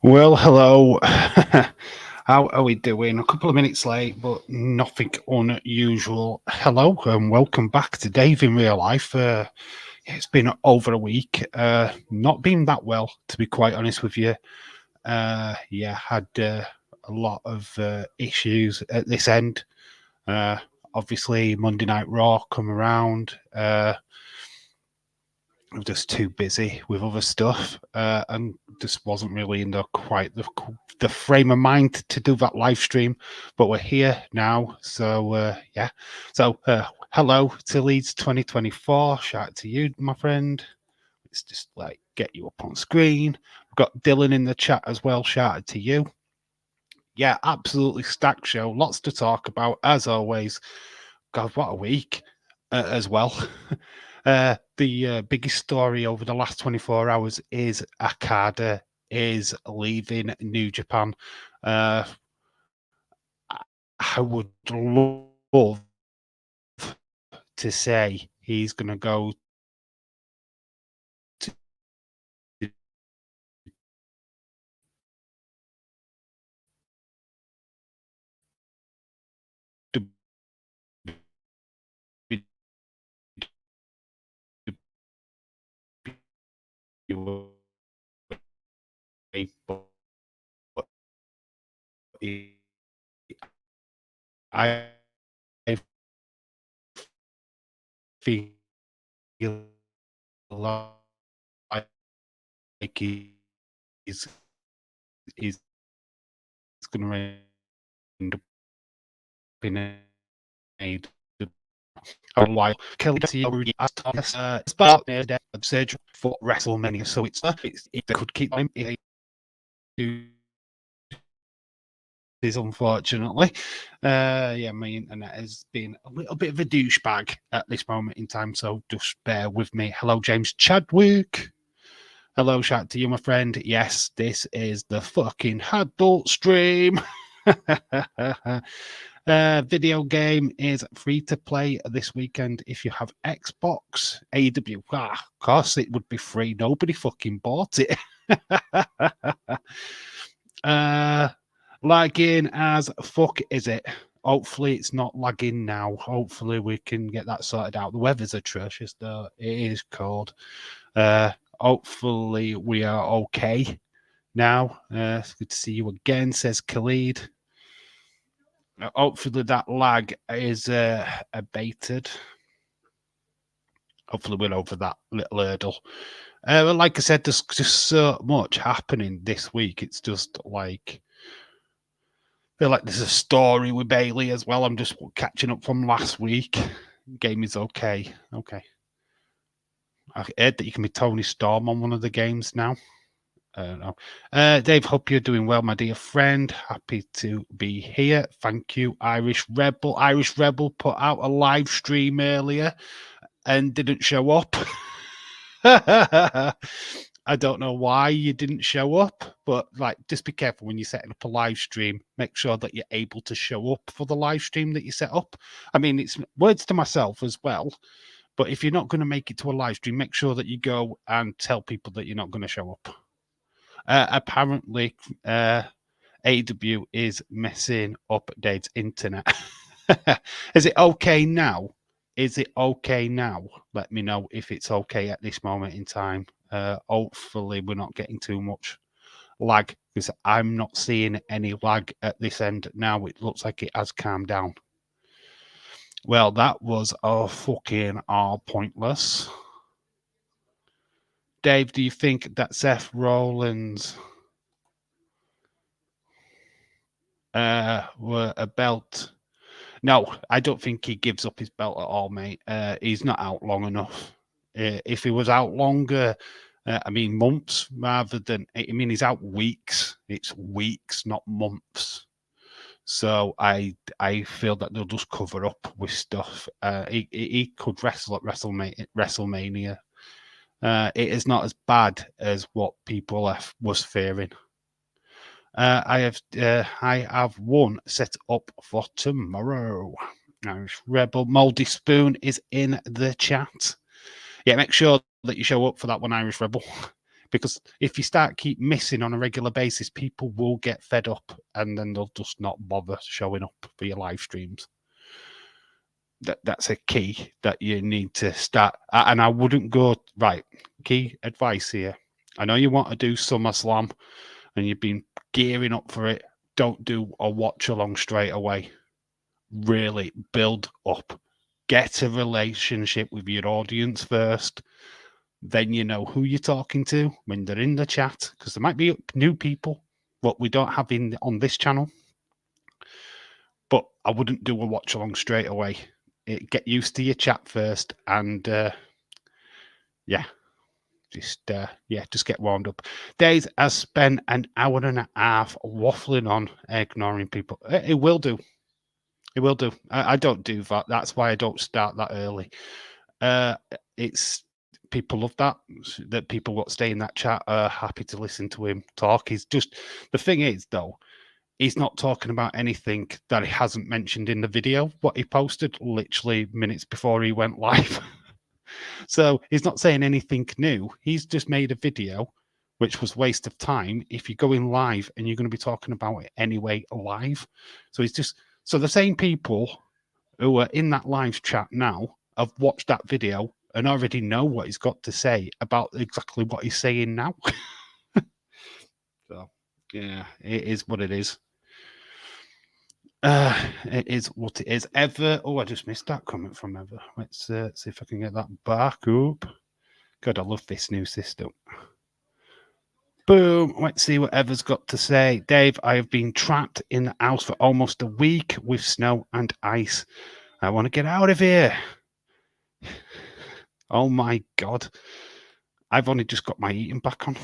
Well, hello. How are we doing? A couple of minutes late, but nothing unusual. Hello, and welcome back to Dave in Real Life. It's been over a week. Not been that well, to be quite honest with you. Had a lot of issues at this end. Uh, Obviously, Monday Night Raw come around. I'm just too busy with other stuff, and just wasn't really in the frame of mind to do that live stream. But we're here now, so yeah. So hello to Leeds 2024. Shout out to you, my friend. It's just like get you up on screen. We've got Dylan in the chat as well. Shout out to you. Yeah, absolutely stacked show. Lots to talk about as always. God, what a week as well. The biggest story over the last 24 hours is Okada is leaving New Japan. I would love to say he's going to go to but I feel like he's he's going to end up in a while. Kelly already asked us about the surgery for WrestleMania, so it could keep him. It is unfortunately. Yeah, my internet has been a little bit of a douchebag at this moment in time, so just bear with me. Hello, James Chadwick. Hello, shout to you, my friend. Yes, this is the fucking adult stream. Video game is free to play this weekend if you have Xbox. AW, of course it would be free. Nobody fucking bought it. Lagging as fuck, is it? Hopefully it's not lagging now. Hopefully we can get that sorted out. The weather's atrocious though. It is cold. Hopefully we are okay now. It's good to see you again, says Khalid. Hopefully that lag is abated. Hopefully we're over that little hurdle. Well, like I said, there's just so much happening this week. It's just like I feel like there's a story with Bailey as well. I'm just catching up from last week. Game is okay. Okay. I heard that you can be Tony Storm on one of the games now. No. Dave, hope you're doing well, my dear friend. Happy to be here. Thank you, Irish Rebel. Irish Rebel put out a live stream earlier and didn't show up. I don't know why you didn't show up, but like, just be careful when you're setting up a live stream. Make sure that you're able to show up for the live stream that you set up. I mean, it's words to myself as well. But if you're not going to make it to a live stream, make sure that you go and tell people that you're not going to show up. Apparently, AW is messing up Dave's internet. Is it okay now? Is it okay now? Let me know if it's okay at this moment in time. Hopefully, we're not getting too much lag because I'm not seeing any lag at this end now. It looks like it has calmed down. Well, that was fucking all pointless. Dave, do you think that Seth Rollins were a belt? No, I don't think he gives up his belt at all, mate. He's not out long enough. If he was out longer, I mean months rather than, I mean, he's out weeks. It's weeks, not months. So I feel that they'll just cover up with stuff. He could wrestle at WrestleMania. It is not as bad as what people was fearing. I have one set up for tomorrow. Irish Rebel Moldy Spoon is in the chat. Yeah, make sure that you show up for that one, Irish Rebel. Because if you keep missing on a regular basis, people will get fed up and then they'll just not bother showing up for your live streams. That's a key that you need to start. And I wouldn't go, right, key advice here. I know you want to do SummerSlam and you've been gearing up for it. Don't do a watch along straight away. Really build up. Get a relationship with your audience first. Then you know who you're talking to when they're in the chat, because there might be new people, what we don't have on this channel. But I wouldn't do a watch along straight away. Get used to your chat first, and just get warmed up. Days has spent an hour and a half waffling on, ignoring people. It will do. It will do. I don't do that. That's why I don't start that early. It's people love that. That people what stay in that chat are happy to listen to him talk. He's just, the thing is though, he's not talking about anything that he hasn't mentioned in the video, what he posted literally minutes before he went live. So he's not saying anything new. He's just made a video, which was waste of time if you're going live and you're going to be talking about it anyway live. So so the same people who are in that live chat now have watched that video and already know what he's got to say about exactly what he's saying now. So, yeah, it is what it is. It is what it is. Ever. Oh, I just missed that comment from Ever. Let's see if I can get that back up. God, I love this new system. Boom. Let's see what Ever's got to say. Dave, I have been trapped in the house for almost a week with snow and ice. I want to get out of here. Oh my God. I've only just got my eating back on.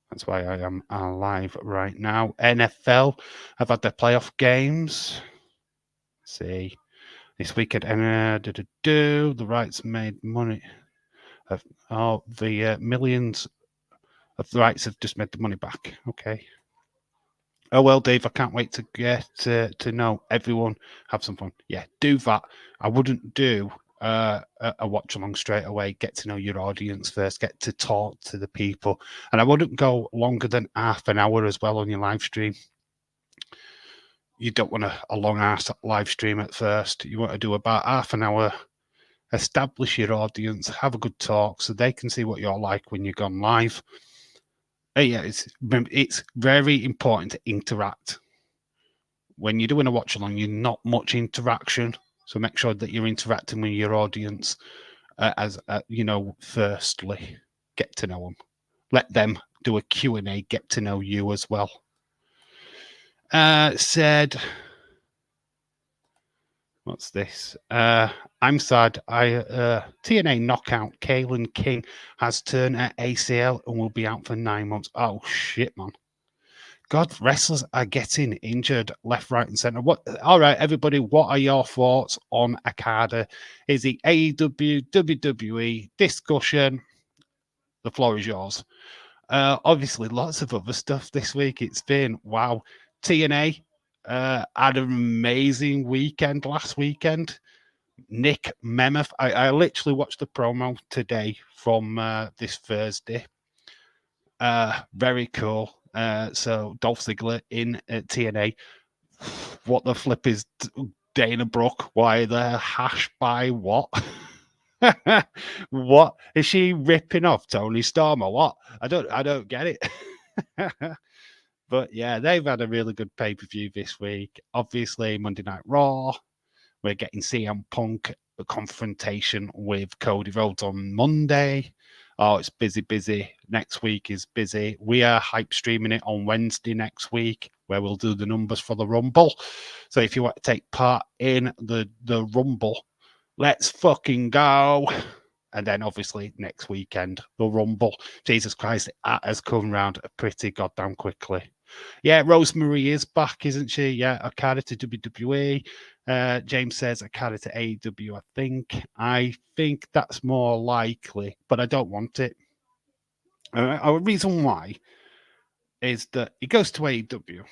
That's why I am alive right now. NFL have had their playoff games. Let's see. This weekend, the rights made money. The millions of the rights have just made the money back. Okay. Oh, well, Dave, I can't wait to get to know everyone. Have some fun. Yeah, do that. I wouldn't do a watch along straight away. Get to know your audience first. Get to talk to the people. And I wouldn't go longer than half an hour as well on your live stream. You don't want a long-ass live stream at first. You want to do about half an hour. Establish your audience. Have a good talk so they can see what you're like when you've gone live. Yeah, it's very important to interact. When you're doing a watch along, you're not much interaction, so make sure that you're interacting with your audience. Firstly, get to know them. Let them do a Q&A. Get to know you as well. Said, what's this? I'm sad. TNA knockout Kalen King has turned at ACL and will be out for 9 months. Oh shit, man! God, wrestlers are getting injured left, right, and center. What? All right, everybody. What are your thoughts on Okada? Is it AEW, WWE discussion? The floor is yours. Obviously, lots of other stuff this week. It's been wow. TNA had an amazing weekend last weekend. Nick Nemeth. I literally watched the promo today from this Thursday. Very cool. So Dolph Ziggler in TNA. What the flip is Dana Brooke? Why the hash by what? What is she ripping off Tony Storm or what? I don't get it. But yeah, they've had a really good pay-per-view this week. Obviously, Monday Night Raw. We're getting CM Punk, a confrontation with Cody Rhodes on Monday. Oh, it's busy. Next week is busy. We are hype streaming it on Wednesday next week, where we'll do the numbers for the Rumble. So if you want to take part in the Rumble, let's fucking go. And then obviously next weekend, the Rumble. Jesus Christ, that has come round pretty goddamn quickly. Yeah, Rosemary is back, isn't she? Yeah, Okada to WWE. James says Okada to AEW, I think that's more likely, but I don't want it. A reason why is that he goes to AEW.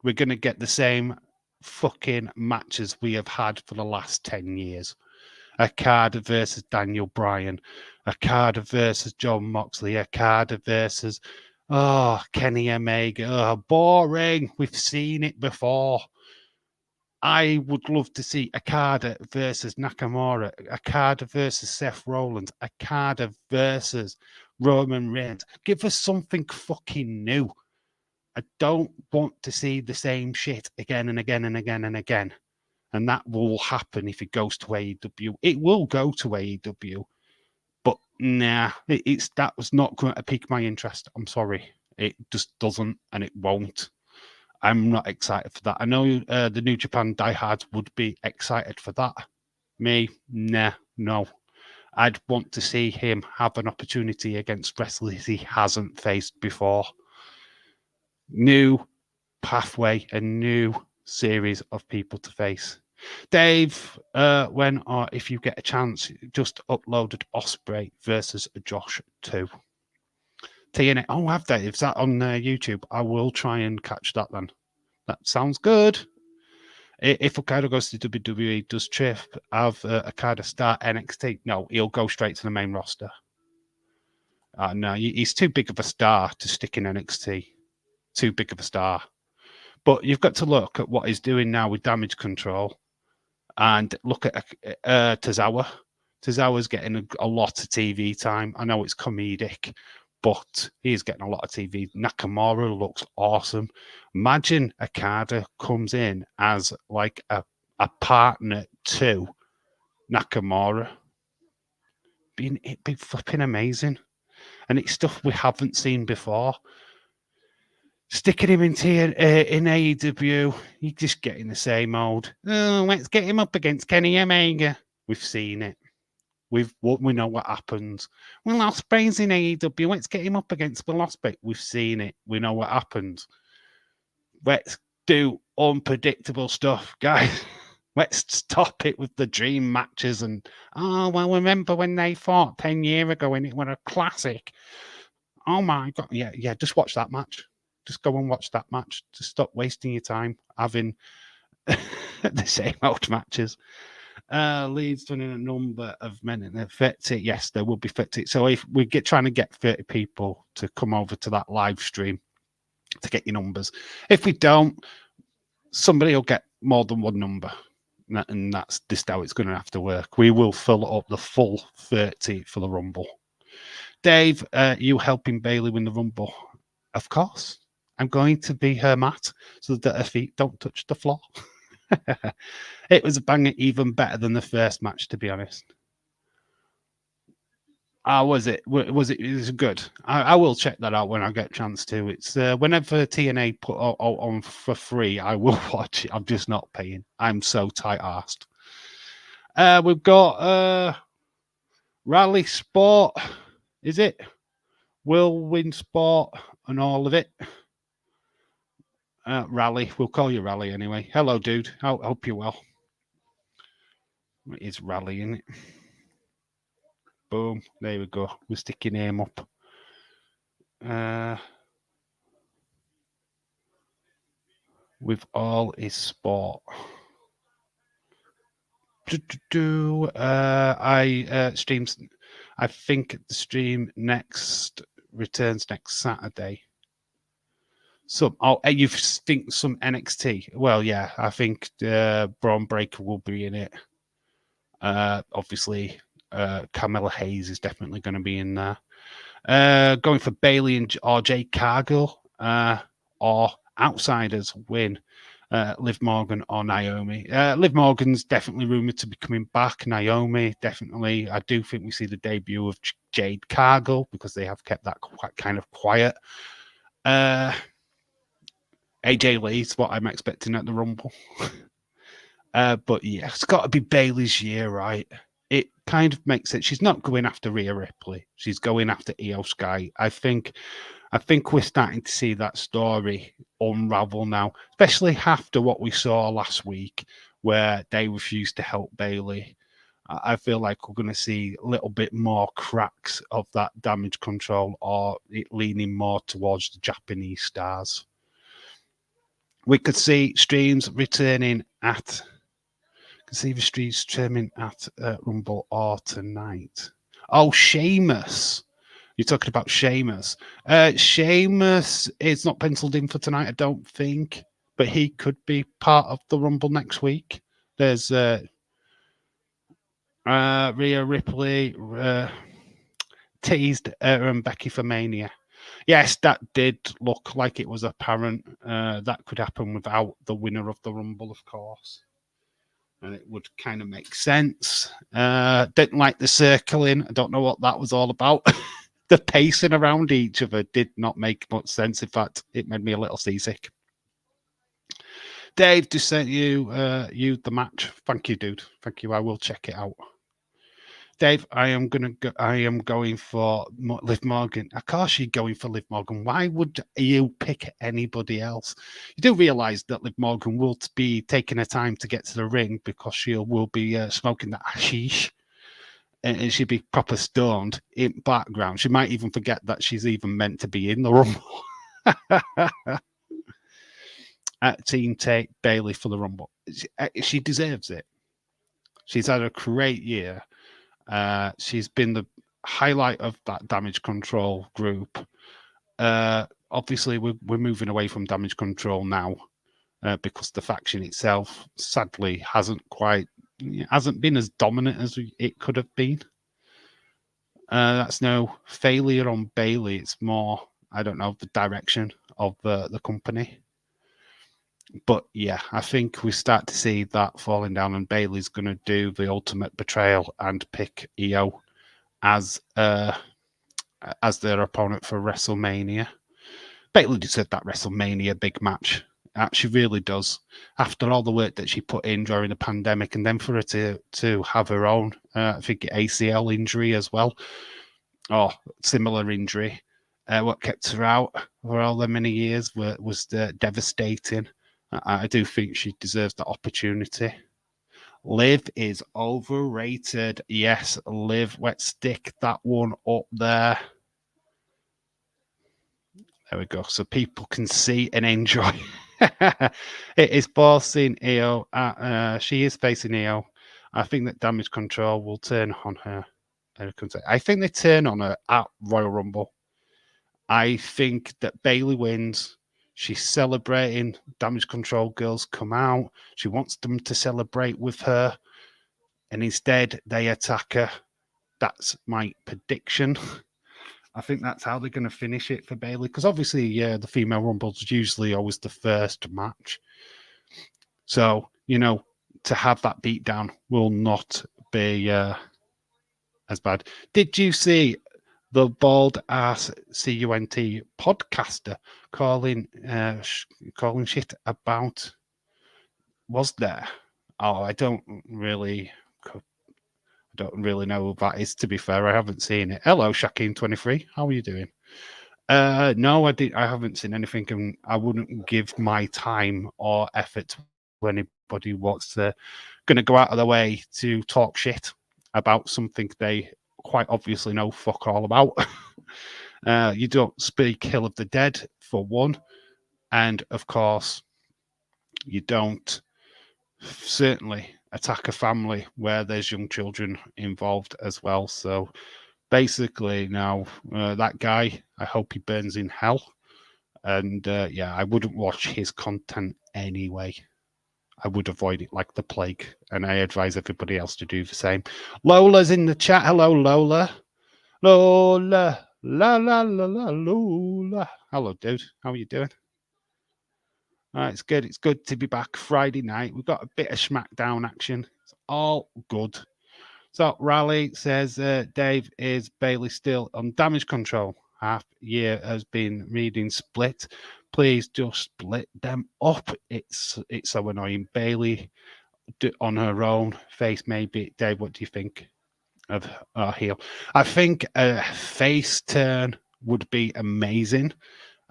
We're going to get the same fucking matches we have had for the last 10 years. Okada versus Daniel Bryan, Okada versus John Moxley, Okada versus Kenny Omega. Oh, boring. We've seen it before. I would love to see Okada versus Nakamura, Okada versus Seth Rollins, Okada versus Roman Reigns. Give us something fucking new. I don't want to see the same shit again and again and again and again. And that will happen if it goes to AEW. It will go to AEW. But nah, that was not going to pique my interest. I'm sorry. It just doesn't, and it won't. I'm not excited for that. I know the New Japan diehards would be excited for that. Me, nah, no. I'd want to see him have an opportunity against wrestlers he hasn't faced before. New pathway, a new series of people to face. Dave, when or if you get a chance, just uploaded Osprey versus Josh 2. TNA. Oh, have they? Is that on YouTube? I will try and catch that then. That sounds good. If Okada goes to WWE, does Triff have Okada start NXT? No, he'll go straight to the main roster. No, he's too big of a star to stick in NXT. Too big of a star. But you've got to look at what he's doing now with Damage Control and look at Tozawa. Tozawa's getting a lot of TV time. I know it's comedic, but he's getting a lot of TV. Nakamura looks awesome. Imagine Okada comes in as like a partner to Nakamura. It'd be flipping amazing. And it's stuff we haven't seen before. Sticking him in AEW, you're just getting the same old. Oh, let's get him up against Kenny Omega. We've seen it. We know what happens. Will Ospreay's in AEW. Let's get him up against Will Ospreay. We've seen it. We know what happens. Let's do unpredictable stuff, guys. Let's stop it with the dream matches and remember when they fought 10 years ago and it was a classic. Oh my god, yeah. Just watch that match. Just go and watch that match. Just stop wasting your time having the same old matches. Leeds done in a number of men in the 30. Yes, there will be 30. So if we trying to get 30 people to come over to that live stream to get your numbers. If we don't, somebody will get more than one number. And that's just how it's going to have to work. We will fill up the full 30 for the Rumble. Dave, you helping Bayley win the Rumble? Of course. I'm going to be her mat so that her feet don't touch the floor. It was a banger, even better than the first match, to be honest. Was it? Was it good? I will check that out when I get a chance to. It's whenever TNA put on for free, I will watch it. I'm just not paying. I'm so tight-arsed. We've got Rally Sport. Is it? Will Win Sport and all of it. Rally. We'll call you Rally anyway. Hello, dude. I hope you're well. It is Rally, isn't it? Boom. There we go. We're sticking name up. With all his sport. I streams. I think the stream returns next Saturday. You think some NXT? Well, yeah, I think Braun Breaker will be in it. Obviously, Carmella Hayes is definitely going to be in there. Going for Bayley or Jade Cargill, or outsiders win. Liv Morgan or Naomi. Liv Morgan's definitely rumored to be coming back. Naomi, definitely. I do think we see the debut of Jade Cargill because they have kept that kind of quiet. AJ Lee's what I'm expecting at the Rumble. But yeah, it's got to be Bayley's year, right? It kind of makes sense. She's not going after Rhea Ripley. She's going after Io Sky. I think we're starting to see that story unravel now, especially after what we saw last week, where they refused to help Bayley. I feel like we're going to see a little bit more cracks of that Damage Control, or it leaning more towards the Japanese stars. We could see streams returning at Can see the street streaming at Rumble or tonight. Oh, Sheamus. You're talking about Sheamus. Sheamus is not penciled in for tonight, I don't think, but he could be part of the Rumble next week. There's Rhea Ripley teased and Becky for Mania. Yes, that did look like it was apparent. That could happen without the winner of the Rumble, of course. And it would kind of make sense. Didn't like the circling. I don't know what that was all about. The pacing around each other did not make much sense. In fact, it made me a little seasick. Dave just sent you the match. Thank you, dude. Thank you. I will check it out. Dave, I am going for Liv Morgan. Of course, you're going for Liv Morgan. Why would you pick anybody else? You do realise that Liv Morgan will be taking her time to get to the ring because she will be smoking that hashish, and she'll be proper stoned in background. She might even forget that she's even meant to be in the Rumble. Team take Bayley for the Rumble. She deserves it. She's had a great year. She's been the highlight of that Damage Control group. Obviously, we're moving away from Damage Control now because the faction itself, sadly, hasn't been as dominant as it could have been. That's no failure on Bayley. It's more, I don't know, the direction of the company. But yeah, I think we start to see that falling down, and Bayley's going to do the ultimate betrayal and pick Io as their opponent for WrestleMania. Bayley deserved that WrestleMania big match. She really does. After all the work that she put in during the pandemic, and then for her to have her own, I think ACL injury as well, or similar injury, what kept her out for all the many years was devastating. I do think she deserves the opportunity. Liv is overrated. Yes, Liv. Let's stick that one up there. There we go. So people can see and enjoy. It is forcing Io. She is facing Io. I think that Damage Control will turn on her. I think they turn on her at Royal Rumble. I think that Bayley wins. She's celebrating. Damage Control girls come out. She wants them to celebrate with her. And instead, they attack her. That's my prediction. I think that's how they're going to finish it for Bayley. Because obviously, the female Rumble's usually always the first match. So, to have that beatdown will not be as bad. Did you see the bald ass CUNT podcaster calling shit about? Was there? Oh, I don't really know who that is, to be fair. I haven't seen it. Hello, Shaquem23. How are you doing? No, I haven't seen anything, and I wouldn't give my time or effort to anybody what's going to go out of their way to talk shit about something they quite obviously know fuck all about. You don't speak Hill of the Dead, for one, and of course, you don't certainly attack a family where there's young children involved as well. So basically, now that guy, I hope he burns in hell. And I wouldn't watch his content anyway. I would avoid it like the plague, and I advise everybody else to do the same. Lola's in the chat. Hello, Lola. Lola. La la la la Lola. Hello, dude. How are you doing? All right, it's good. It's good to be back Friday night. We've got a bit of Smackdown action. It's all good. So Raleigh says, Dave, is Bayley still on Damage Control? Half year has been reading split. Please just split them up. It's so annoying. Bayley on her own face, maybe. Dave, what do you think of our heel? I think a face turn would be amazing.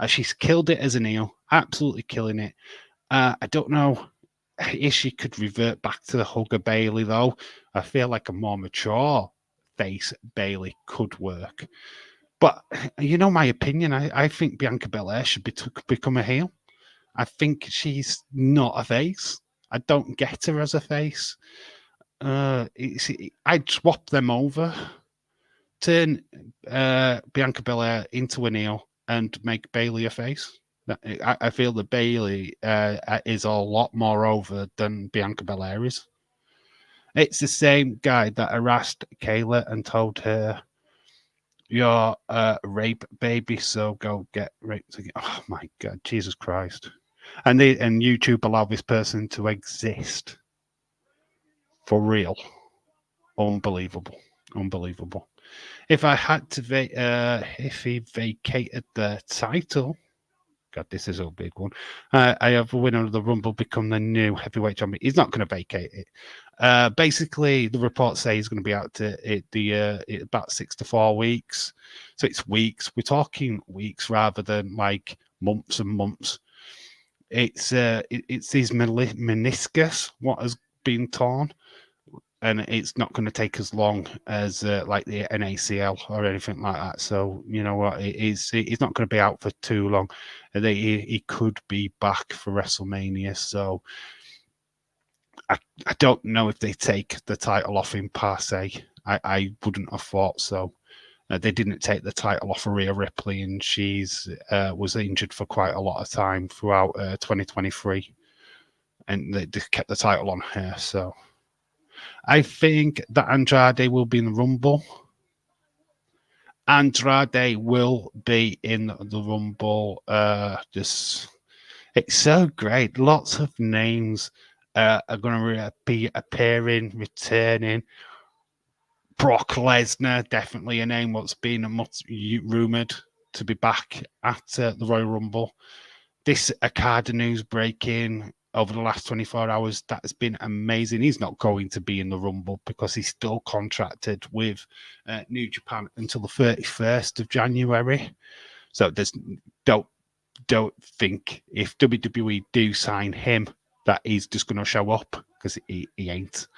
She's killed it as an heel, absolutely killing it. I don't know if she could revert back to the Hugger Bayley, though. I feel like a more mature face Bayley could work. But my opinion, I think Bianca Belair should become a heel. I think she's not a face. I don't get her as a face. I'd swap them over, turn Bianca Belair into an heel, and make Bailey a face. I feel that Bailey is a lot more over than Bianca Belair is. It's the same guy that harassed Kayla and told her, "You're a rape baby, so go get raped again." Oh my God, Jesus Christ! And YouTube allow this person to exist for real. Unbelievable, unbelievable. If I had to, if he vacated the title, God, this is a big one. I have a winner of the Rumble become the new heavyweight champion. He's not going to vacate it. Basically, the reports say he's going to be out to about 6 to 4 weeks. So it's weeks. We're talking weeks rather than like months and months. It's his meniscus what has been torn, and it's not going to take as long as like the NACL or anything like that. So you know what, he's not going to be out for too long. He could be back for WrestleMania. So I don't know if they take the title off him per se. I wouldn't have thought so. They didn't take the title off of Rhea Ripley, and she's was injured for quite a lot of time throughout 2023, and they kept the title on her. So I think that Andrade will be in the Rumble. Andrade will be in the Rumble. Just it's so great. Lots of names are going to be appearing, returning. Brock Lesnar, definitely a name what's been rumored to be back at the Royal Rumble. This Okada news breaking over the last 24 hours, that has been amazing. He's not going to be in the Rumble because he's still contracted with New Japan until the 31st of January. So there's don't think if WWE do sign him that he's just going to show up, because he ain't.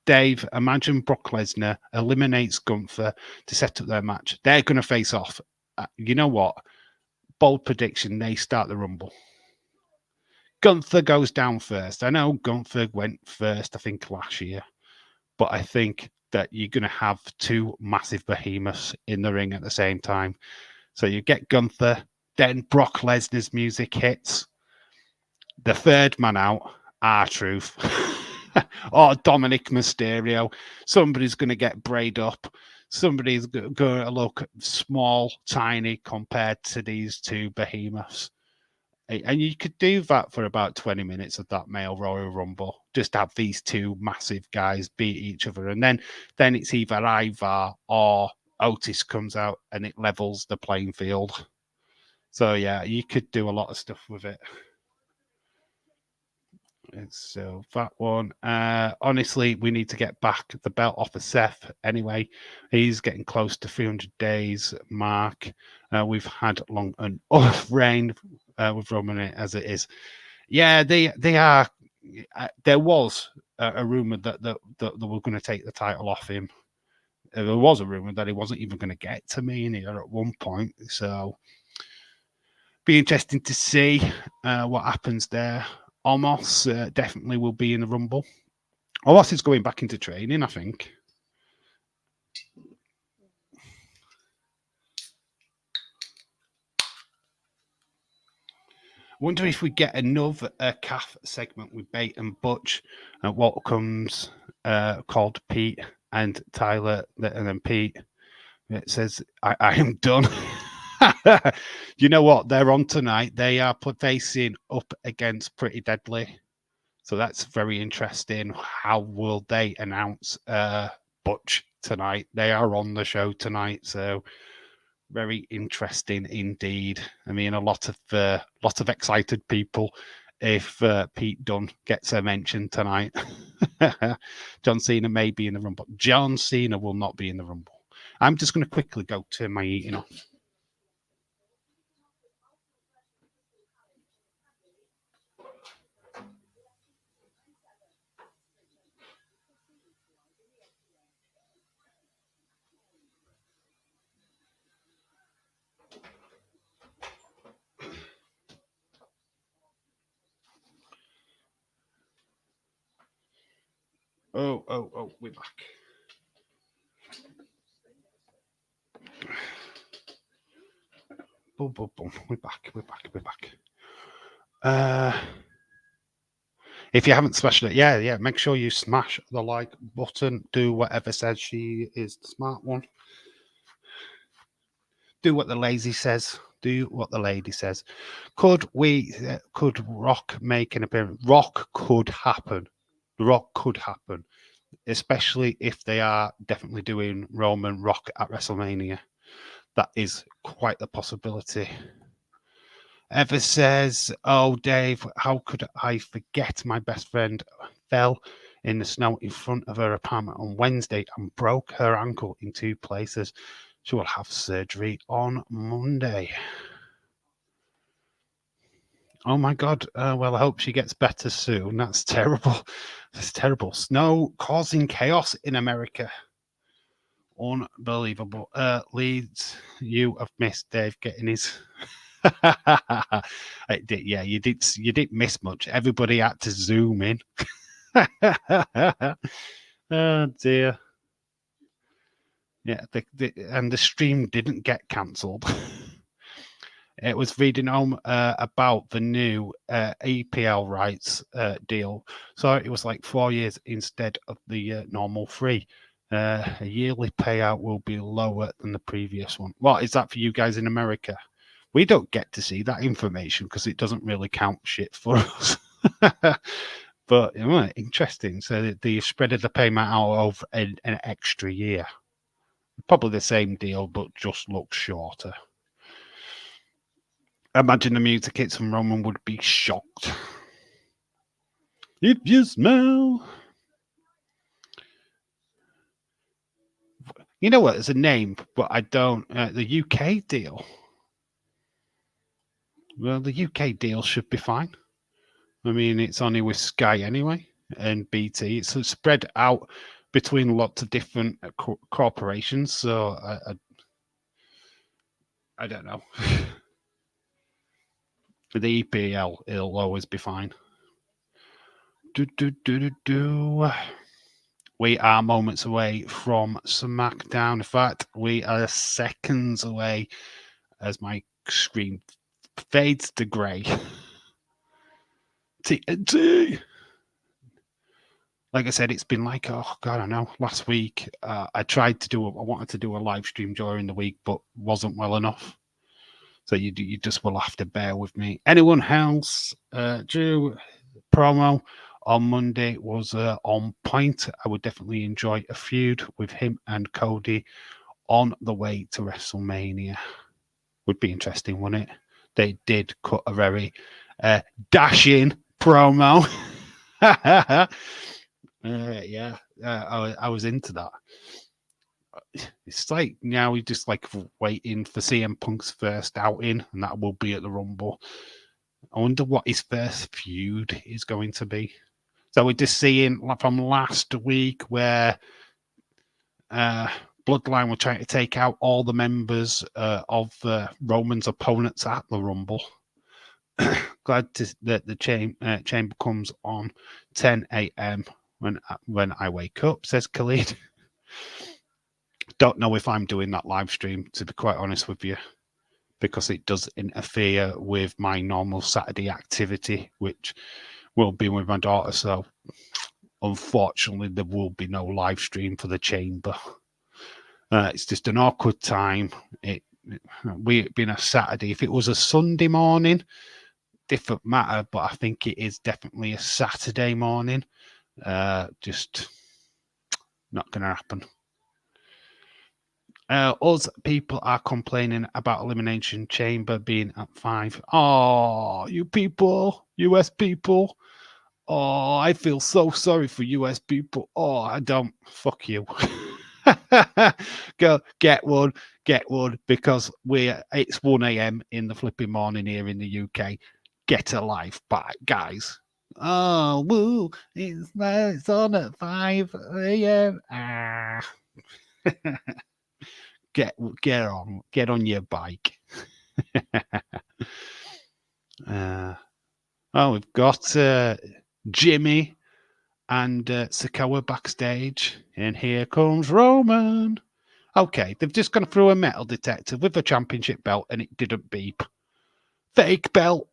Dave, imagine Brock Lesnar eliminates Gunther to set up their match. They're going to face off. You know what? Bold prediction, they start the Rumble. Gunther goes down first. I know Gunther went first, I think, last year, but I think that you're going to have two massive behemoths in the ring at the same time. So you get Gunther, then Brock Lesnar's music hits. The third man out, R-Truth, or Dominic Mysterio. Somebody's going to get braid up. Somebody's going to look small, tiny compared to these two behemoths. And you could do that for about 20 minutes of that male Royal Rumble. Just have these two massive guys beat each other. And then it's either Ivar or Otis comes out and it levels the playing field. So, yeah, you could do a lot of stuff with it. So that one, honestly, we need to get back the belt off of Seth anyway. He's getting close to 300 days mark. We've had long enough reign with Roman as it is. Yeah, they are. There was a rumor that they were going to take the title off him. There was a rumor that he wasn't even going to get to Mania at one point. So, be interesting to see what happens there. Omos definitely will be in the Rumble. Omos is going back into training, I think. Wonder if we get another calf segment with Bate and Butch, and what comes called Pete and Tyler, and then Pete. It says, I am done. You know what? They're on tonight. They are facing up against Pretty Deadly. So that's very interesting. How will they announce Butch tonight? They are on the show tonight. So very interesting indeed. I mean, a lot of excited people if Pete Dunne gets a mention tonight. John Cena may be in the Rumble. John Cena will not be in the Rumble. I'm just going to quickly go turn my eating off. Oh, we're back. Boom. We're back. If you haven't smashed it, yeah, make sure you smash the like button. Do whatever says she is the smart one. Do what the lazy says. Do what the lady says. Could Rock make an appearance? Rock could happen. Rock could happen, especially if they are definitely doing Roman Rock at WrestleMania. That is quite the possibility. Ever says, "Oh, Dave, how could I forget my best friend fell in the snow in front of her apartment on Wednesday and broke her ankle in 2 places. She will have surgery on Monday." Oh my God. Well, I hope she gets better soon. That's terrible. That's terrible. Snow causing chaos in America. Unbelievable. Leeds, you have missed Dave getting his. Yeah, you didn't miss much. Everybody had to zoom in. Oh dear. Yeah, and the stream didn't get cancelled. It was reading home about the new EPL rights deal. So it was like 4 years instead of the normal 3. A yearly payout will be lower than the previous one. What is that for you guys in America? We don't get to see that information because it doesn't really count shit for us. But interesting. So the spread of the payment out over an extra year. Probably the same deal, but just looks shorter. Imagine the music hits and Roman would be shocked. If you smell. You know what? There's a name, but I don't. The UK deal. Well, the UK deal should be fine. I mean, it's only with Sky anyway and BT. It's spread out between lots of different corporations. So I don't know. The EPL, it'll always be fine. We are moments away from SmackDown. In fact, we are seconds away as my screen fades to grey. TNT. Like I said, it's been like, oh God, I don't know. Last week, I wanted to do a live stream during the week, but wasn't well enough. So you just will have to bear with me. Anyone else? Drew promo on Monday was on point. I would definitely enjoy a feud with him and Cody on the way to WrestleMania. Would be interesting, wouldn't it? They did cut a very dashing promo. Yeah, I was into that. It's like now we're just like waiting for CM Punk's first outing, and that will be at the Rumble. I wonder what his first feud is going to be. So we're just seeing from last week where Bloodline were trying to take out all the members of Roman's opponents at the Rumble. Glad that the chamber comes on 10 a.m. when I wake up, says Khalid. Don't know if I'm doing that live stream, to be quite honest with you, because it does interfere with my normal Saturday activity, which will be with my daughter. So unfortunately, there will be no live stream for the chamber. It's just an awkward time. It being a Saturday. If it was a Sunday morning, different matter, but I think it is definitely a Saturday morning. Just not going to happen. Us people are complaining about Elimination Chamber being at 5. Oh, you people, US people. Oh, I feel so sorry for US people. Oh, I don't. Fuck you. Go get one, because it's 1 a.m. in the flipping morning here in the UK. Get a life back, guys. Oh, woo! It's on at 5 a.m. Get on your bike. We've got Jimmy and Sikoa backstage. And here comes Roman. Okay, they've just gone through a metal detector with a championship belt and it didn't beep. Fake belt.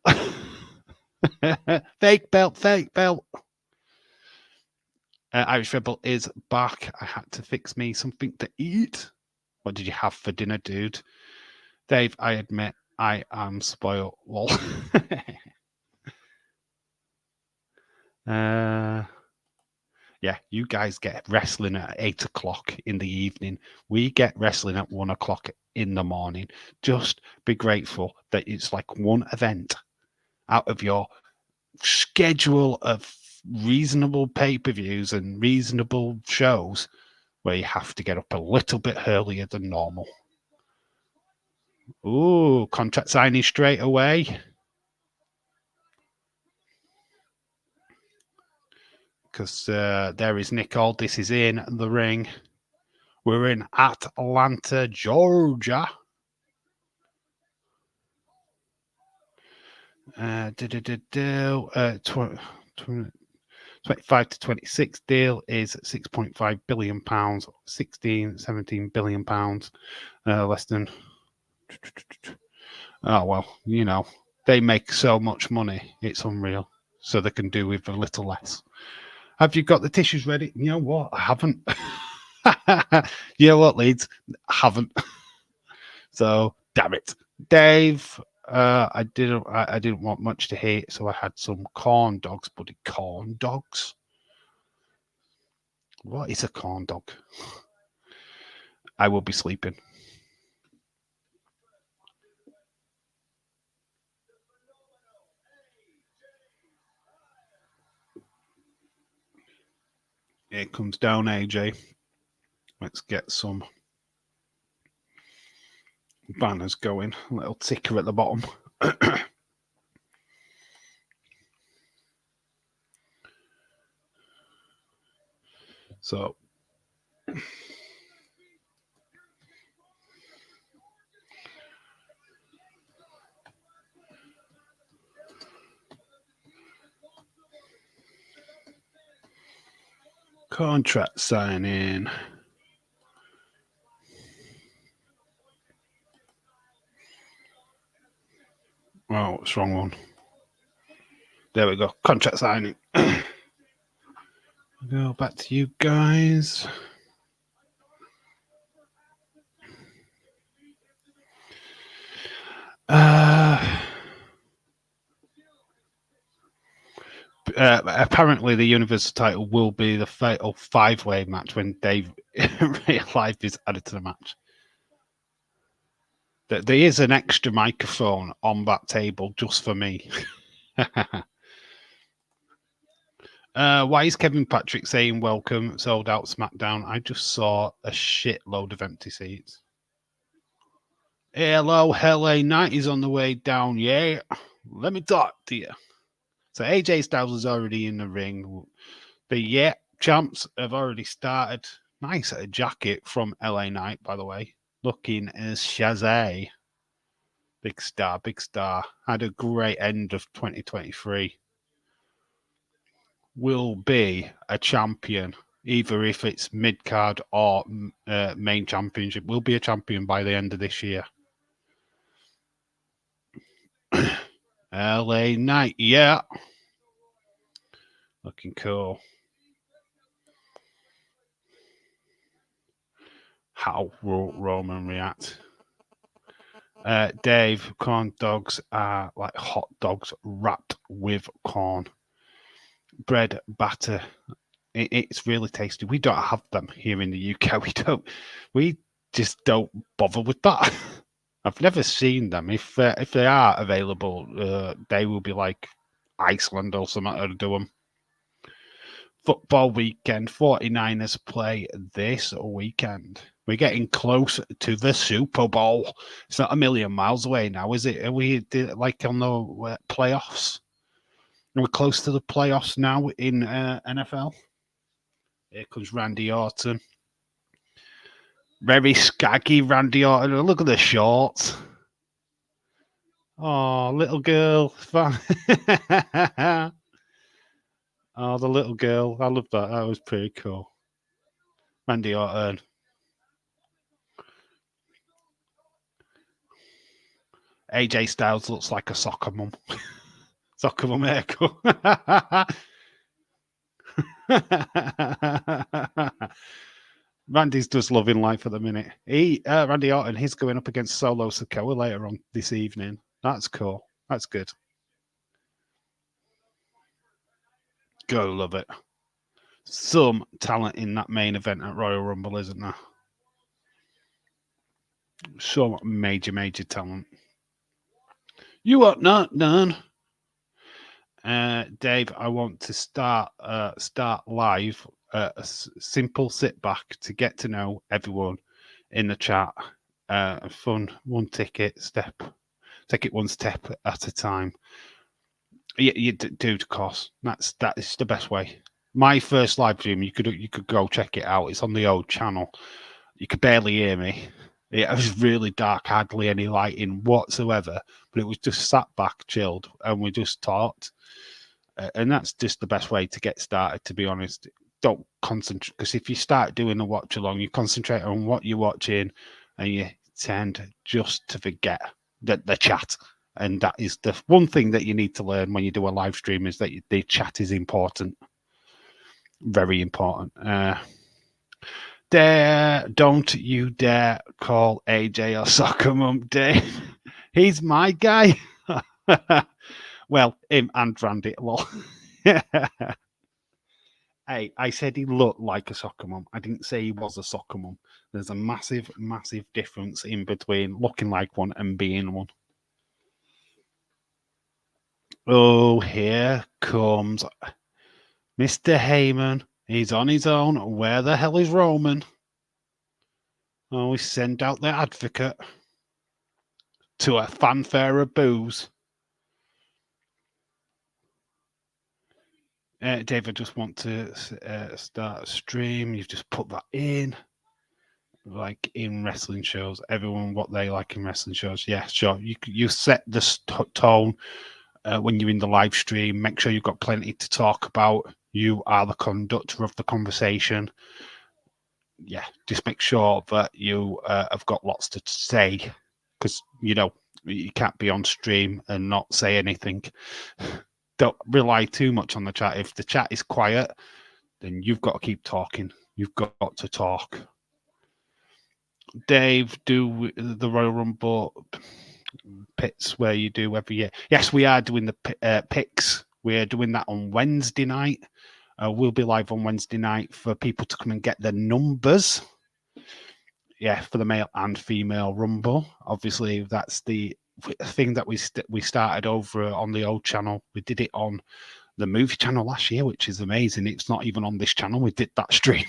Fake belt, fake belt. Irish Rebel is back. I had to fix me something to eat. What did you have for dinner, dude? Dave, I admit I am spoiled. Well, yeah, you guys get wrestling at 8 o'clock in the evening. We get wrestling at 1 o'clock in the morning. Just be grateful that it's like one event out of your schedule of reasonable pay-per-views and reasonable shows where you have to get up a little bit earlier than normal. Ooh, contract signing straight away. Because there is Nick Aldis is in the ring. We're in Atlanta, Georgia. 25 to 26 deal is 6.5 billion pounds, 17 billion pounds, less than. Oh well, you know, they make so much money, it's unreal. So they can do with a little less. Have you got the tissues ready? You know what? I haven't. You know what, Leeds? I haven't. So damn it, Dave. I didn't want much to hate, so I had some corn dogs, buddy. Corn dogs. What is a corn dog? I will be sleeping. Here comes down AJ. Let's get some banners going. A little ticker at the bottom. So contract signing. Oh, it's wrong one. There we go. Contract signing. Go back to you guys. Apparently, the Universal title will be the fatal five-way match when Dave Real Life is added to the match. There is an extra microphone on that table just for me. Why is Kevin Patrick saying welcome, sold out Smackdown? I just saw a shitload of empty seats. Hello, LA Knight is on the way down. Yeah, let me talk to you. So AJ Styles is already in the ring. The champs have already started. Nice jacket from LA Knight, by the way. Looking as Shazay. Big star, big star. Had a great end of 2023. Will be a champion, either if it's mid-card or main championship. Will be a champion by the end of this year. LA Knight, yeah. Looking cool. How will Roman react? Dave, corn dogs are like hot dogs wrapped with corn. Bread batter. It's really tasty. We don't have them here in the UK. We just don't bother with that. I've never seen them. If they are available, they will be like Iceland or something to do them. Football weekend, 49ers play this weekend. We're getting close to the Super Bowl. It's not a million miles away now, is it? Are we like on the playoffs? We're close to the playoffs now in NFL. Here comes Randy Orton. Very scaggy Randy Orton. Look at the shorts. Oh, little girl. Oh, the little girl. I love that. That was pretty cool. Randy Orton. AJ Styles looks like a soccer mum. Soccer mum haircut. Randy's just loving life at the minute. Randy Orton, he's going up against Solo Sikoa later on this evening. That's cool. That's good. Go love it. Some talent in that main event at Royal Rumble, isn't there? Some major talent. You are not done. Dave, I want to start live. A simple sit back to get to know everyone in the chat. Fun, one ticket step. Take it one step at a time. You do, of course. That is the best way. My first live stream, you could go check it out. It's on the old channel. You could barely hear me. It was really dark, hardly any lighting whatsoever. But it was just sat back, chilled, and we just talked. And that's just the best way to get started, to be honest. Don't concentrate, because if you start doing a watch along, you concentrate on what you're watching, and you tend just to forget the chat. And that is the one thing that you need to learn when you do a live stream, is that the chat is important. Very important. Don't you dare call AJ a soccer mum, Dave. He's my guy. Well, him and Randy. Well, hey, I said he looked like a soccer mum. I didn't say he was a soccer mum. There's a massive difference in between looking like one and being one. Oh, here comes Mr. Heyman. He's on his own. Where the hell is Roman? Oh, we send out the advocate to a fanfare of boos. Dave, I just want to start a stream. You've just put that in. Like in wrestling shows, everyone what they like in wrestling shows. Yeah, sure. You set the tone when you're in the live stream. Make sure you've got plenty to talk about. You are the conductor of the conversation. Yeah, just make sure that you have got lots to say, because you can't be on stream and not say anything. Don't rely too much on the chat. If the chat is quiet, then you've got to keep talking. You've got to talk. Dave, do the Royal Rumble pits where you do every year? Yes, we are doing the picks. We are doing that on Wednesday night. We'll be live on Wednesday night for people to come and get their numbers. Yeah, for the male and female Rumble. Obviously, that's the thing that we started over on the old channel. We did it on the movie channel last year, which is amazing. It's not even on this channel. We did that stream.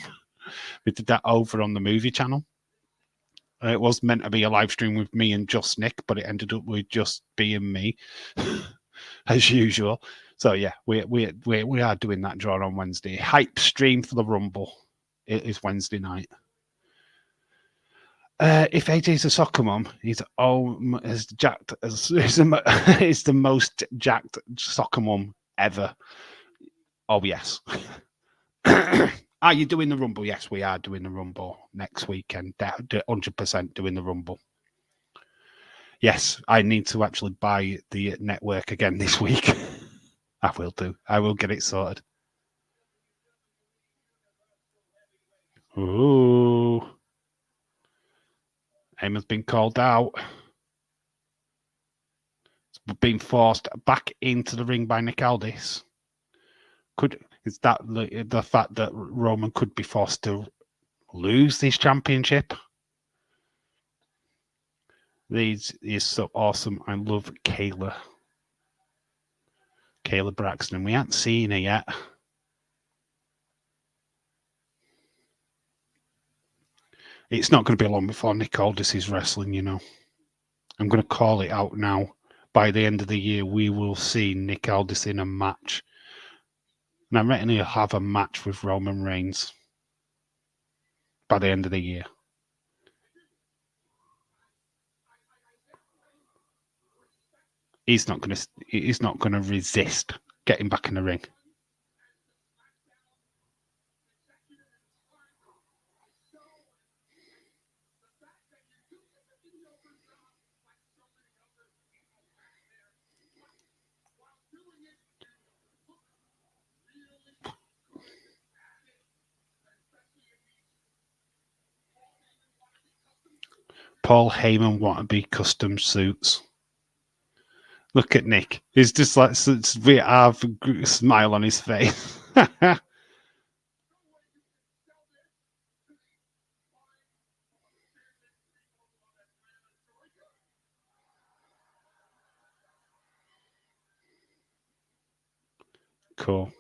We did that over on the movie channel. It was meant to be a live stream with me and just Nick, but it ended up with just being me, as usual. So yeah, we are doing that draw on Wednesday. Hype stream for the Rumble. It is Wednesday night. If AJ's a soccer mum, he's as jacked as is the most jacked soccer mum ever. Oh yes. Are you doing the Rumble? Yes, we are doing the Rumble next weekend. 100% doing the Rumble. Yes, I need to actually buy the network again this week. I will do. I will get it sorted. Ooh. Heyman's been called out. It's been forced back into the ring by Nick Aldis. Is that the fact that Roman could be forced to lose this championship? These is so awesome. I love Kayla Braxton. We haven't seen her yet. It's not going to be long before Nick Aldis is wrestling, you know. I'm going to call it out now. By the end of the year, we will see Nick Aldis in a match. And I reckon he'll have a match with Roman Reigns by the end of the year. He's not going to resist getting back in the ring. Paul Heyman wannabe custom suits. Look at Nick. He's just like we have a smile on his face. Cool.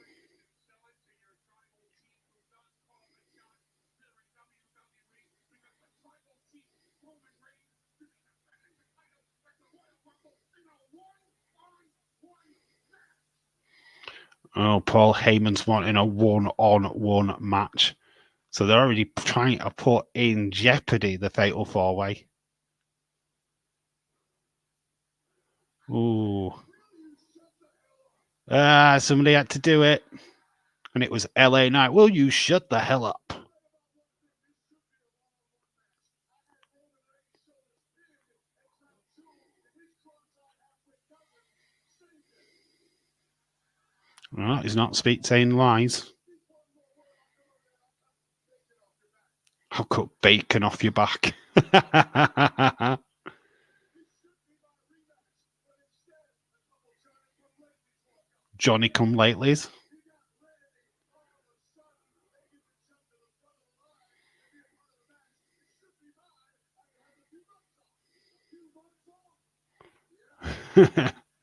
Oh, Paul Heyman's wanting a one-on-one match. So they're already trying to put in jeopardy the Fatal 4-Way. Ooh. Somebody had to do it. And it was LA Knight. Will you shut the hell up? Well, he's not saying lies. I'll cut bacon off your back. Johnny come latelys.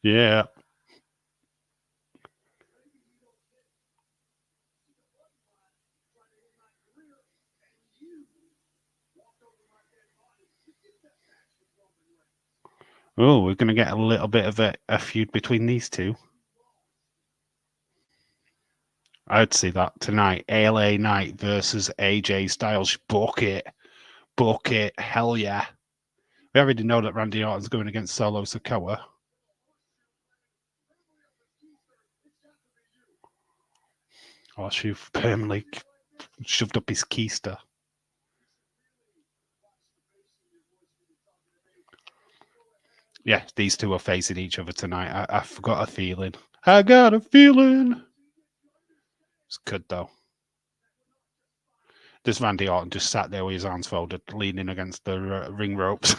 Yeah. Oh, we're going to get a little bit of a feud between these two. I'd see that tonight. LA Knight versus AJ Styles. Book it. Book it. Hell yeah. We already know that Randy Orton's going against Solo Sikoa. Oh, she permanently shoved up his keister. Yeah, these two are facing each other tonight. I've got a feeling. I got a feeling. It's good, though. There's Randy Orton just sat there with his arms folded, leaning against the ring ropes.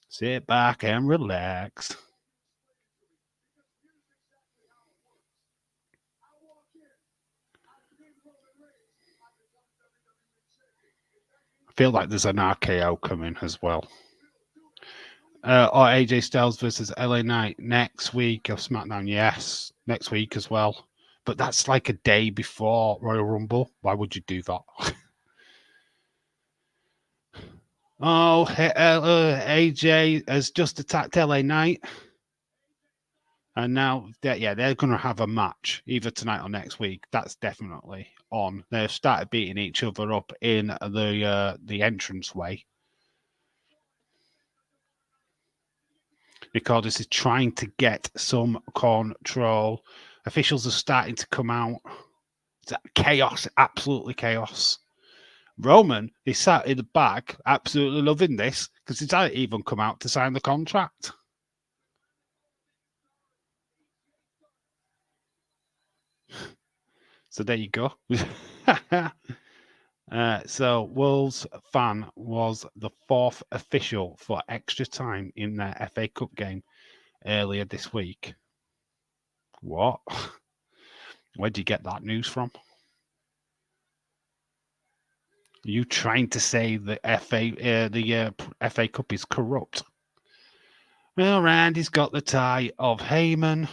Sit back and relax. I feel like there's an RKO coming as well. Or AJ Styles versus LA Knight next week of SmackDown. Yes, next week as well. But that's like a day before Royal Rumble. Why would you do that? Oh, AJ has just attacked LA Knight. And now, they're going to have a match either tonight or next week. That's definitely on. They've started beating each other up in the entranceway. Because this is trying to get some control. Officials are starting to come out. It's chaos, absolutely chaos. Roman is sat in the back, absolutely loving this because he's not even come out to sign the contract. So there you go. So Wolves fan was the fourth official for extra time in their FA Cup game earlier this week. What? Where'd you get that news from? Are you trying to say the FA Cup is corrupt? Well, Randy's got the tie of Heyman.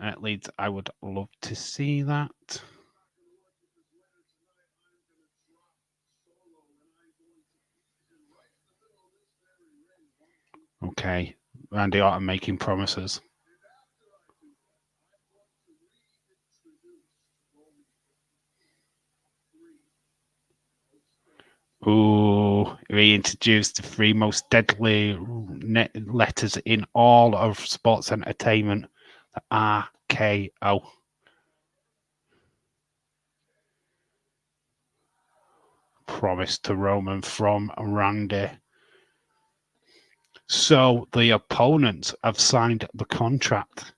At least I would love to see that. Okay, Randy Orton making promises. Ooh, he introduced the three most deadly letters in all of sports entertainment, the RKO. Promise to Roman from Randy. So the opponents have signed the contract.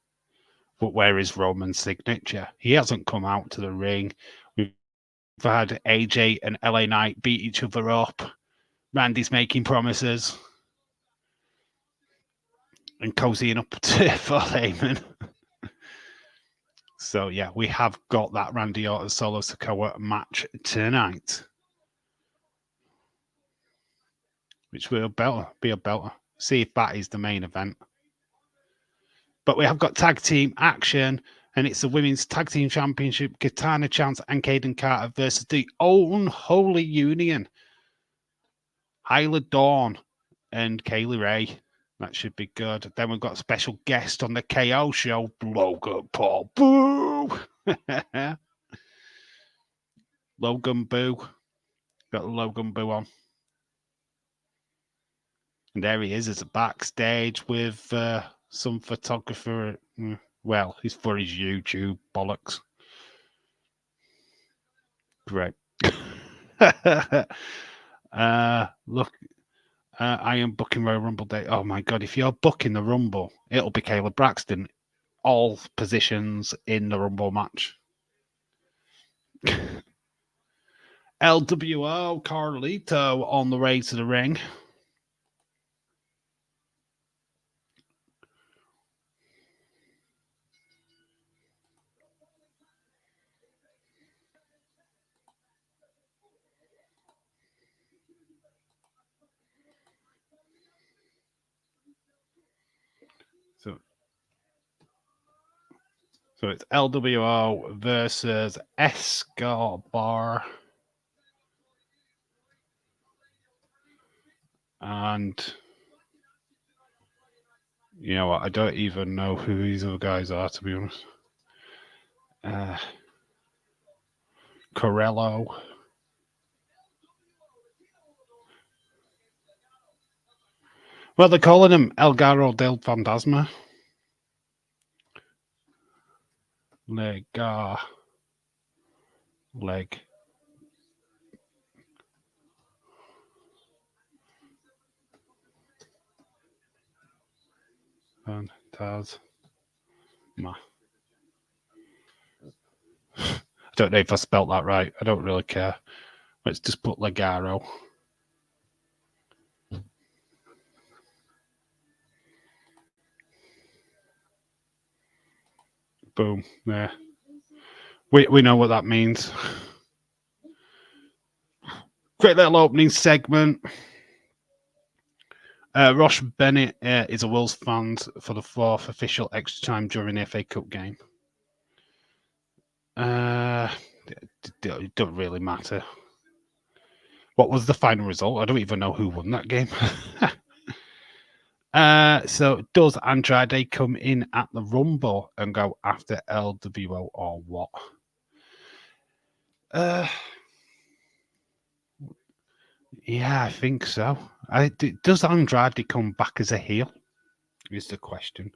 But where is Roman's signature? He hasn't come out to the ring. We've We've had AJ and LA Knight beat each other up. Randy's making promises. And cozying up to for Heyman. So, yeah, we have got that Randy Orton Solo Sikoa match tonight. Which will be a belter. See if that is the main event. But we have got tag team action, and it's the Women's Tag Team Championship. Katana Chance and Kaden Carter versus the Unholy Union. Isla Dawn and Kaylee Ray. That should be good. Then we've got a special guest on the KO show, Logan Paul. Boo! Logan Boo. Got Logan Boo on. And there he is as a backstage with some photographer. Well, he's for his YouTube bollocks. Great. Look, I am booking Royal Rumble Day. Oh my God, if you're booking the Rumble, it'll be Caleb Braxton. All positions in the Rumble match. LWO Carlito on the way to the ring. So it's LWO versus Escobar. And you know what? I don't even know who these other guys are, to be honest. Corello. Well, they're calling him Elgaro del Fantasma. Leg. Fantasma. I don't know if I spelt that right. I don't really care. Let's just put Legaro. Boom. There. We know what that means. Great little opening segment. Ross Bennett is a Wolves fan for the fourth official extra time during the FA Cup game. It don't really matter. What was the final result? I don't even know who won that game. So does Andrade come in at the Rumble and go after LWO or what? Yeah, I think so. Does Andrade come back as a heel? Is the question.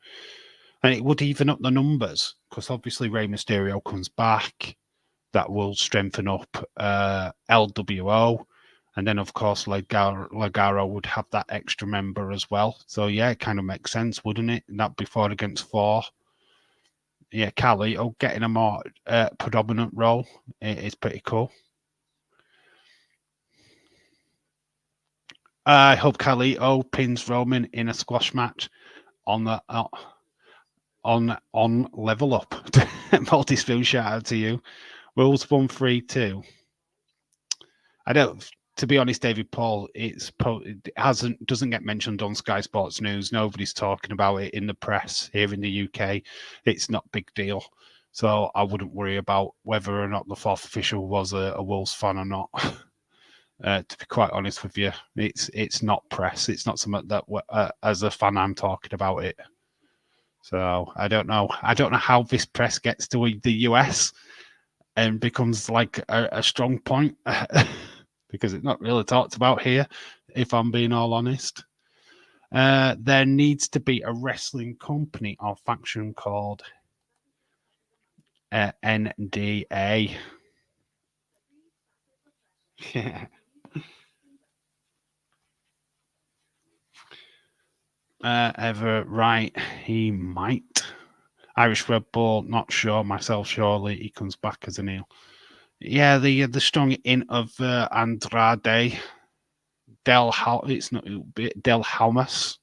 And it would even up the numbers because obviously Rey Mysterio comes back. That will strengthen up LWO. And then, of course, Legaro would have that extra member as well. So, yeah, it kind of makes sense, wouldn't it? That be 4 against 4. Yeah, Carlito getting a more predominant role is pretty cool. I hope Carlito pins Roman in a squash match on the on Level Up. Multi-spoon shout out to you. Rules 132. I don't. To be honest, David Paul, it doesn't get mentioned on Sky Sports News. Nobody's talking about it in the press here in the UK. It's not a big deal, so I wouldn't worry about whether or not the fourth official was a Wolves fan or not. To be quite honest with you, it's not press. It's not something that as a fan I'm talking about it. So I don't know. I don't know how this press gets to the US and becomes like a strong point. Because it's not really talked about here, if I'm being all honest. There needs to be a wrestling company or faction called NDA. Ever right, he might. Irish Red Bull, not sure. Myself, surely he comes back as an heel. Yeah, the strong in of Andrade it's not Del Halmas.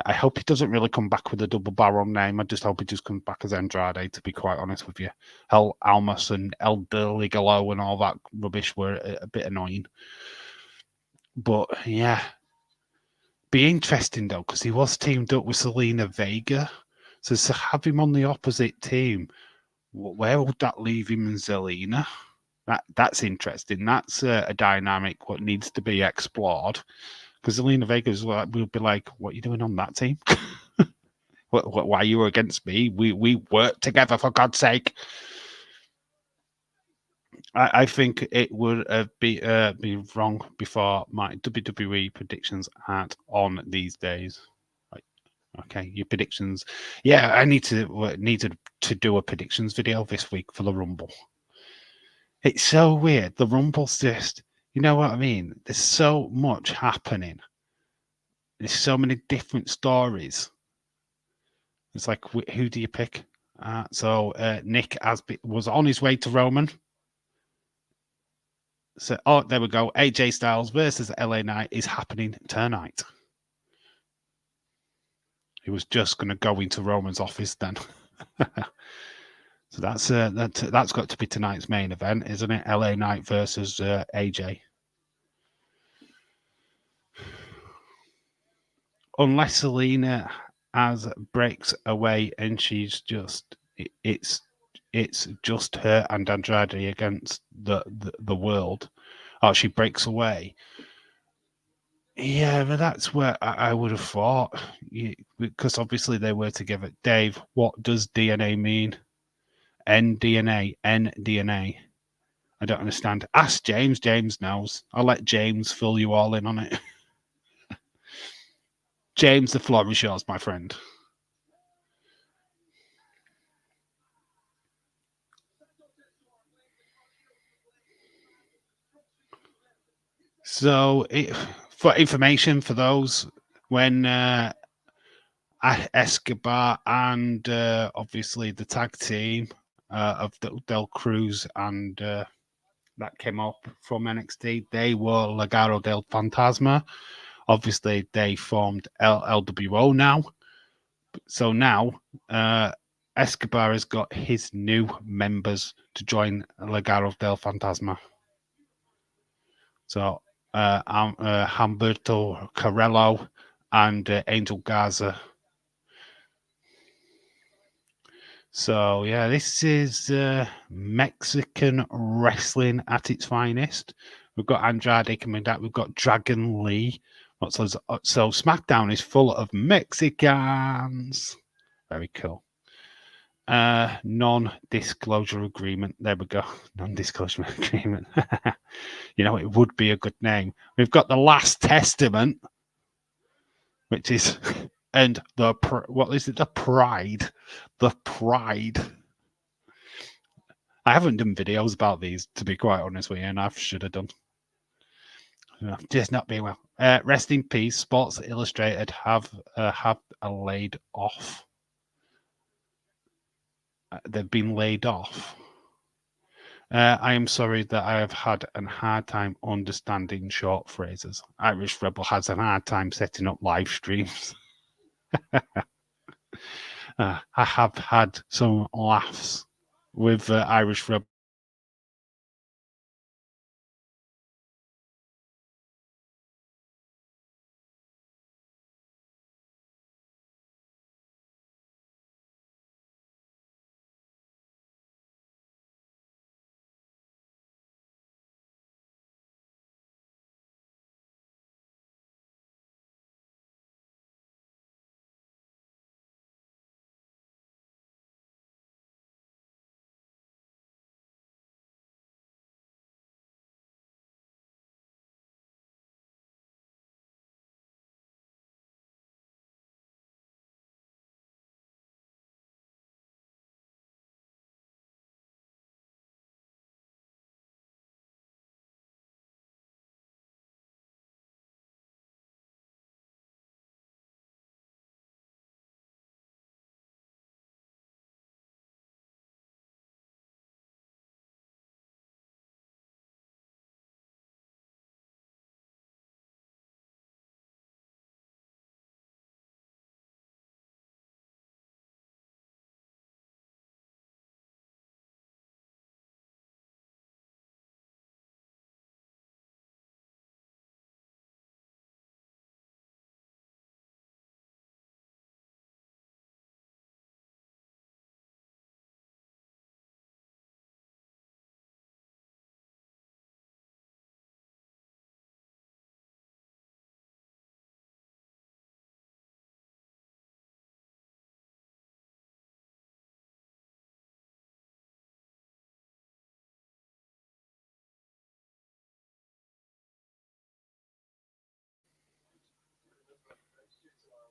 I hope he doesn't really come back with a double barrel name. I just hope he just comes back as Andrade, to be quite honest with you. El Almas and El Deligalo and all that rubbish were a bit annoying. But yeah, be interesting though, because he was teamed up with Selena Vega. So to have him on the opposite team, where would that leave him and Zelina? That's interesting. That's a dynamic what needs to be explored. Because Zelina Vega will be like, "What are you doing on that team? Why you were against me? We work together for God's sake." I think it would be wrong before my WWE predictions aren't on these days. Like, okay, your predictions. Yeah, I needed to do a predictions video this week for the Rumble. It's so weird. The Rumble's just, you know what I mean? There's so much happening. There's so many different stories. It's like, who do you pick? So Nick was on his way to Roman. So, oh, there we go. AJ Styles versus LA Knight is happening tonight. He was just going to go into Roman's office then. So that's got to be tonight's main event, isn't it? LA Knight versus AJ. Unless Selena as breaks away and she's just it's just her and Andrade against the world. Oh, she breaks away. Yeah, but that's where I would have thought, because obviously they were together. Dave, what does DNA mean? NDNA, NDNA. I don't understand. Ask James. James knows. I'll let James fill you all in on it. James, the floor is yours, my friend. So, for information for those, when Escobar and obviously the tag team of Del Cruz and that came up from NXT, they were Legado del Fantasma. Obviously, they formed LWO now. So now Escobar has got his new members to join Legado del Fantasma. So Humberto Carrello and Angel Garza. So yeah, this is Mexican wrestling at its finest. We've got Andrade coming back. We've got Dragon Lee. So SmackDown is full of Mexicans. Very cool. Non-disclosure agreement. There we go. Non-disclosure agreement. You know, it would be a good name. We've got the Last Testament, which is, and what is it? The Pride. I haven't done videos about these, to be quite honest with you, and I should have done. Just not being well. Rest in peace. Sports Illustrated have laid off. They've been laid off. I am sorry that I have had a hard time understanding short phrases. Irish Rebel has a hard time setting up live streams. I have had some laughs with Irish Rebel.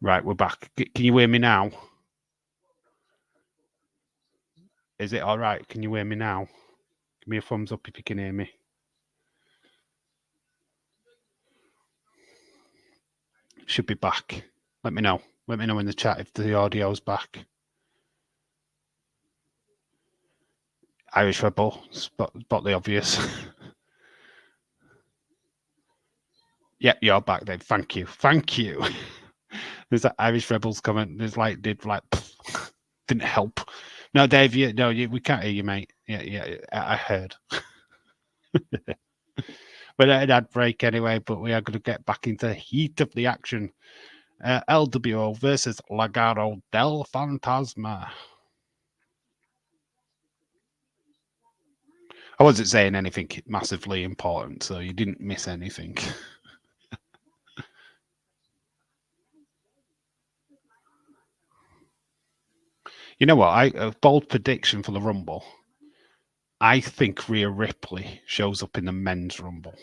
Right, we're back. Can you hear me now? Is it all right? Can you hear me now? Give me a thumbs up if you can hear me. Should be back. Let me know. Let me know in the chat if the audio's back. Irish Rebel, spot the obvious. Yep, you're back, Dave. Thank you. Thank you. There's that Irish Rebels comment. There's like, didn't help. No, Dave, we can't hear you, mate. Yeah, I heard. But an ad break anyway, but we are going to get back into the heat of the action. LWO versus Legado del Fantasma. I wasn't saying anything massively important, so you didn't miss anything. You know what? A bold prediction for the Rumble. I think Rhea Ripley shows up in the men's Rumble.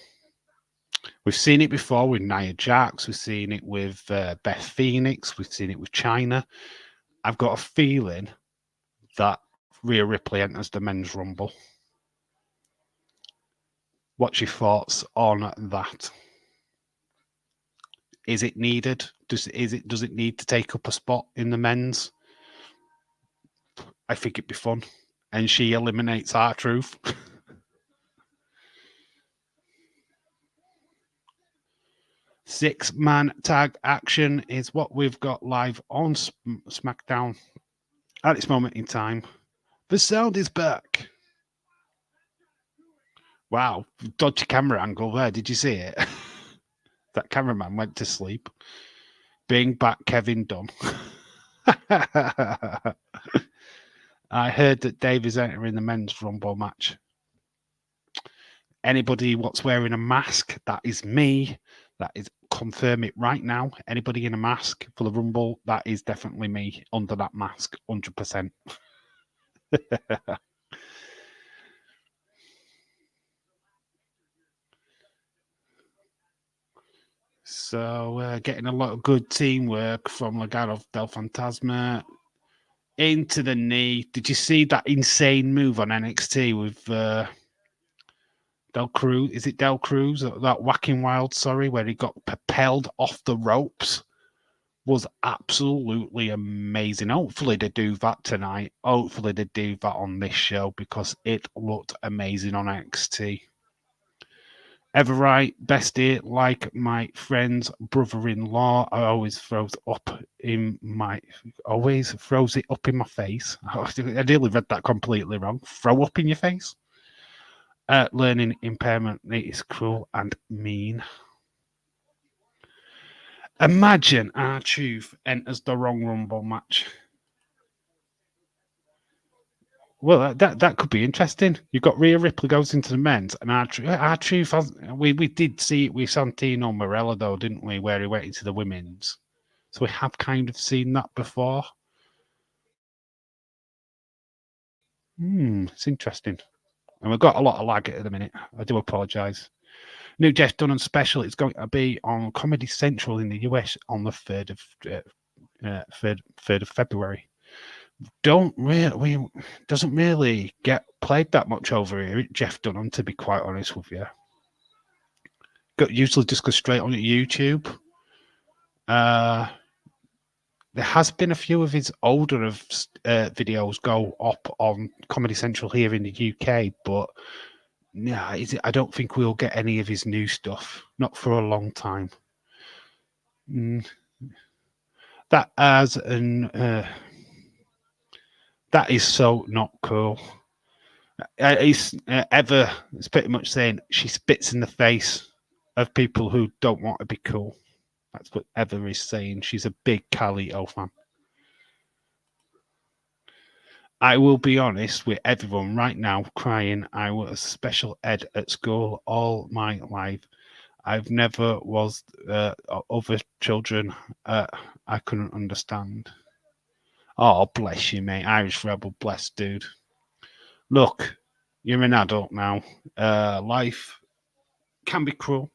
We've seen it before with Nia Jax. We've seen it with Beth Phoenix. We've seen it with China. I've got a feeling that Rhea Ripley enters the men's Rumble. What's your thoughts on that? Is it needed? Does it need to take up a spot in the men's? I think it'd be fun. And she eliminates R-Truth. Six-man tag action is what we've got live on Smackdown at this moment in time. The sound is back. Wow, dodgy camera angle there. Did you see it? That cameraman went to sleep. Bring back Kevin Dunne. I heard that Dave is entering the men's Rumble match. Anybody what's wearing a mask, that is me. That is, confirm it right now. Anybody in a mask for the Rumble, that is definitely me under that mask, 100%. So getting a lot of good teamwork from Legado del Fantasma into the knee. Did you see that insane move on NXT with Del Cruz? Is it Del Cruz? That whacking wild, sorry, where he got propelled off the ropes was absolutely amazing. Hopefully they do that tonight. Hopefully they do that on this show because it looked amazing on NXT. Ever right, bestie, like my friend's brother-in-law, always throws it up in my face. I nearly read that completely wrong. Throw up in your face. Learning impairment, it is cruel and mean. Imagine R-Truth enters the Royal Rumble match. Well, that could be interesting. You've got Rhea Ripley goes into the men's, and R-Truth has. We did see it with Santino Marella, though, didn't we? Where he went into the women's. So we have kind of seen that before. It's interesting. And we've got a lot of lag at the minute. I do apologise. New Jeff Dunne special. It's going to be on Comedy Central in the US on the 3rd of February. Doesn't really get played that much over here, Jeff Dunham, to be quite honest with you. Usually just go straight on YouTube. There has been a few of his older videos go up on Comedy Central here in the UK, but I don't think we'll get any of his new stuff, not for a long time. That is so not cool. It's pretty much saying she spits in the face of people who don't want to be cool. That's what Ever is saying. She's a big Carlito fan. I will be honest with everyone right now crying. I was a special ed at school all my life. I've never was other children. I couldn't understand. Oh, bless you, mate. Irish Rebel, bless, dude. Look, you're an adult now. Life can be cruel.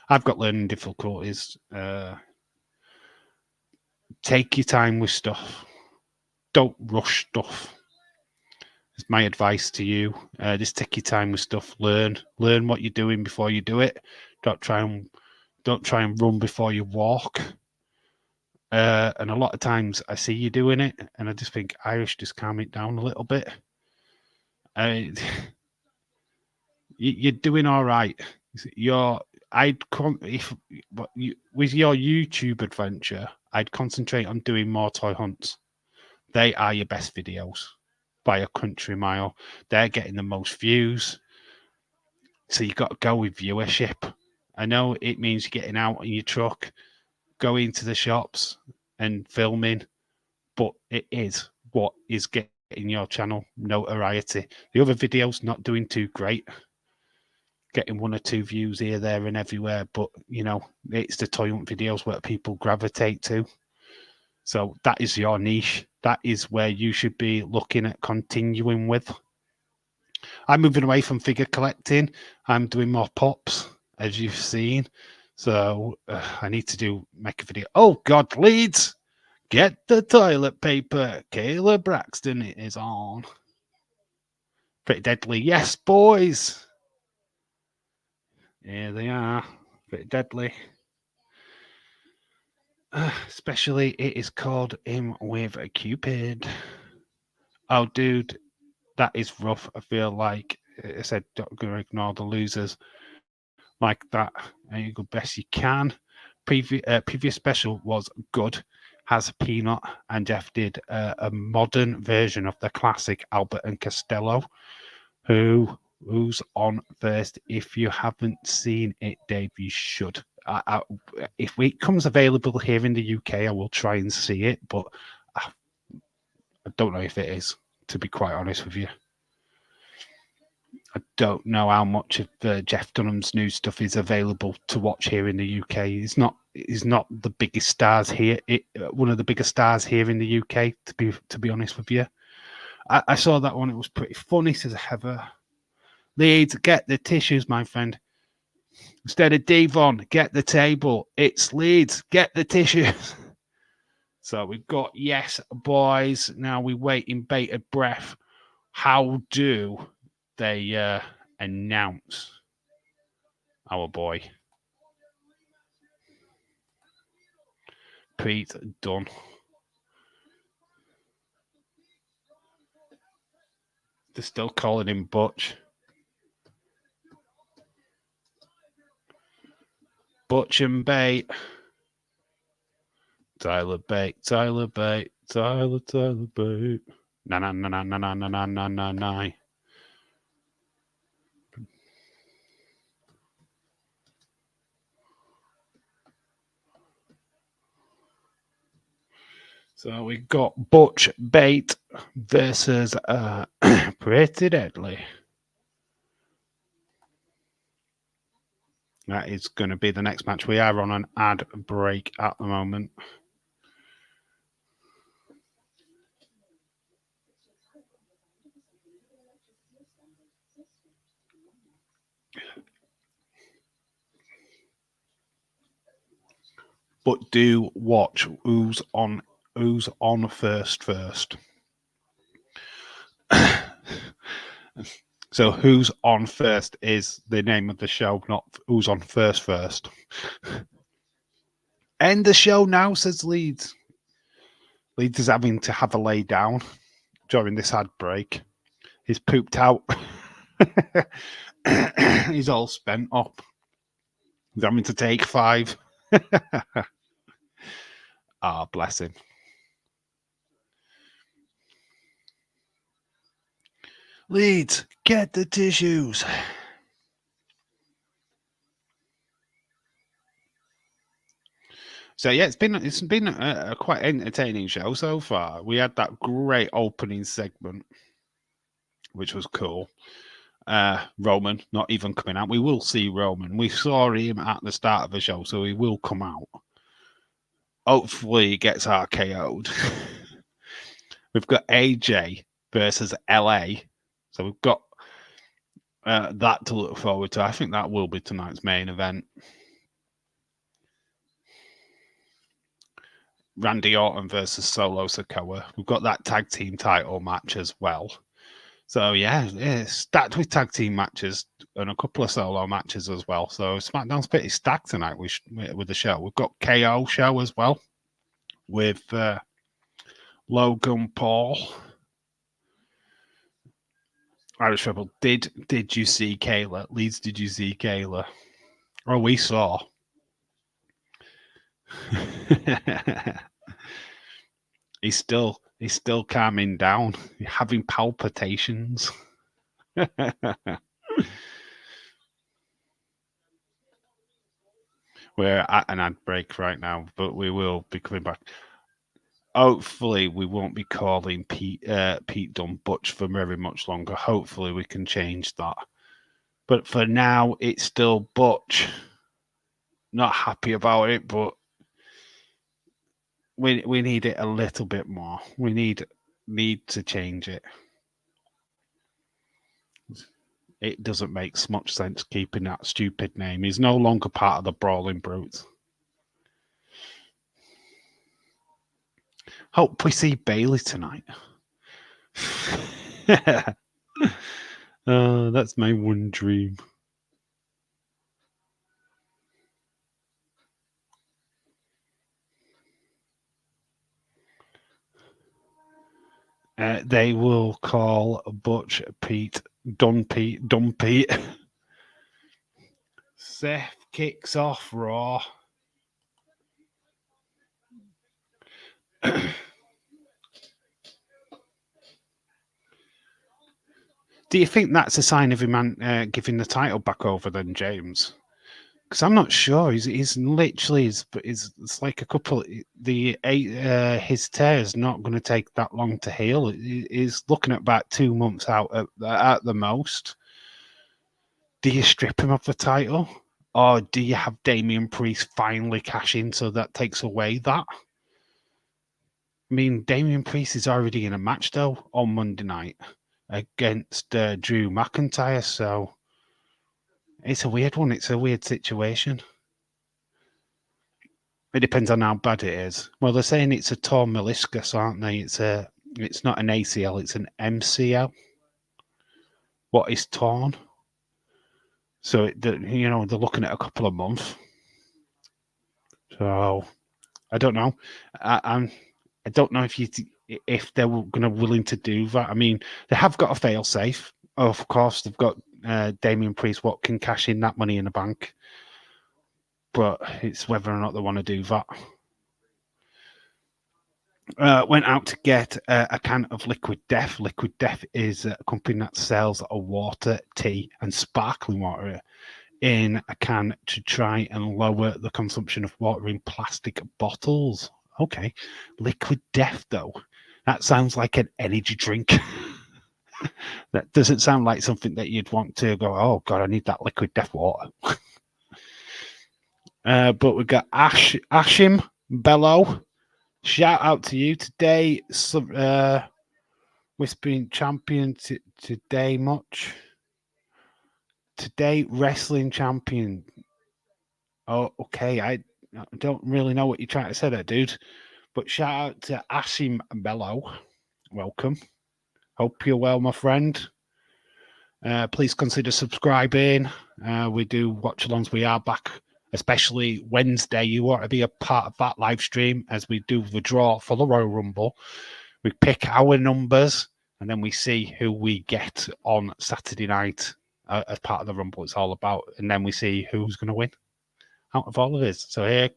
I've got learning difficulties. take your time with stuff. Don't rush stuff. It's my advice to you. Just take your time with stuff. Learn what you're doing before you do it. Don't try and run before you walk. And a lot of times I see you doing it, and I just think, Irish, just calm it down a little bit. You're doing all right. With your YouTube adventure, I'd concentrate on doing more toy hunts. They are your best videos by a country mile. They're getting the most views. So you got to go with viewership. I know it means getting out in your truck, going to the shops and filming, but it is what is getting your channel notoriety. The other videos not doing too great, getting 1 or 2 views here, there, and everywhere. But it's the toy hunt videos where people gravitate to. So that is your niche. That is where you should be looking at continuing with. I'm moving away from figure collecting. I'm doing more pops, as you've seen. So I need to make a video. Oh God, Leeds, get the toilet paper. Kayla Braxton is on. Pretty Deadly. Yes, boys. Here they are. Pretty Deadly. Especially it is called Him with a Cupid. Oh, dude, that is rough. I feel like I said, don't go ignore the losers like that. And you go best you can. Previous special was good. Has Peanut and Jeff did a modern version of the classic Albert and Costello. Who's on first? If you haven't seen it, Dave, you should. If it comes available here in the UK, I will try and see it, but I don't know if it is, to be quite honest with you. I don't know how much of Jeff Dunham's new stuff is available to watch here in the UK. He's not the biggest stars here. One of the biggest stars here in the UK, to be honest with you. I saw that one. It was pretty funny. Says Heather. Leeds, get the tissues, my friend. Instead of Devon, get the table. It's Leeds, get the tissues. So we've got yes, boys. Now we wait in bated breath. How do they announce our boy Pete Dunne? They're still calling him Butch. Butch and Bate. Tyler Bate. Tyler Bate. Tyler Bate. Na. So we got Butch Bate versus Pretty Deadly. That is going to be the next match. We are on an ad break at the moment. But do watch who's on first. So who's on first is the name of the show, not who's on first. End the show now, says Leeds. Leeds is having to have a lay down during this ad break. He's pooped out. He's all spent up. He's having to take 5. Ah, bless him. Leeds, get the tissues. So yeah, it's been a quite entertaining show so far. We had that great opening segment, which was cool. Roman not even coming out. We will see Roman. We saw him at the start of the show, so he will come out. Hopefully, he gets RKO'd. We've got AJ versus LA, so we've got that to look forward to. I think that will be tonight's main event. Randy Orton versus Solo Sikoa. We've got that tag team title match as well. So yeah, it's stacked with tag team matches and a couple of solo matches as well. So SmackDown's pretty stacked tonight with the show. We've got KO show as well with Logan Paul. Irish Rebel. Did you see Kayla? Leeds, did you see Kayla? Oh, we saw. He's still calming down, having palpitations. We're at an ad break right now, but we will be coming back. Hopefully, we won't be calling Pete Dunne Butch for very much longer. Hopefully, we can change that. But for now, it's still Butch. Not happy about it, but we need it a little bit more. We need to change it. It doesn't make much sense keeping that stupid name. He's no longer part of the Brawling Brutes. Hope we see Bailey tonight. That's my one dream. They will call Butch Pete, Dunne Pete. Seth kicks off Raw. Do you think that's a sign of him giving the title back over then, James? Because I'm not sure. He's literally it's like a couple. His tear's not going to take that long to heal. He's looking at about 2 months out at the most. Do you strip him of the title, or do you have Damian Priest finally cash in so that takes away that? I mean, Damian Priest is already in a match though on Monday night against Drew McIntyre, so. It's a weird one. It's a weird situation. It depends on how bad it is. Well, they're saying it's a torn meniscus, aren't they? It's not an ACL, it's an MCL. What is torn? So they're looking at a couple of months. So I don't know. I don't know if they're willing to do that. I mean, they have got a fail safe. Of course, they've got Damian Priest, what can cash in that money in the bank. But it's whether or not they want to do that. Went out to get a can of Liquid Death. Liquid Death is a company that sells water, tea, and sparkling water in a can to try and lower the consumption of water in plastic bottles. Okay. Liquid Death, though. That sounds like an energy drink. That doesn't sound like something that you'd want to go, oh, God, I need that Liquid Death water. But we've got Ashim Bello. Shout out to you today. Whispering champion today much. Today wrestling champion. Oh, okay. I don't really know what you're trying to say there, dude. But shout out to Ashim Bello. Welcome. Hope you're well, my friend. Please consider subscribing. We do watch-alongs. We are back, especially Wednesday. You want to be a part of that live stream as we do the draw for the Royal Rumble. We pick our numbers and then we see who we get on Saturday night as part of the Rumble. It's all about, and then we see who's going to win out of all of this. So here,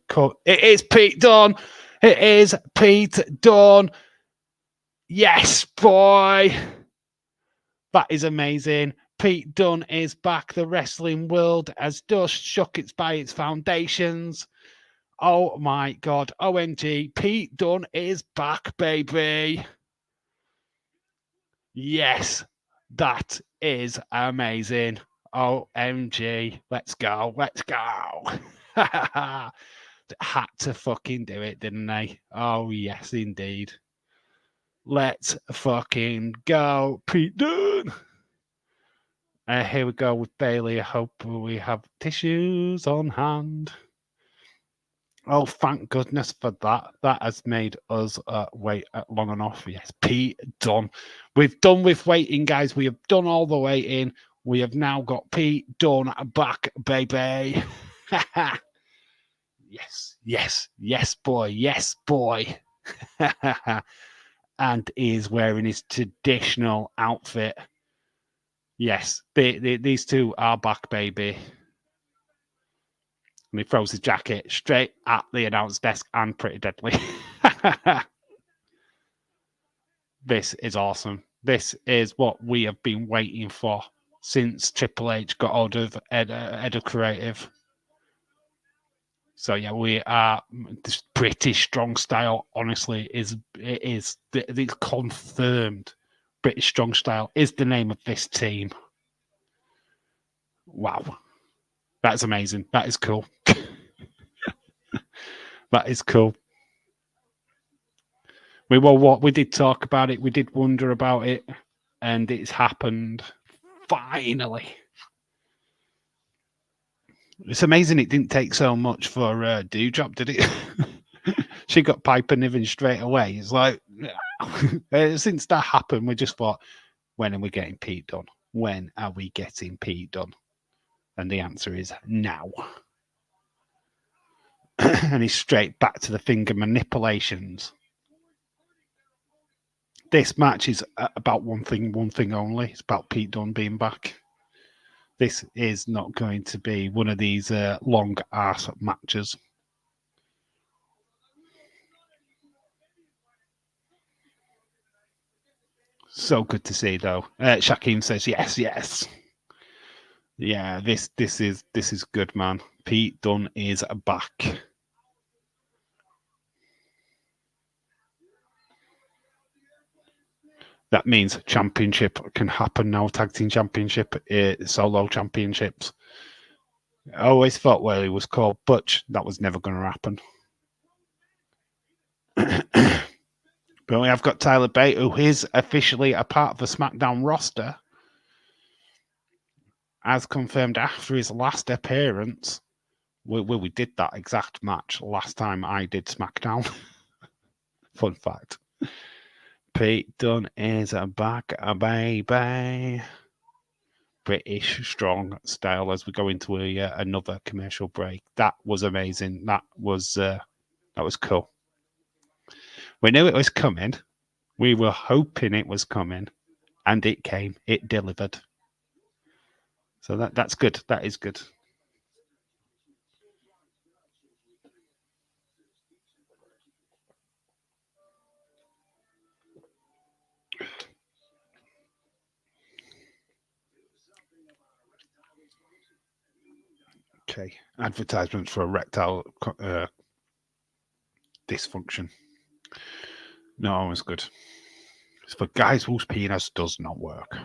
it is Pete Dunne. It is Pete Dunne. Yes, boy. That is amazing. Pete Dunne is back. The wrestling world has just shook its by its foundations. Oh my God. OMG. Pete Dunne is back, baby. Yes, that is amazing. OMG. Let's go. Let's go. Had to fucking do it, didn't they? Oh, yes, indeed. Let's fucking go, Pete Dunne. Here we go with Bailey. I hope we have tissues on hand. Oh, thank goodness for that. That has made us wait long enough. Yes, Pete Dunne. We've done with waiting, guys. We have done all the waiting. We have now got Pete Dunne back, baby. Yes, yes, yes, boy. Yes, boy. And he is wearing his traditional outfit. Yes, these two are back, baby. And he throws his jacket straight at the announce desk and Pretty Deadly. This is awesome. This is what we have been waiting for since Triple H got hold of Ed Creative. So yeah, we are this British strong style. Honestly, it's confirmed. British strong style is the name of this team. Wow, that's amazing. That is cool. That is cool. We did talk about it. We did wonder about it, and it's happened finally. It's amazing it didn't take so much for Dewdrop, did it? She got Piper Niven straight away. It's like, since that happened, we just thought, when are we getting Pete Dunne? When are we getting Pete Dunne? And the answer is now. And he's straight back to the finger manipulations. This match is about one thing only. It's about Pete Dunne being back. This is not going to be one of these long ass matches. So good to see, though. Shaquem says yes, yes. Yeah, this is good, man. Pete Dunne is back. That means championship can happen now. Tag team championship, solo championships. I always thought, well, it was called Butch. That was never going to happen. But we have got Tyler Bate, who is officially a part of the SmackDown roster, as confirmed after his last appearance. We did that exact match last time I did SmackDown. Fun fact. Pete Dunne is back, baby. British strong style as we go into another commercial break. That was amazing. That was cool. We knew it was coming. We were hoping it was coming, and it came. It delivered. So that's good. That is good. Okay. Advertisements for erectile dysfunction. No, it's good. It's for guys whose penis does not work.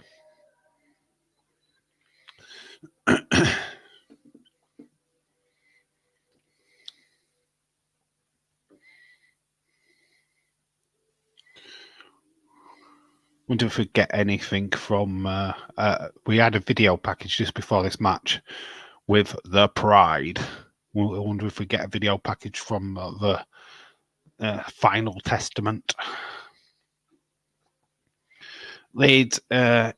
Wonder if we get anything from. We had a video package just before this match with the Pride. I wonder if we get a video package from the Final Testament. Leeds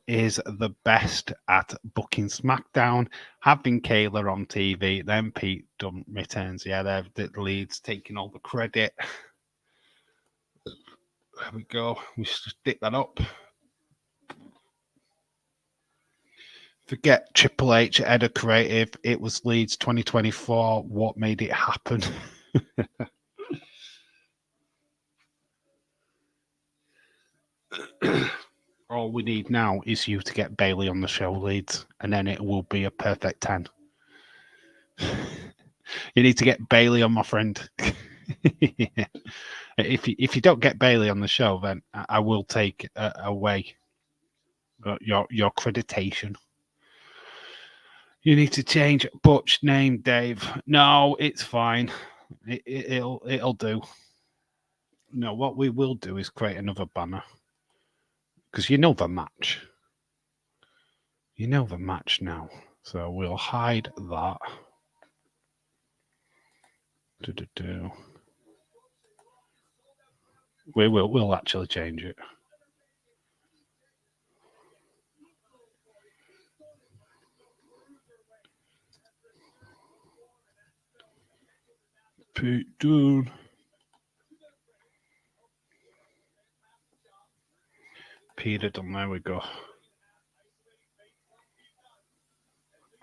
is the best at booking SmackDown, having Kayla on TV, then Pete Dunne returns. Yeah, they're the Leeds taking all the credit. There we go. We stick that up. Forget Triple H, Ed Creative. It was Leeds 2024. What made it happen? All we need now is you to get Bailey on the show, Leeds, and then it will be a perfect 10. You need to get Bailey on, my friend. If you don't get Bailey on the show, then I will take away your accreditation. You need to change Butch name, Dave. No, it's fine. It'll do. No, what we will do is create another banner because you know the match. You know the match now, so we'll hide that. We'll actually change it. Pete Dunne. Peter Dunne, there we go.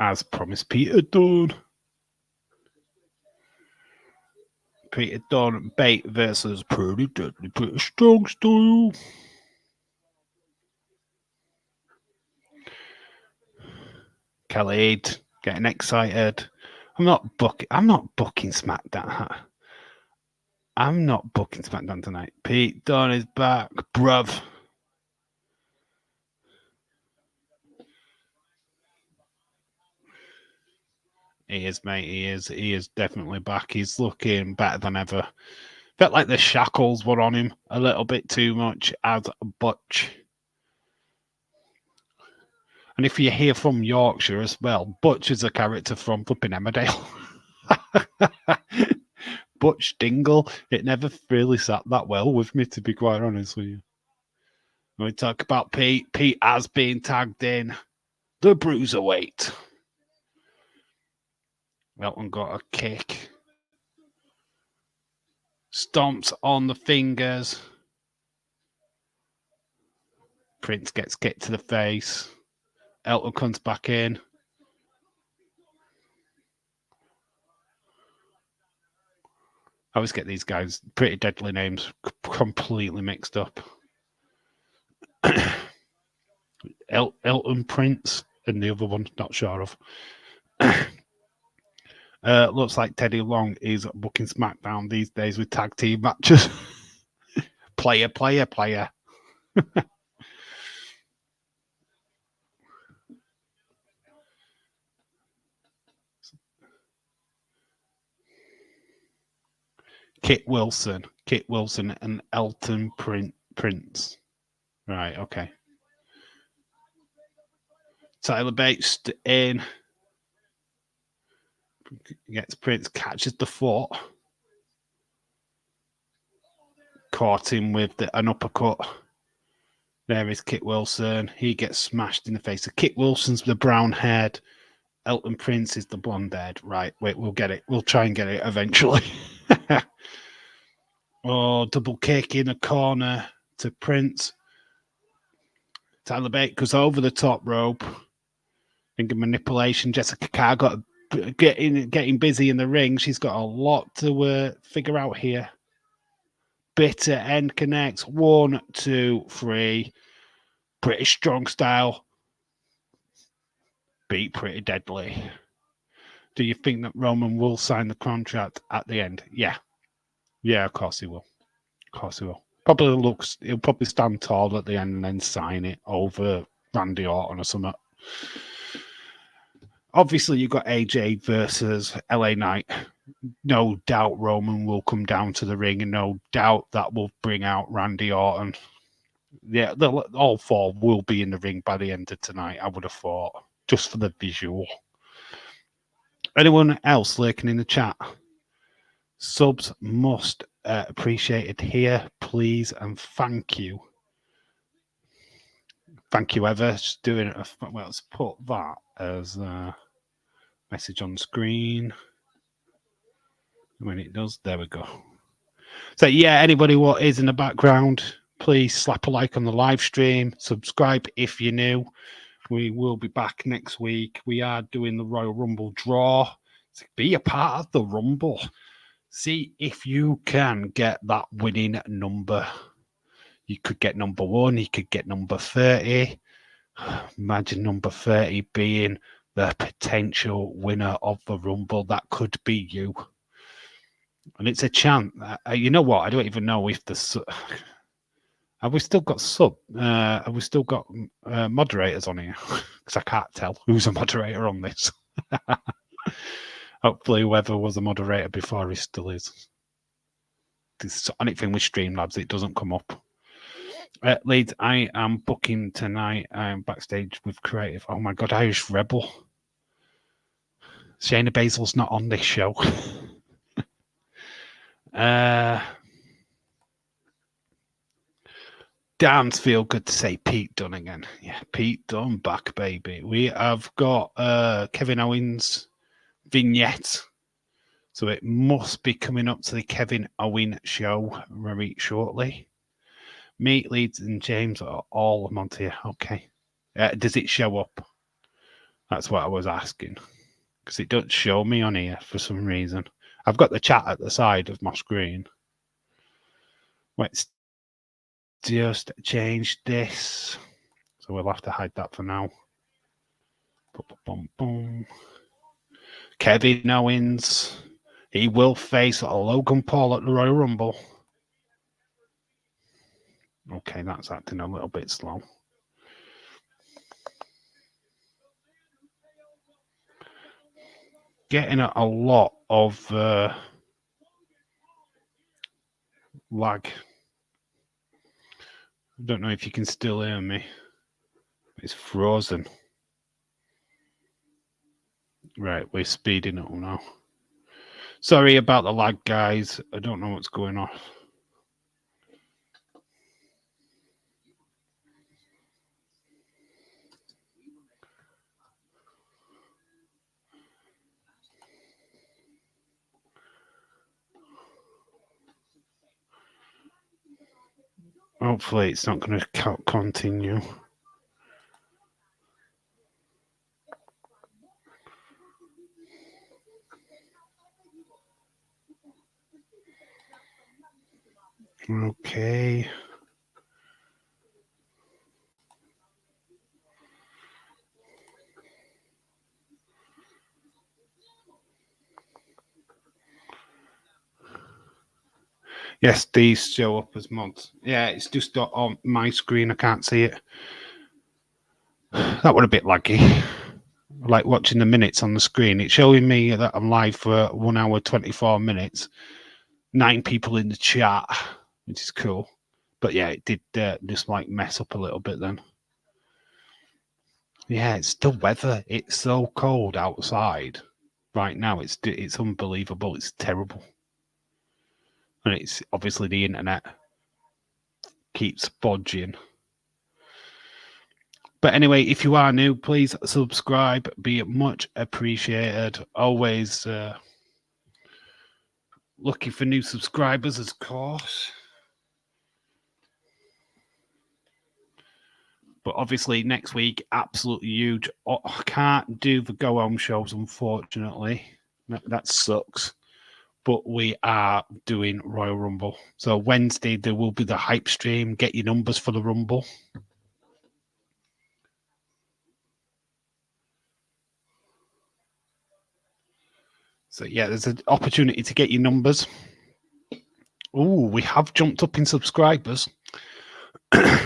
As promised, Peter Dunne. Peter Dunne, Bate versus Pretty Deadly, Pretty Strong Style. Khalid getting excited. I'm not booking SmackDown. I'm not booking SmackDown tonight. Pete Dunne is back, bruv. He is, mate. He is. He is definitely back. He's looking better than ever. Felt like the shackles were on him a little bit too much as Butch. And if you hear from Yorkshire as well, Butch is a character from flipping Emmerdale. Butch Dingle. It never really sat that well with me, to be quite honest with you. When we talk about Pete, Pete has been tagged in the Bruiserweight. Elton got a kick. Stomps on the fingers. Prince gets kicked to the face. Elton comes back in. I always get these guys' Pretty Deadly names completely mixed up. Elton Prince and the other one, not sure of. Looks like Teddy Long is booking SmackDown these days with tag team matches. player. Kit Wilson and Elton Prince. Right, okay. Tyler Bates in. Gets Prince, catches the foot. Caught him with an uppercut. There is Kit Wilson. He gets smashed in the face. So Kit Wilson's the brown haired. Elton Prince is the blonde haired. Right, wait, we'll get it. We'll try and get it eventually. Oh, double kick in a corner to Prince. Tyler Bate goes over the top rope. Finger manipulation. Jessica Carr got getting busy in the ring. She's got a lot to figure out here. Bitter end connects. 1, 2, 3. British strong style. Beat Pretty Deadly. Do you think that Roman will sign the contract at the end? Yeah. Yeah, of course he will. Of course he will. He'll probably stand tall at the end and then sign it over Randy Orton or something. Obviously, you've got AJ versus LA Knight. No doubt Roman will come down to the ring, and no doubt that will bring out Randy Orton. Yeah, all four will be in the ring by the end of tonight, I would have thought, just for the visual. Anyone else lurking in the chat? Subs must appreciated here, please, and thank you. Thank you, Ever. Just doing it. Well, let's put that as a message on screen. When it does, there we go. So, yeah, anybody what is in the background, please slap a like on the live stream. Subscribe if you're new. We will be back next week. We are doing the Royal Rumble draw. So be a part of the Rumble. See if you can get that winning number. You could get number 1. You could get number 30. Imagine number 30 being the potential winner of the Rumble. That could be you. And it's a chance. You know what? I don't even know if the... Have we still got have we still got moderators on here? Because I can't tell who's a moderator on this. Hopefully whoever was a moderator before he still is. This anything with Streamlabs, it doesn't come up. Leeds, I am booking tonight. I am backstage with Creative. Oh my God, Irish Rebel. Shayna Baszler's not on this show. Damn, feel good to say Pete Dunne again. Yeah, Pete Dunne back, baby. We have got Kevin Owens vignette. So it must be coming up to the Kevin Owen show very shortly. Meat, Leeds, and James are all on here. Okay. Does it show up? That's what I was asking. Because it doesn't show me on here for some reason. I've got the chat at the side of my screen. Let's just change this. So we'll have to hide that for now. Boom, boom. Kevin Owens. He will face Logan Paul at the Royal Rumble. Okay, that's acting a little bit slow. Getting a lot of lag. I don't know if you can still hear me. It's frozen. Right, we're speeding up now. Sorry about the lag, guys. I don't know what's going on. Hopefully it's not going to continue. Okay. Yes, these show up as mods. Yeah, it's just on my screen. I can't see it. That was a bit laggy. Like watching the minutes on the screen. It's showing me that I'm live for 1 hour, 24 minutes. 9 people in the chat, which is cool. But yeah, it did just like mess up a little bit then. Yeah, it's the weather. It's so cold outside right now. It's unbelievable. It's terrible. And it's obviously the internet keeps bodging. But anyway, if you are new, please subscribe. Be much appreciated. Always looking for new subscribers, of course. But obviously, next week, absolutely huge. I can't do the go home shows, unfortunately. That sucks. But we are doing Royal Rumble. So Wednesday, there will be the hype stream. Get your numbers for the Rumble. So yeah, there's an opportunity to get your numbers. Oh, we have jumped up in subscribers.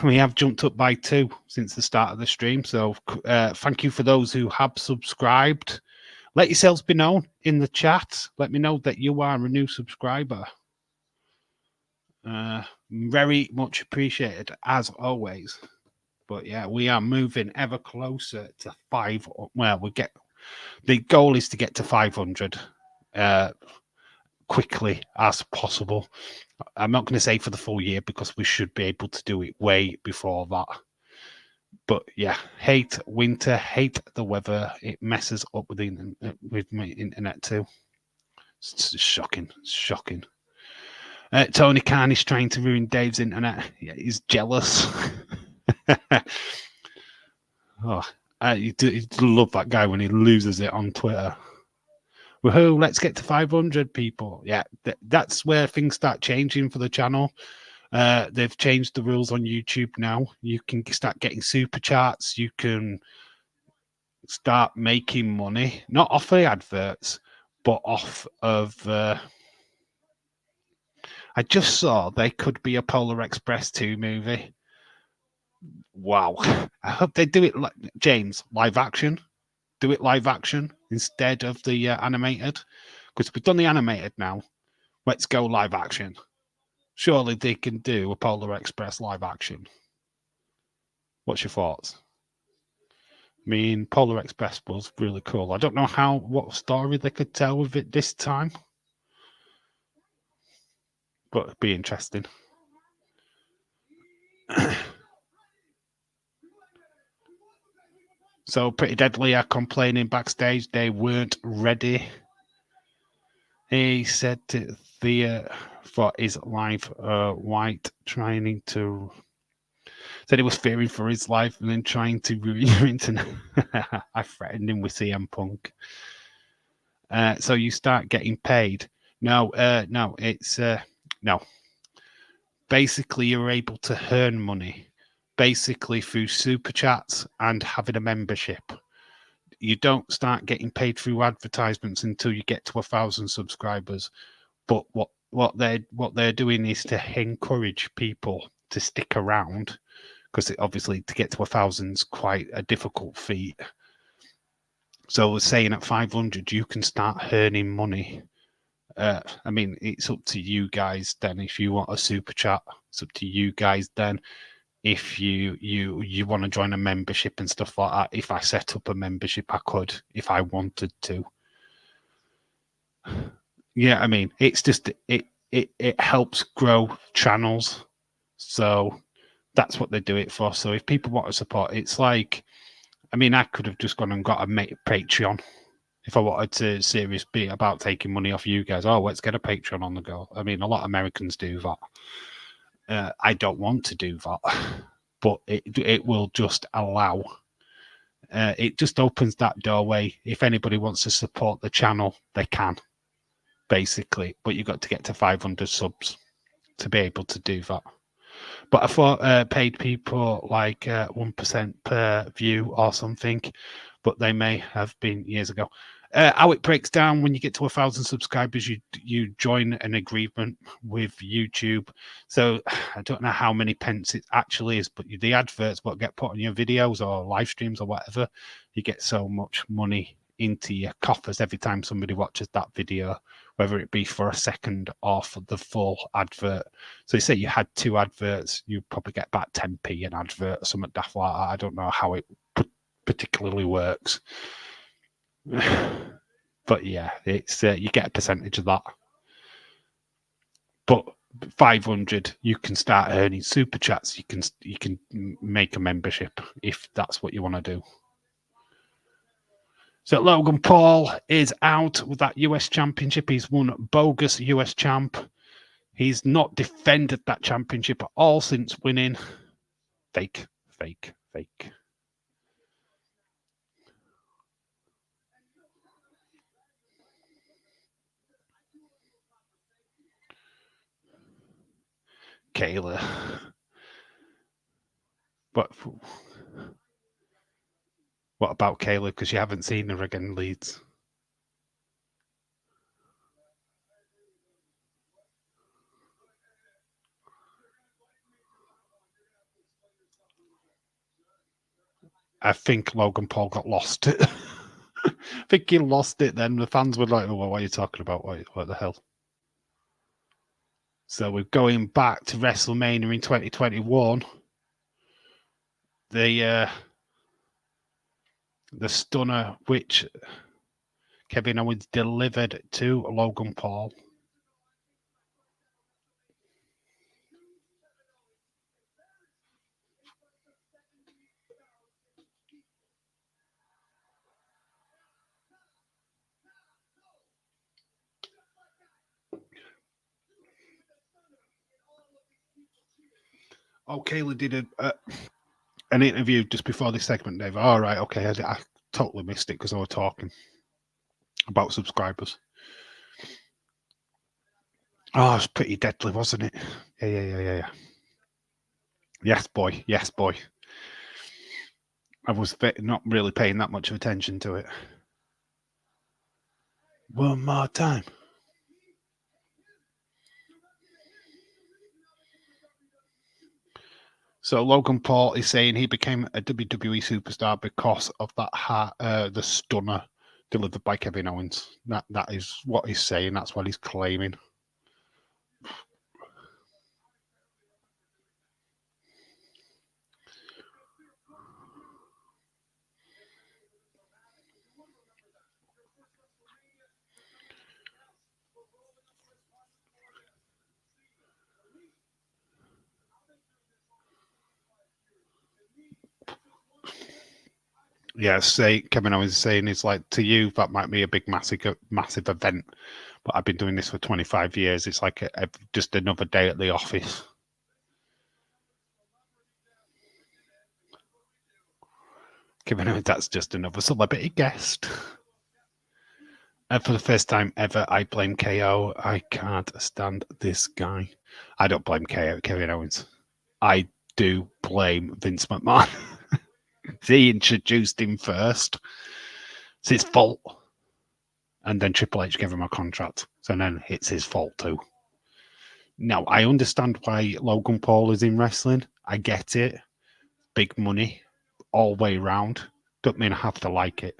We have jumped up by 2 since the start of the stream. So thank you for those who have subscribed. Let yourselves be known in the chat. Let me know that you are a new subscriber. Very much appreciated, as always. But yeah, we are moving ever closer to 5. Well, the goal is to get to 500 quickly as possible. I'm not going to say for the full year because we should be able to do it way before that. But yeah, hate winter, hate the weather. It messes up with my internet too. It's shocking. It's shocking. Tony Khan is trying to ruin Dave's internet. Yeah, he's jealous. You love that guy when he loses it on Twitter. Woohoo, let's get to 500 people. Yeah, that's where things start changing for the channel. They've changed the rules on YouTube now. You can start getting super chats. You can start making money, not off the adverts, but off of... I just saw they could be a Polar Express 2 movie. Wow. I hope they do it, James, live action. Do it live action instead of the animated. Because we've done the animated now. Let's go live action. Surely they can do a Polar Express live action. What's your thoughts? I mean, Polar Express was really cool. I don't know what story they could tell with it this time. but it'd be interesting. So Pretty Deadly are complaining backstage they weren't ready. He said to the for his life, White trying to said he was fearing for his life and then trying to ruin your internet. I threatened him with CM Punk. So you start getting paid. No, it's no. Basically, you're able to earn money, basically through super chats and having a membership. You don't start getting paid through advertisements until you get to 1,000 subscribers. But what they're doing is to encourage people to stick around, because obviously to get to 1,000 is quite a difficult feat. So I was saying at 500 you can start earning money. I mean, it's up to you guys then. If you want a super chat, it's up to you guys then. If you want to join a membership and stuff like that, if I set up a membership, I could if I wanted to. Yeah, I mean, it's just it helps grow channels, so that's what they do it for. So if people want to support, it's like, I mean, I could have just gone and got a Patreon if I wanted to serious be about taking money off you guys. Oh, let's get a Patreon on the go. I mean, a lot of Americans do that. I don't want to do that, but it will just allow. It just opens that doorway. If anybody wants to support the channel, they can, basically. But you've got to get to 500 subs to be able to do that. But I thought paid people like 1% per view or something, but they may have been years ago. How it breaks down when you get to 1,000 subscribers, you join an agreement with YouTube. So I don't know how many pence it actually is, but the adverts what get put on your videos or live streams or whatever, you get so much money into your coffers every time somebody watches that video, whether it be for a second or for the full advert. So say you had 2 adverts, you probably get about 10p an advert or something daft like that. I don't know how it particularly works. But yeah, it's you get a percentage of that. But 500, you can start earning super chats. You can make a membership if that's what you want to do. So Logan Paul is out with that US championship. He's won bogus US champ. He's not defended that championship at all since winning. Fake. Kayla. But what about Kayla? Because you haven't seen her again, Leeds. I think Logan Paul got lost. I think he lost it then. The fans were like, oh, what are you talking about? What the hell? So we're going back to WrestleMania in 2021. The stunner which Kevin Owens delivered to Logan Paul. Oh, Kayla did an interview just before this segment, Dave. All right, okay, I totally missed it because I was talking about subscribers. Oh, it's pretty deadly, wasn't it? Yeah. Yes, boy. I was not really paying that much attention to it. One more time. So Logan Paul is saying he became a WWE superstar because of that the stunner delivered by Kevin Owens. That is what he's saying. That's what he's claiming. Yeah, Kevin Owens is saying it's like, to you that might be a big massive event, but I've been doing this for 25 years. It's like just another day at the office. Kevin Owens, that's just another celebrity guest. And for the first time ever, I blame KO. I can't stand this guy. I don't blame Kevin Owens. I do blame Vince McMahon. He introduced him first. It's his fault. And then Triple H gave him a contract. So then it's his fault too. Now, I understand why Logan Paul is in wrestling. I get it. Big money all the way round. Don't mean I have to like it.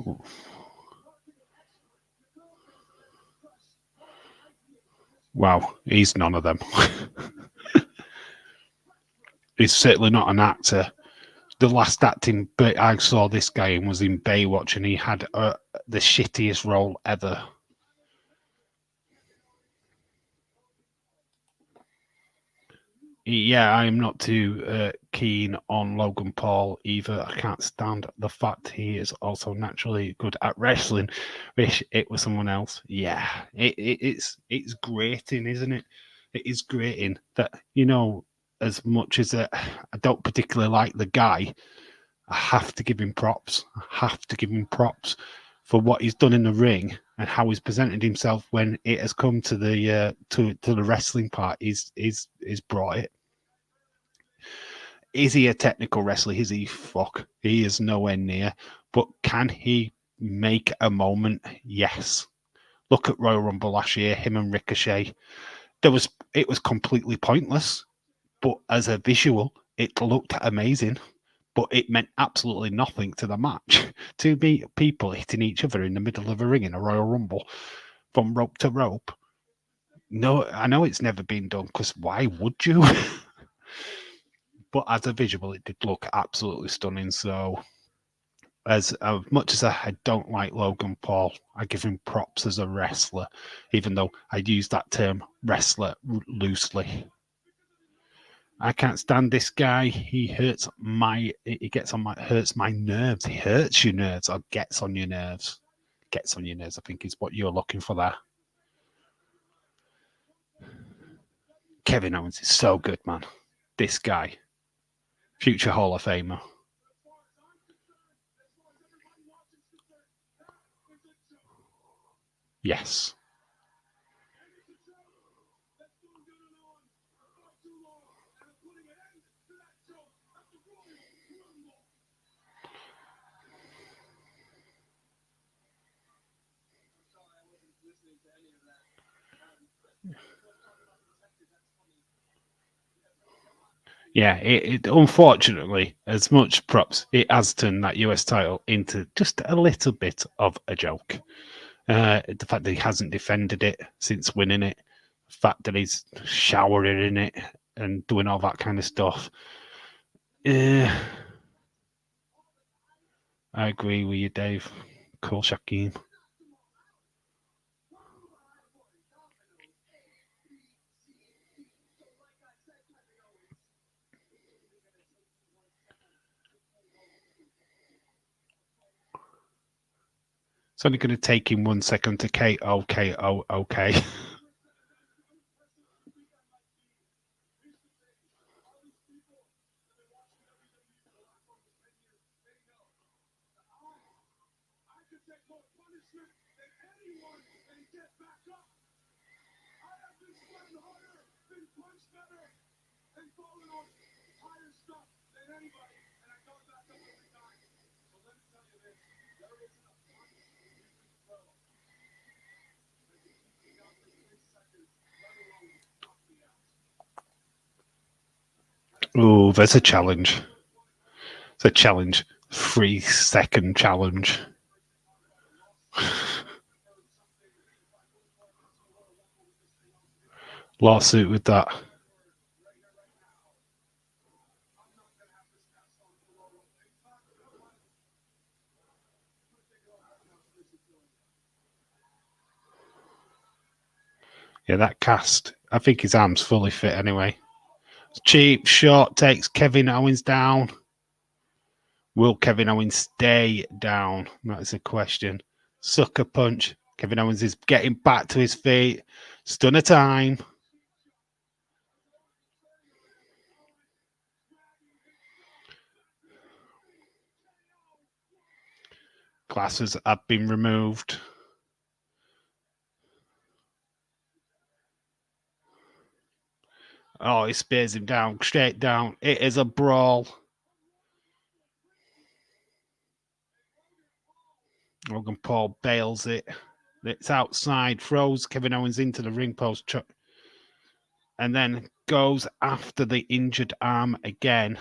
Ooh. Wow, he's none of them. He's certainly not an actor. The last acting bit I saw this guy in was in Baywatch, and he had the shittiest role ever. Yeah, I'm not too keen on Logan Paul either. I can't stand the fact he is also naturally good at wrestling. Wish it was someone else. Yeah, it's grating, isn't it? It is grating that, you know, as much as I don't particularly like the guy, I have to give him props. I have to give him props for what he's done in the ring and how he's presented himself when it has come to the to the wrestling part. He's brought it. Is he a technical wrestler? Is he? Fuck. He is nowhere near. But can he make a moment? Yes. Look at Royal Rumble last year, him and Ricochet. It was completely pointless, but as a visual, it looked amazing. But it meant absolutely nothing to the match. To be people hitting each other in the middle of a ring in a Royal Rumble from rope to rope. No, I know it's never been done, because why would you? But as a visual, it did look absolutely stunning. So, as much as I don't like Logan Paul, I give him props as a wrestler, even though I use that term wrestler loosely. I can't stand this guy. He hurts my. He gets on my hurts my nerves. He hurts your nerves or gets on your nerves. Gets on your nerves, I think, is what you're looking for there. Kevin Owens is so good, man. This guy, future Hall of Famer. Yes. Yeah, it unfortunately, as much props, it has turned that US title into just a little bit of a joke. The fact that he hasn't defended it since winning it, the fact that he's showering in it and doing all that kind of stuff. I agree with you, Dave. Cool, Shaquem. It's only going to take him 1 second to KO. Okay. Oh, there's a challenge. It's a challenge. 3 second challenge. Lawsuit with that. Yeah, that cast. I think his arm's fully fit anyway. Cheap shot takes Kevin Owens down. Will Kevin Owens stay down? That is a question. Sucker punch. Kevin Owens is getting back to his feet. Stunner time. Glasses have been removed. Oh, he spears him down, straight down. It is a brawl. Logan Paul bails it. It's outside, throws Kevin Owens into the ring post, and then goes after the injured arm again.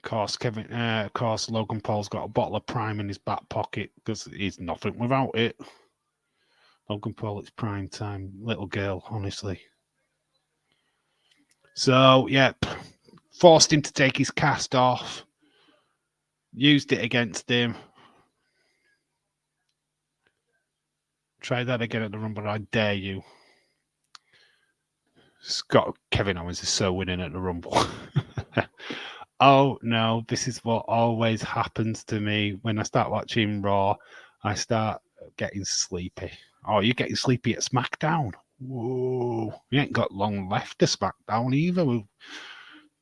Of course, Logan Paul's got a bottle of Prime in his back pocket because he's nothing without it. Logan Paul, it's prime time, little girl, honestly. So, yeah, forced him to take his cast off, used it against him. Try that again at the Rumble, I dare you. Kevin Owens is so winning at the Rumble. Oh no, this is what always happens to me when I start watching Raw. I start getting sleepy. Oh, you're getting sleepy at SmackDown. Whoa, you ain't got long left to SmackDown either. We've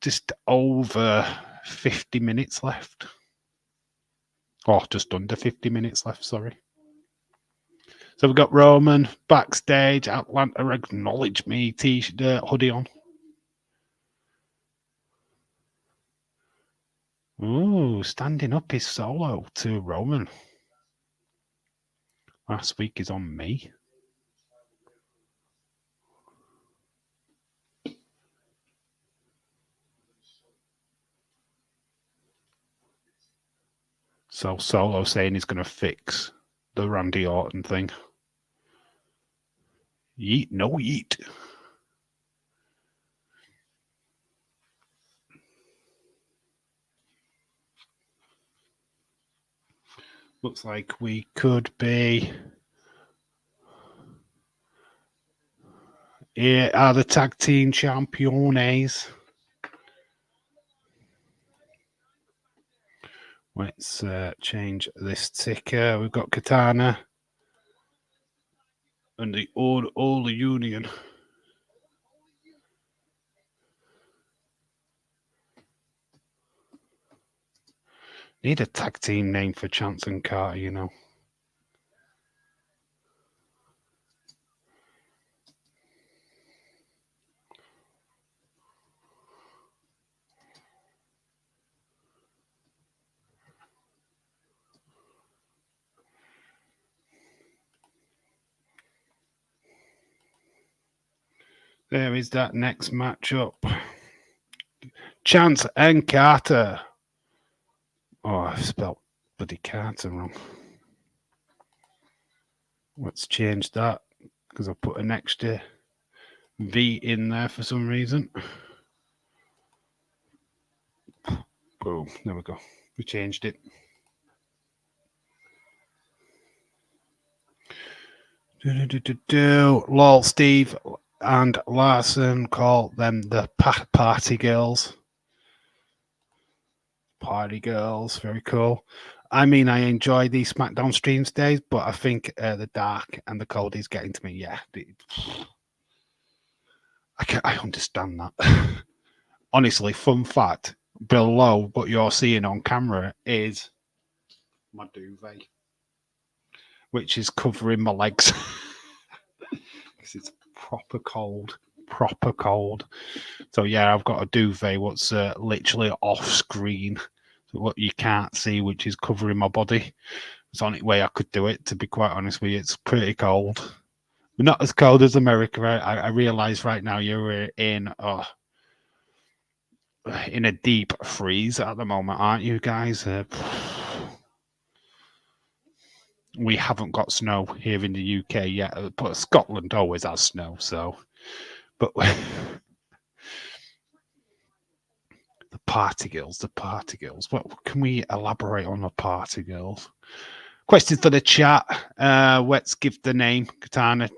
just over 50 minutes left. Oh, just under 50 minutes left, sorry. So we've got Roman backstage, Atlanta acknowledge me, t-shirt, hoodie on. Ooh, standing up is solo to Roman. Last week is on me. So Solo saying he's going to fix the Randy Orton thing. Yeet, no yeet. Looks like we could be. Here are the tag team champions. Let's change this ticker. We've got Katana and the All Union. Need a tag team name for Chance and Carter, you know. There is that next matchup. Chance and Carter. Oh, I've spelled bloody Carter wrong. Let's change that because I put an extra V in there for some reason. Boom. There we go. We changed it. Lol, Steve and Larson call them the party girls. Party girls. Very cool. I mean, I enjoy these SmackDown streams days, but I think the dark and the cold is getting to me. Yeah. I understand that. Honestly, fun fact, below what you're seeing on camera is my duvet, which is covering my legs because it's proper cold. So yeah, I've got a duvet what's literally off screen, so what you can't see, which is covering my body. It's the only way I could do it, to be quite honest with you. It's pretty cold, but not as cold as America. I realize right now you're in in a deep freeze at the moment, aren't you guys? We haven't got snow here in the UK yet, but Scotland always has snow. So, but the party girls. What can we elaborate on the party girls? Question for the chat. Let's give the name Katana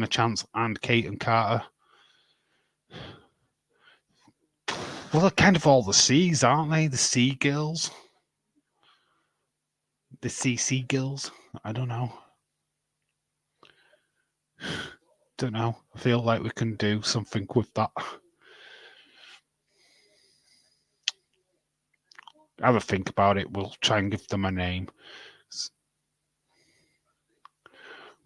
Chance and Kate and Carter. Well, they're kind of all the C's, aren't they? The C girls. The CC girls. I don't know. I feel like we can do something with that. Have a think about it. We'll try and give them a name.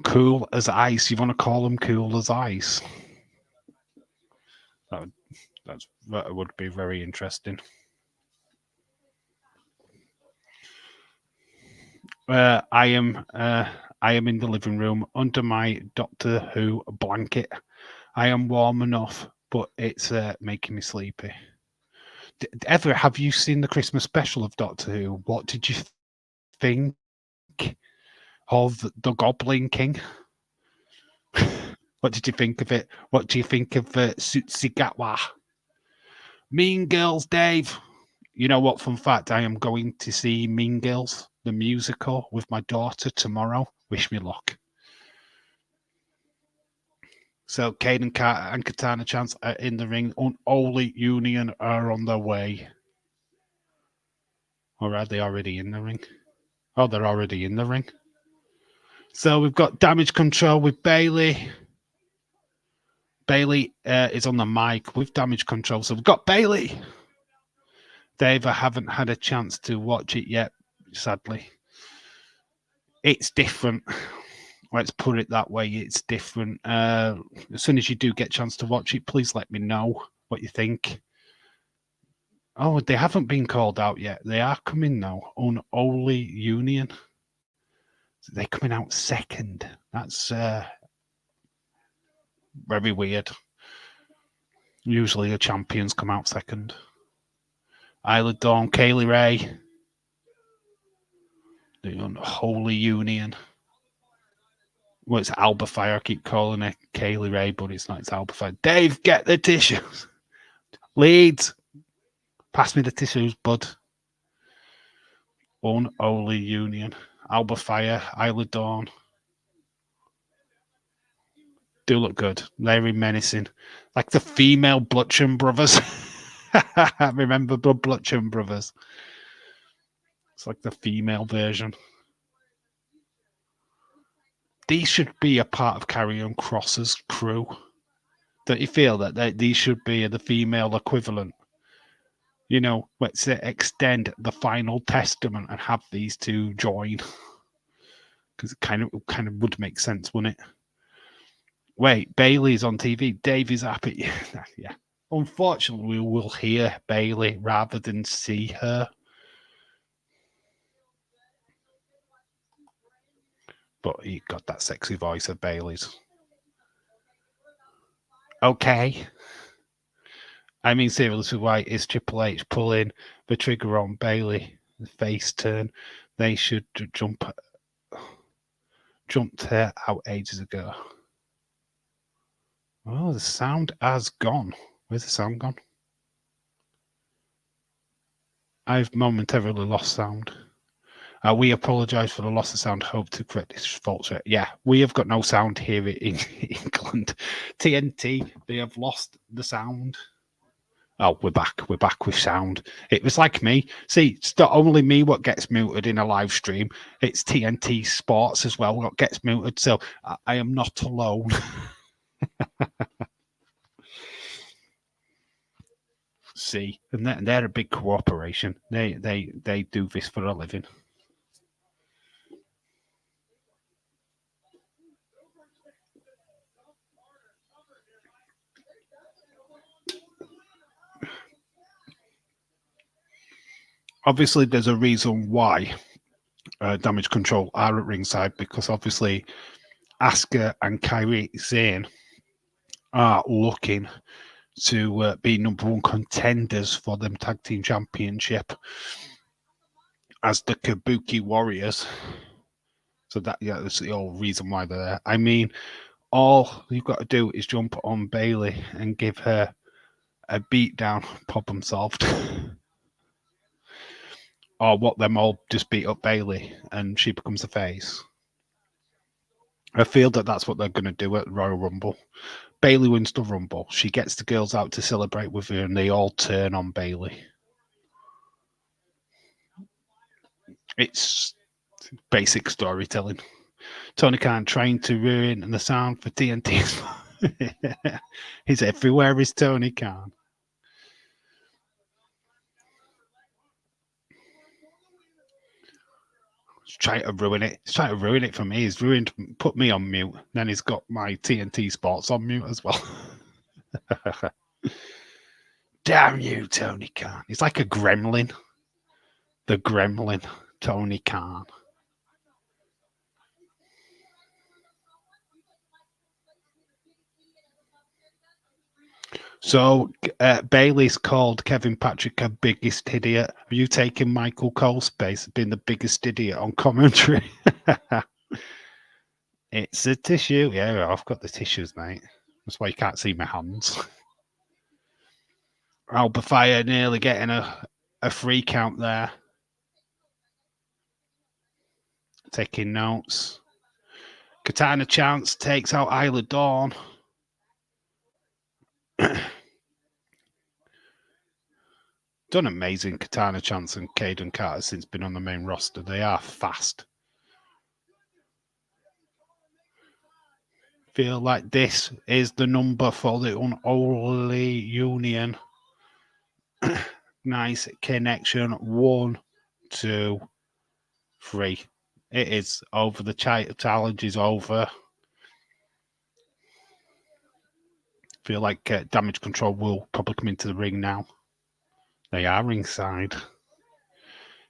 Cool as ice. You want to call them cool as ice? That would be very interesting. I am in the living room under my Doctor Who blanket. I am warm enough, but it's making me sleepy. Ever have you seen the Christmas special of Doctor Who? What did you think of the Goblin King? What did you think of it? What do you think of Sutsigatwa? Mean Girls, Dave. You know what? Fun fact: I am going to see Mean Girls, the musical, with my daughter tomorrow. Wish me luck. So, Caden Carter and Katana Chance are in the ring. Unholy Union are on their way. Or are they already in the ring? Oh, they're already in the ring. So we've got Damage Control with Bailey. Bailey is on the mic with Damage Control. So we've got Bailey. Dave, I haven't had a chance to watch it yet, sadly. It's different. Let's put it that way. It's different. As soon as you do get a chance to watch it, please let me know what you think. Oh, they haven't been called out yet. They are coming now. Unholy Union. They're coming out second. That's very weird. Usually the champions come out second. Isla Dawn, Kaylee Ray. The Unholy Union. Well, it's Alba Fire. I keep calling it Kaylee Ray, but it's not. It's Alba Fire. Dave, get the tissues. Leeds. Pass me the tissues, bud. Unholy Union. Alba Fire, Isla Dawn. Do look good. Very menacing. Like the female Blutchen brothers. Remember the Blutchen brothers? It's like the female version. These should be a part of Karrion Kross's crew. Don't you feel that these should be the female equivalent? You know, let's extend the final testament and have these two join. Because it kind of would make sense, wouldn't it? Wait, Bailey's on TV. Dave is happy. Yeah. Unfortunately, we will hear Bailey rather than see her. But he got that sexy voice of Bailey's. Okay. I mean, seriously, why is Triple H pulling the trigger on Bailey? The face turn. They should jumped her out ages ago. Oh, the sound has gone. Where's the sound gone? I've momentarily lost sound. We apologise for the loss of sound. Hope to correct this fault. Yeah, we have got no sound here in England. TNT, they have lost the sound. Oh, we're back. We're back with sound. It was like me. See, it's not only me what gets muted in a live stream. It's TNT Sports as well what gets muted. So I am not alone. See, and they're a big cooperation. They do this for a living. Obviously, there's a reason why Damage Control are at ringside, because obviously Asuka and Kairi Sane are looking to be number one contenders for them tag team championship as the Kabuki Warriors. So that's the whole reason why they're there. I mean, all you've got to do is jump on Bayley and give her a beat down, problem solved. Or what them all just beat up Bayley and she becomes a face. I feel that that's what they're going to do at Royal Rumble. Bayley wins the Rumble. She gets the girls out to celebrate with her and they all turn on Bayley. It's basic storytelling. Tony Khan trying to ruin the sound for TNT. He's everywhere, is Tony Khan. He's trying to ruin it. He's trying to ruin it for me. He's put me on mute. Then he's got my TNT Sports on mute as well. Damn you, Tony Khan. He's like a gremlin. The gremlin, Tony Khan. So Bailey's called Kevin Patrick a biggest idiot. Are you taking Michael Cole's space being the biggest idiot on commentary? It's a tissue. Yeah, I've got the tissues, mate. That's why you can't see my hands. Alba Fire nearly getting a free count there. Taking notes. Katana Chance takes out Isla Dawn. Done amazing, Katana Chance and Caden Carter since been on the main roster. They are fast. Feel like this is the number for the unholy union. Nice connection. 1, 2, 3. It is over. The challenge is over. Feel like Damage Control will probably come into the ring now. They are ringside.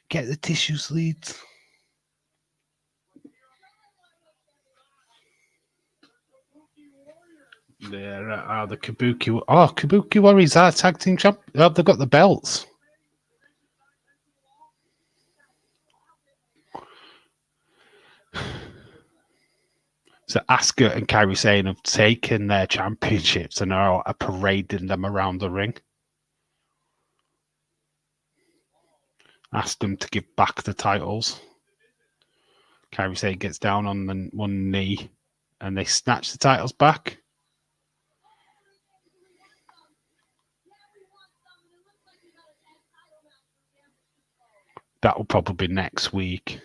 Get the tissues leads. There are the Kabuki. Oh, Kabuki Warriors are tag team champ. Oh, they've got the belts. So Asuka and Kairi Sane have taken their championships and are parading them around the ring. Asked them to give back the titles. Kairi Sane gets down on one knee and they snatch the titles back. That will probably be next week.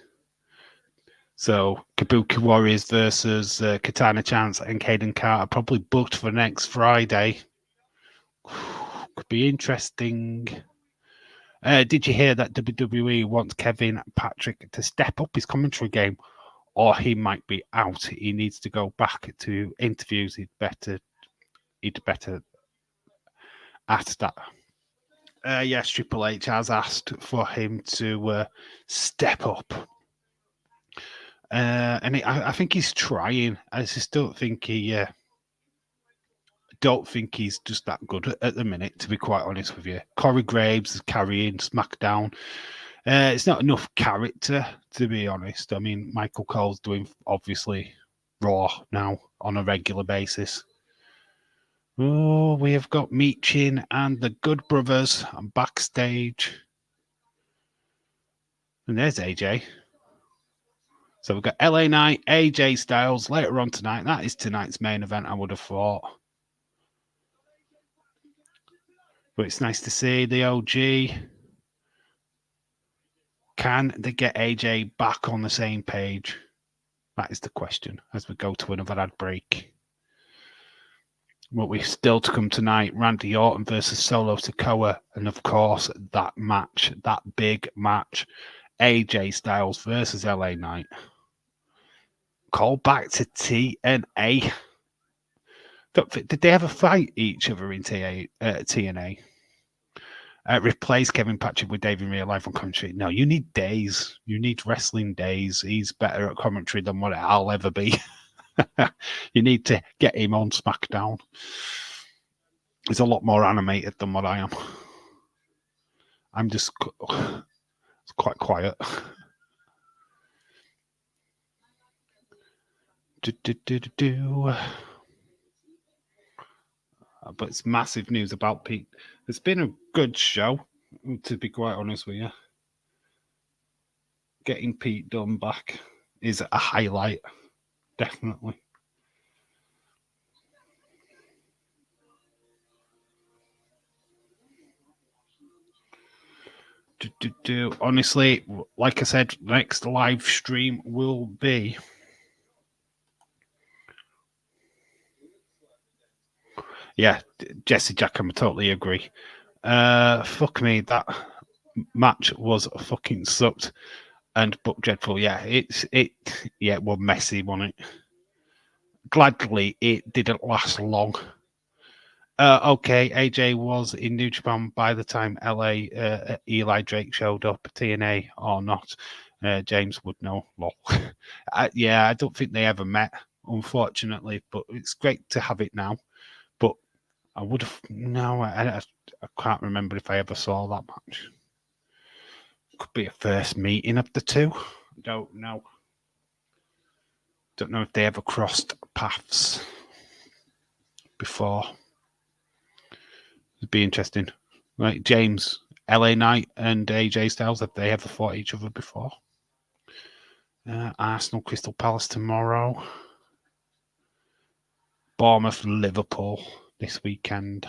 So Kabuki Warriors versus Katana Chance and Caden Carter probably booked for next Friday. Could be interesting. Did you hear that WWE wants Kevin Patrick to step up his commentary game, or he might be out? He needs to go back to interviews. He'd better at that. Yes, Triple H has asked for him to step up. And I think he's trying. I just don't think he's just that good at the minute, to be quite honest with you. Corey Graves is carrying SmackDown. It's not enough character, to be honest. I mean, Michael Cole's doing, obviously, Raw now on a regular basis. Oh, we have got Meechin and the Good Brothers backstage. And there's AJ. So we've got LA Knight, AJ Styles later on tonight. That is tonight's main event, I would have thought. But it's nice to see the OG. Can they get AJ back on the same page? That is the question as we go to another ad break. What we've still to come tonight, Randy Orton versus Solo Sikoa. And of course, that match, that big match, AJ Styles versus LA Knight. Call back to TNA. Did they ever fight each other in TNA? Replace Kevin Patrick with Dave in real life on commentary. No, you need days. You need wrestling days. He's better at commentary than what I'll ever be. You need to get him on SmackDown. He's a lot more animated than what I am. I'm just quite quiet. But it's massive news about Pete. It's been a good show, to be quite honest with you. Getting Pete Dunne back is a highlight, definitely. Honestly, like I said, next live stream will be Jesse Jackham. I totally agree. Fuck me, that match was fucking sucked. And but dreadful, it was messy, wasn't it? Gladly, it didn't last long. Okay, AJ was in New Japan by the time Eli Drake showed up, TNA or not. James would know. Lol. I don't think they ever met, unfortunately, but it's great to have it now. But I would have, no, I can't remember if I ever saw that match. Could be a first meeting of the two. Don't know. Don't know if they ever crossed paths before. It'd be interesting. Like James, LA Knight, and AJ Styles, have they ever fought each other before? Arsenal, Crystal Palace tomorrow. Bournemouth, Liverpool this weekend.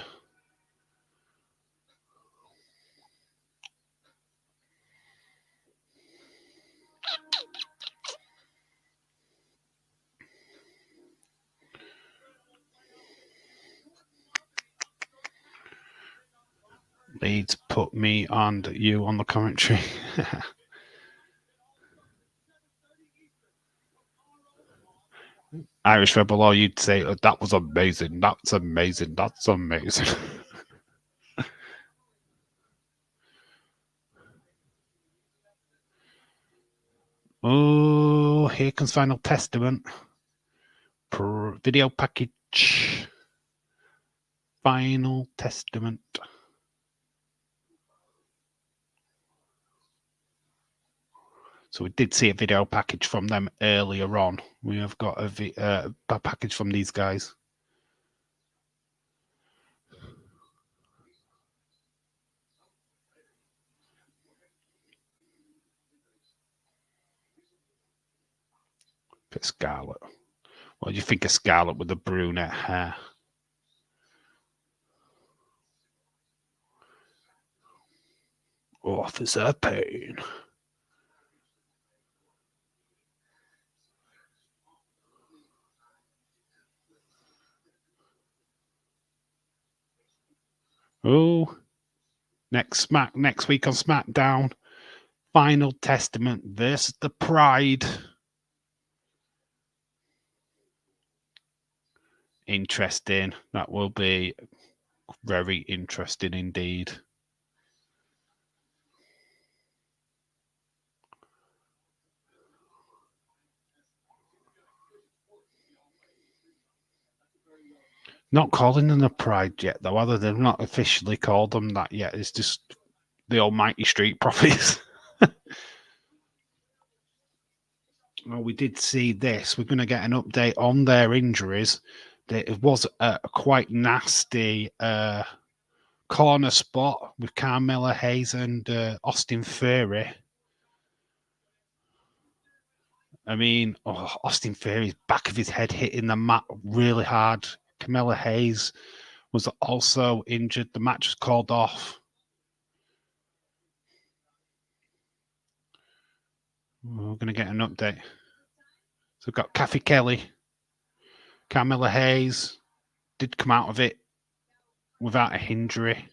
Leeds put me and you on the commentary. Irish Rebel, or you'd say, oh, that was amazing. That's amazing. That's amazing. Oh, here comes Final Testament. Video package. Final Testament. So we did see a video package from them earlier on. We have got a package from these guys. Bit Scarlet. What do you think of Scarlet with the brunette hair? Officer Payne. Oh, next week on SmackDown, Final Testament versus the Pride. Interesting. That will be very interesting indeed. Not calling them the Pride yet, though. Other they've not officially called them that yet. It's just the Almighty Street Profits. Well, we did see this. We're going to get an update on their injuries. It was a quite nasty corner spot with Carmella Hayes and Austin Theory. I mean, Austin Theory's back of his head hitting the mat really hard. Carmella Hayes was also injured. The match was called off. We're going to get an update. So we've got Kathy Kelly, Carmella Hayes did come out of it without an injury.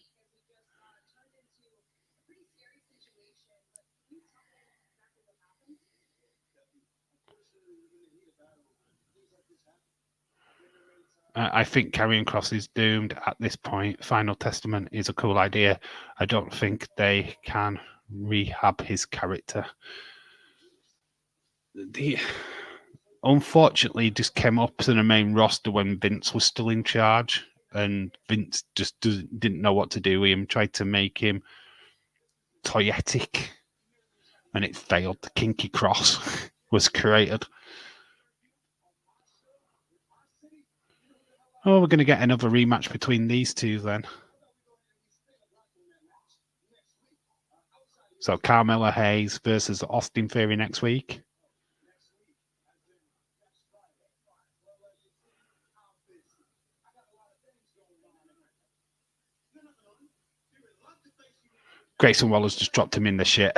I think Karrion Kross is doomed at this point. Final Testament is a cool idea. I don't think they can rehab his character. Unfortunately, just came up to the main roster when Vince was still in charge. and Vince just didn't know what to do with him, tried to make him toyetic, and it failed. The kinky cross was created. Oh, we're going to get another rematch between these two then. So Carmelo Hayes versus Austin Theory next week. Grayson Waller's just dropped him in the shit.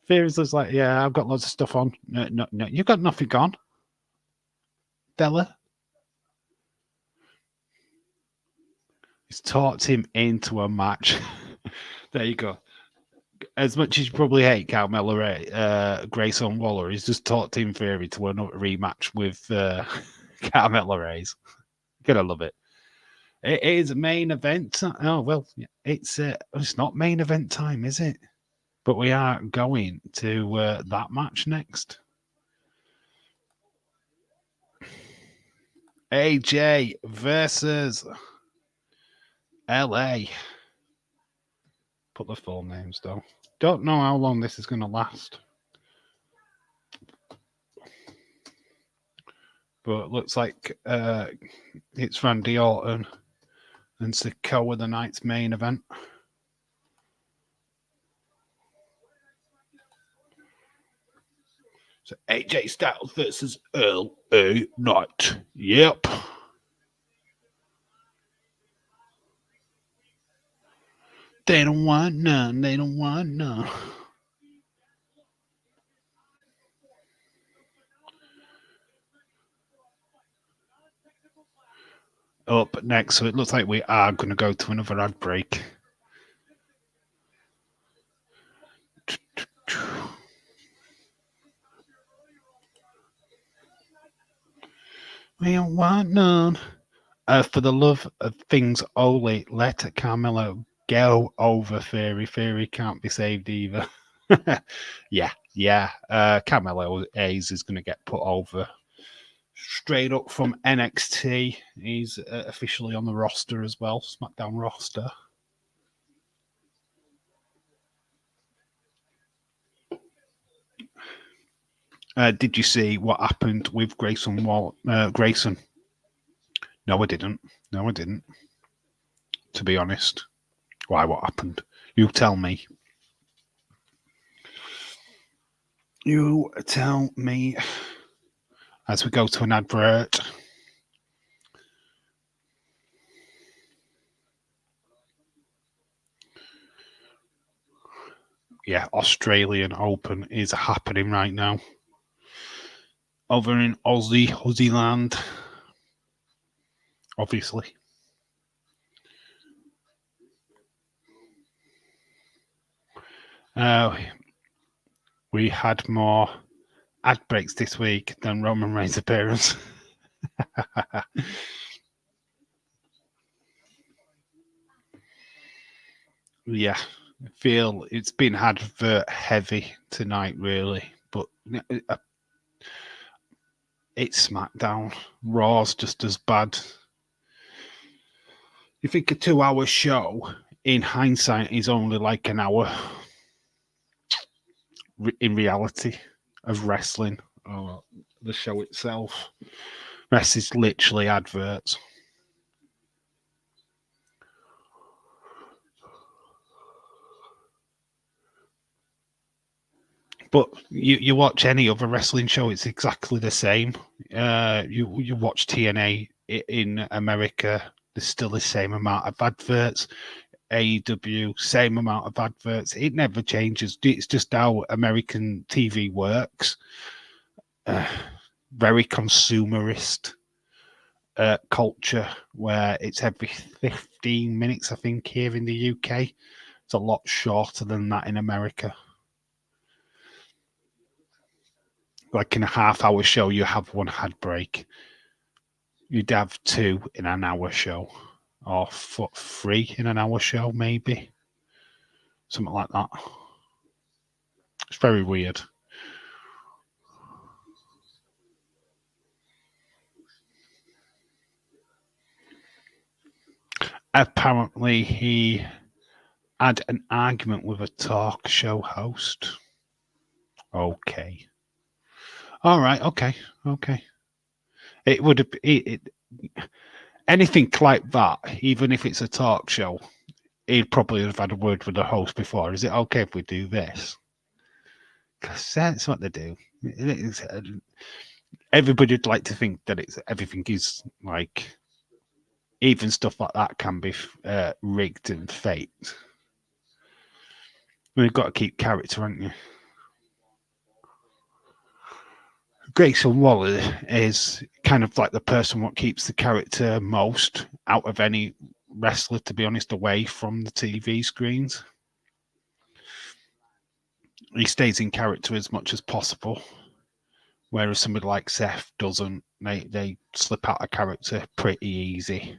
Theory's just like, yeah, I've got loads of stuff on. No, you've got nothing on, fella. He's talked him into a match. There you go. As much as you probably hate Carmelo Grayson Waller, he's just talked Tim Theory to another rematch with Carmelo Hayes. Gonna love it. It is main event. Oh well, it's not main event time, is it? But we are going to that match next. AJ versus LA. Put the full names though. Don't know how long this is going to last. But it looks like it's Randy Orton and Sikoa the night's main event. So AJ Styles versus LA Knight. Yep. They don't want none. They don't want none. Up next, so it looks like we are going to go to another ad break. We don't want none. For the love of things only, let Carmelo go over Theory. Theory can't be saved either. yeah. Carmelo Hayes is going to get put over. Straight up from NXT. He's officially on the roster as well, SmackDown roster. Did you see what happened with Grayson? Grayson? No, I didn't. To be honest. Why? What happened? You tell me. You tell me. As we go to an advert. Yeah, Australian Open is happening right now. Over in Aussie land. Obviously. We had more ad breaks this week than Roman Reigns' appearance. Yeah, I feel it's been advert heavy tonight, really. But it's SmackDown. Raw's just as bad. You think a 2-hour show, in hindsight, is only like an hour. In reality of wrestling, or the show itself, rest is literally adverts. But you watch any other wrestling show, it's exactly the same. You watch TNA in America, there's still the same amount of adverts. AEW, same amount of adverts. It never changes. It's just how American TV works. Very consumerist culture, where it's every 15 minutes, I think, here in the UK. It's a lot shorter than that in America. Like in a half-hour show, you have one ad break. You'd have two in an hour show, or three in an hour show, maybe. Something like that. It's very weird. Apparently, he had an argument with a talk show host. Okay. All right. Okay. Okay. It would have anything like that, even if it's a talk show. He'd probably have had a word with the host before. Is it okay if we do this? Because that's what they do. Everybody'd like to think that everything is like, even stuff like that can be rigged and faked. You've got to keep character, haven't you? Grayson Waller is kind of like the person what keeps the character most out of any wrestler, to be honest, away from the TV screens. He stays in character as much as possible, whereas somebody like Seth doesn't. They slip out of character pretty easy.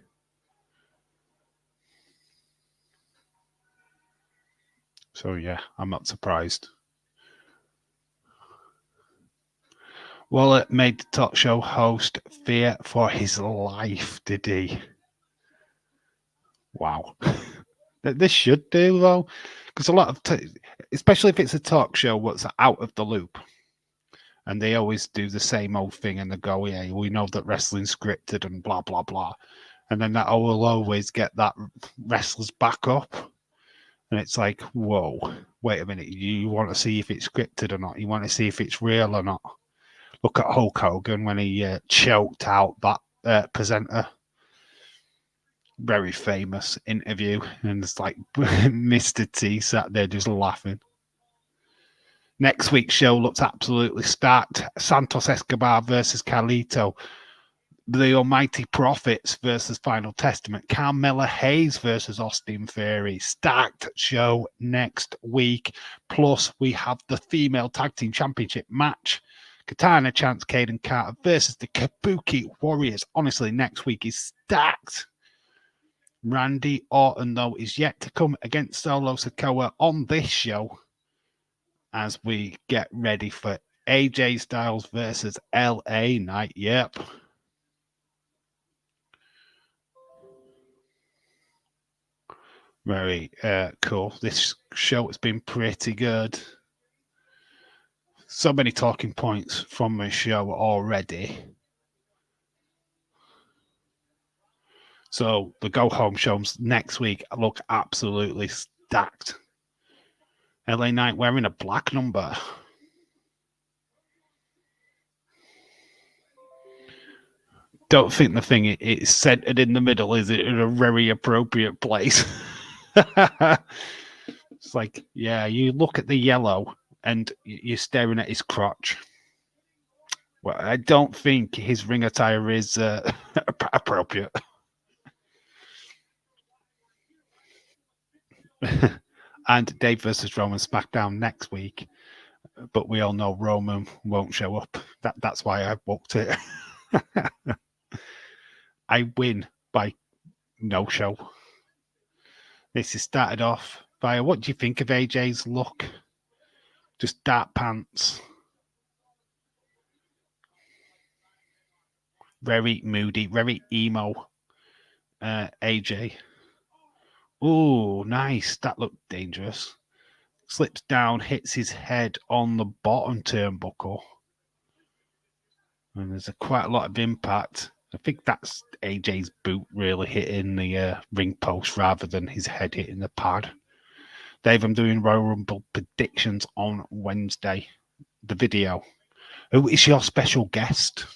So yeah, I'm not surprised. Waller made the talk show host fear for his life, did he? Wow. This should do, though, because a lot of, especially if it's a talk show, what's out of the loop, and they always do the same old thing, and they go, "Yeah, we know that wrestling's scripted and blah blah blah," and then that will always get that wrestlers back up, and it's like, whoa, wait a minute, you want to see if it's scripted or not? You want to see if it's real or not? Look at Hulk Hogan when he choked out that presenter. Very famous interview, and it's like Mr. T sat there just laughing. Next week's show looks absolutely stacked. Santos Escobar versus Carlito. The Almighty Prophets versus Final Testament. Carmella Hayes versus Austin Theory. Stacked show next week. Plus, we have the Female Tag Team Championship match. Katana Chance, Caden Carter versus the Kabuki Warriors. Honestly, next week is stacked. Randy Orton, though, is yet to come against Solo Sikoa on this show as we get ready for AJ Styles versus LA Knight. Yep. Very cool. This show has been pretty good. So many talking points from the show already. So the go home shows next week look absolutely stacked. LA Knight wearing a black number. Don't think the thing it's centered in the middle is in a very appropriate place. It's like, yeah, you look at the yellow and you're staring at his crotch. Well, I don't think his ring attire is appropriate. And Dave versus Roman Smackdown next week, but we all know Roman won't show up. That's why I booked it. I win by no show. This is started off by, what do you think of AJ's look? Just dark pants. Very moody, very emo. AJ. Oh, nice. That looked dangerous. Slips down, hits his head on the bottom turnbuckle. And there's quite a lot of impact. I think that's AJ's boot really hitting the ring post rather than his head hitting the pad. Dave, I'm doing Royal Rumble predictions on Wednesday. The video. Who is your special guest?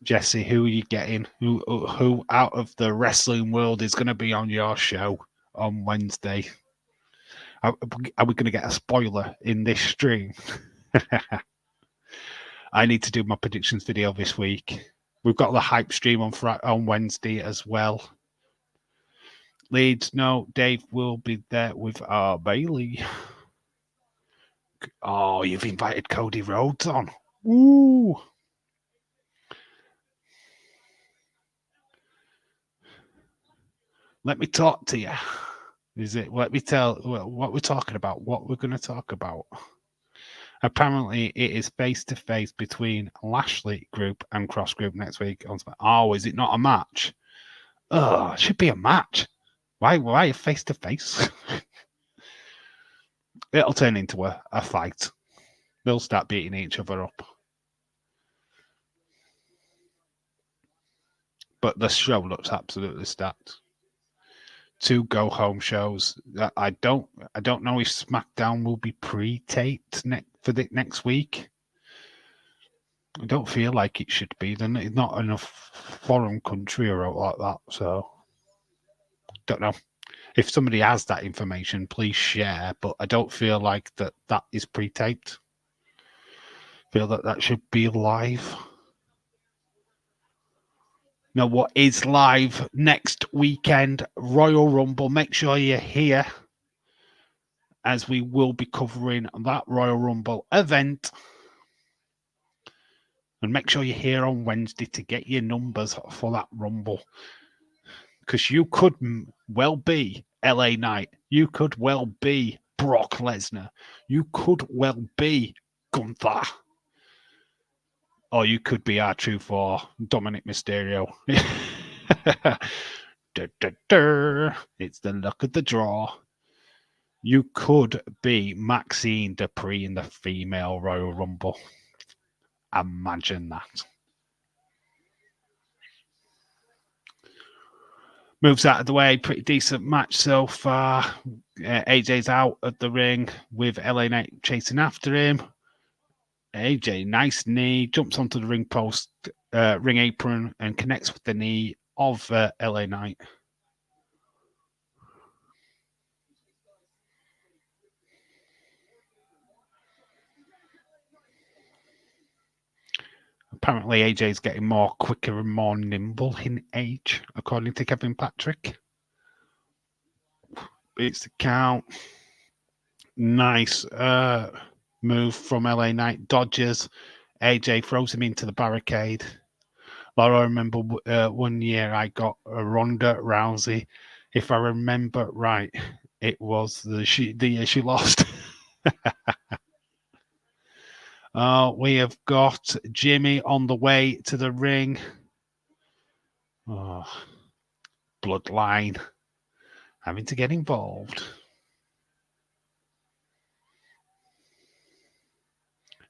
Jesse, who are you getting? Who out of the wrestling world is going to be on your show on Wednesday? Are we going to get a spoiler in this stream? I need to do my predictions video this week. We've got the hype stream on Wednesday as well. Leeds, no, Dave will be there with Bailey. Oh, you've invited Cody Rhodes on. Ooh. Let me talk to you. Is it? Let me tell what we're talking about. What we're going to talk about. Apparently, it is face to face between Lashley Group and Cross Group next week. Oh, is it not a match? Oh, it should be a match. Why face to face? It'll turn into a fight. They'll start beating each other up. But the show looks absolutely stacked. 2 go home shows. I don't know if SmackDown will be pre-taped for the next week. I don't feel like it should be. Then it's not enough foreign country or like that. So don't know. If somebody has that information, please share. But I don't feel like that is pre-taped. Feel that should be live. Now, what is live next weekend? Royal Rumble. Make sure you're here, as we will be covering that Royal Rumble event. And make sure you're here on Wednesday to get your numbers for that Rumble. Because you could well be LA Knight. You could well be Brock Lesnar. You could well be Gunther. Or you could be R-Truth or Dominic Mysterio. It's the luck of the draw. You could be Maxine Dupree in the female Royal Rumble. Imagine that. Moves out of the way. Pretty decent match so far. AJ's out of the ring with LA Knight chasing after him. AJ, nice knee, jumps onto the ring post, ring apron, and connects with the knee of LA Knight. Apparently, AJ's getting more quicker and more nimble in age, according to Kevin Patrick. Beats the count. Nice move from LA Knight. Dodges. AJ throws him into the barricade. Laura, I remember one year I got a Ronda Rousey. If I remember right, it was the year she lost. We have got Jimmy on the way to the ring. Oh, Bloodline having to get involved.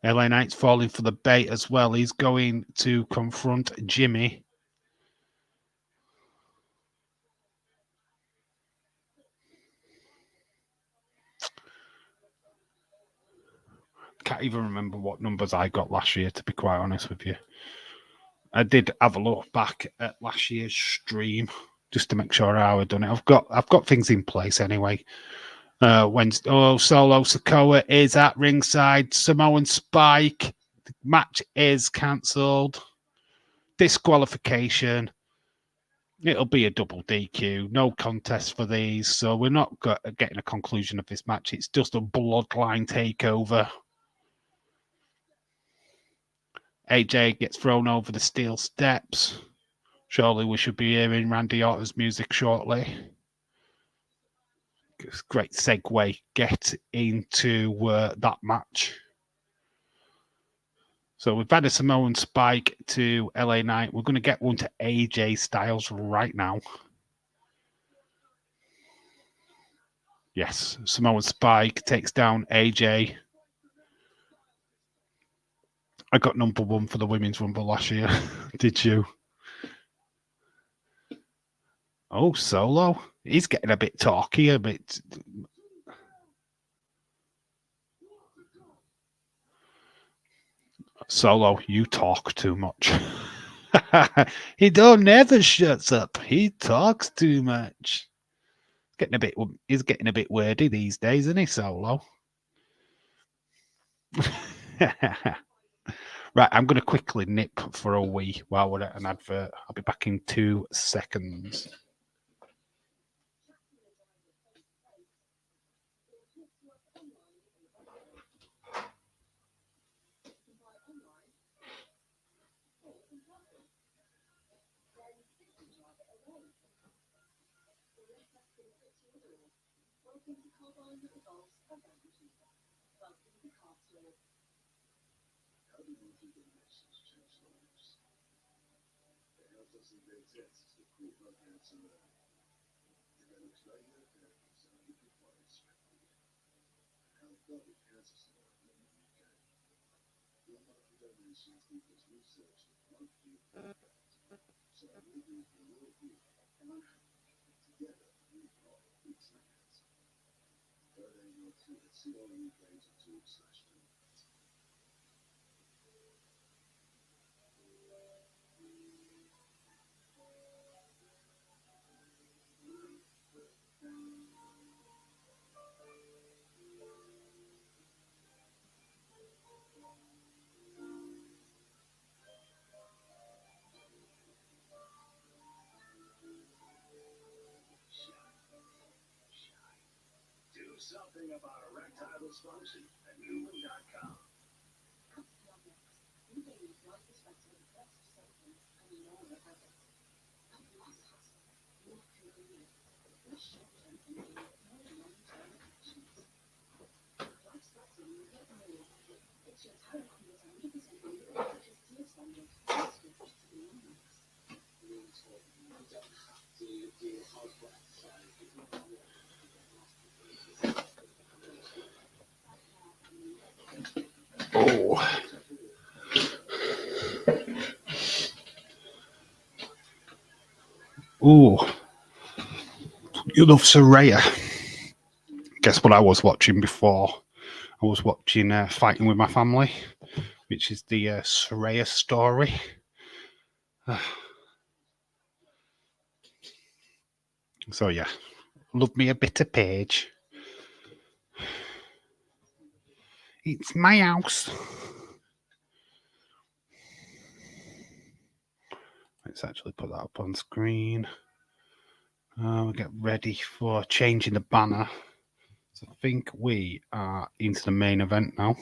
LA Knight's falling for the bait as well. He's going to confront Jimmy. Can't even remember what numbers I got last year, to be quite honest with you. I did have a look back at last year's stream just to make sure how I'd done it. I've got things in place anyway. Wednesday, Solo Sikoa is at ringside. Samoan Spike. The match is cancelled. Disqualification. It'll be a double DQ. No contest for these. So we're not getting a conclusion of this match. It's just a bloodline takeover. AJ gets thrown over the steel steps. Surely we should be hearing Randy Orton's music shortly. Great segue. Get into that match. So we've had a Samoan Spike to LA Knight. We're going to get one to AJ Styles right now. Yes, Samoan Spike takes down AJ. I got number 1 for the Women's Rumble last year. Did you? Oh, Solo. He's getting a bit talky, a bit. Solo, you talk too much. He don't never shuts up. He talks too much. He's getting a bit wordy these days, isn't he, Solo? Right, I'm going to quickly nip for a wee while we're at an advert. I'll be back in 2 seconds. Oh. Oh. You love Saraya. Guess what I was watching before? I was watching Fighting with My Family, which is the Saraya story. So yeah, love me a bit of Paige. It's my house. Let's actually put that up on screen. We'll get ready for changing the banner. So I think we are into the main event now.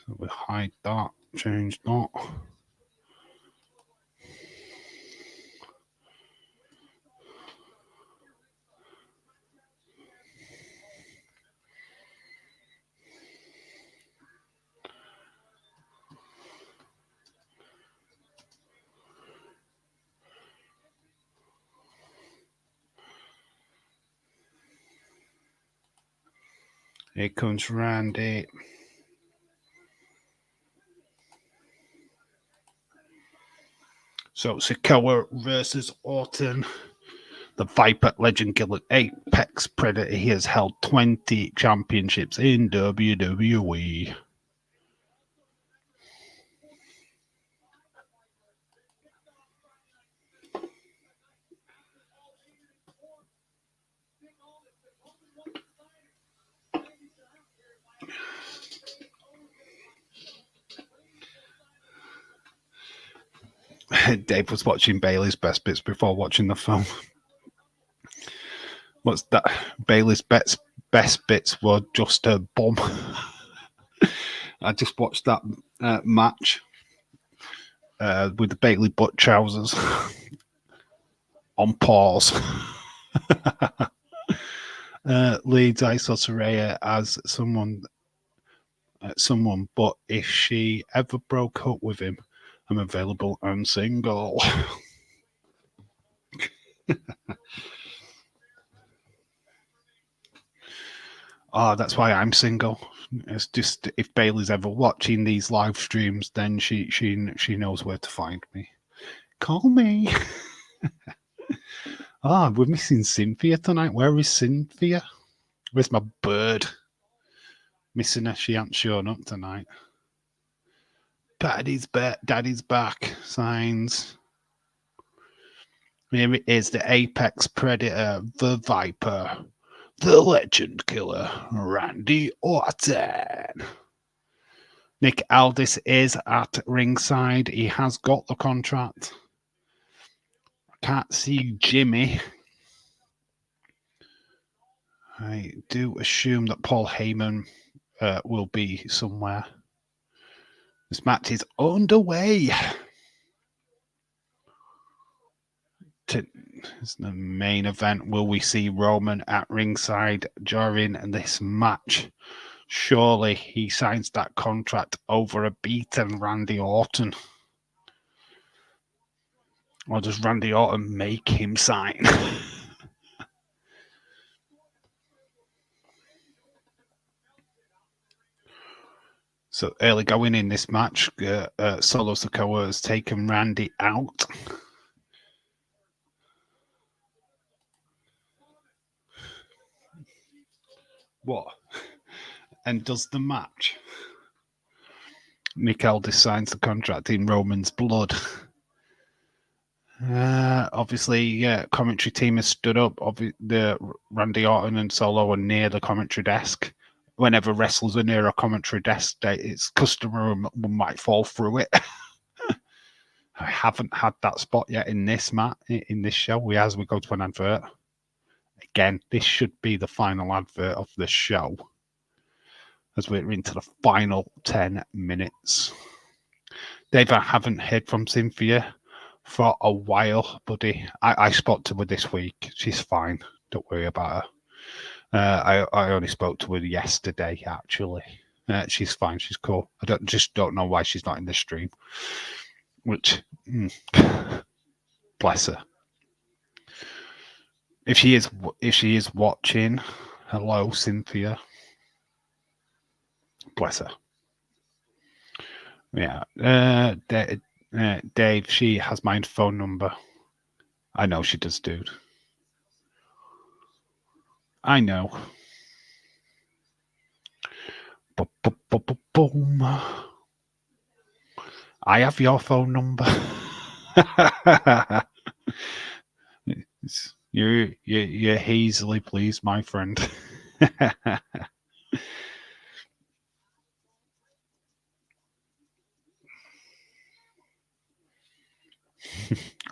So we hide that, change that. Here comes Randy. So Sikoa versus Orton. The Viper Legend Killer Apex Predator. He has held 20 championships in WWE. Dave was watching Bailey's best bits before watching the film. What's that? Bailey's best bits were just a bomb. I just watched that match with the Bailey butt trousers on pause. Leads I saw Saraya as someone, but if she ever broke up with him, I'm available and single. Oh, that's why I'm single. It's just if Bailey's ever watching these live streams, then she knows where to find me. Call me. We're missing Cynthia tonight. Where is Cynthia? Where's my bird? Missing her. She ain't shown up tonight. Daddy's back. Signs. Here it is, the Apex Predator, the Viper, the Legend Killer, Randy Orton. Nick Aldis is at ringside. He has got the contract. I can't see Jimmy. I do assume that Paul Heyman will be somewhere. This match is underway. It's the main event. Will we see Roman at ringside during this match? Surely he signs that contract over a beaten Randy Orton. Or does Randy Orton make him sign? So early going in this match, Solo Sikoa has taken Randy out. What? And does the match. Nick Aldis signs the contract in Roman's blood. Obviously, commentary team has stood up. The Randy Orton and Solo are near the commentary desk. Whenever wrestlers are near a commentary desk, it's customary one might fall through it. I haven't had that spot yet in this show. As we go to an advert. Again, this should be the final advert of the show, as we're into the final 10 minutes. Dave, I haven't heard from Cynthia for a while, buddy. I spoke to her this week. She's fine. Don't worry about her. I only spoke to her yesterday, actually. She's fine. She's cool. I don't know why she's not in the stream. Which, bless her. If she is watching, hello, Cynthia. Bless her. Yeah. Dave, she has my phone number. I know she does, dude. I know. Boom. I have your phone number. You're easily pleased, my friend.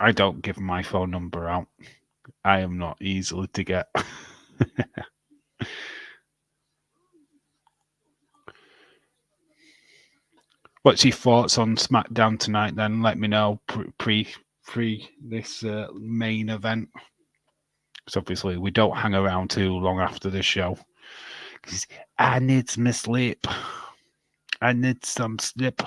I don't give my phone number out. I am not easily to get. What's your thoughts on SmackDown tonight? Then let me know pre this main event. Because obviously we don't hang around too long after the show. Because I need some sleep. I need some sleep.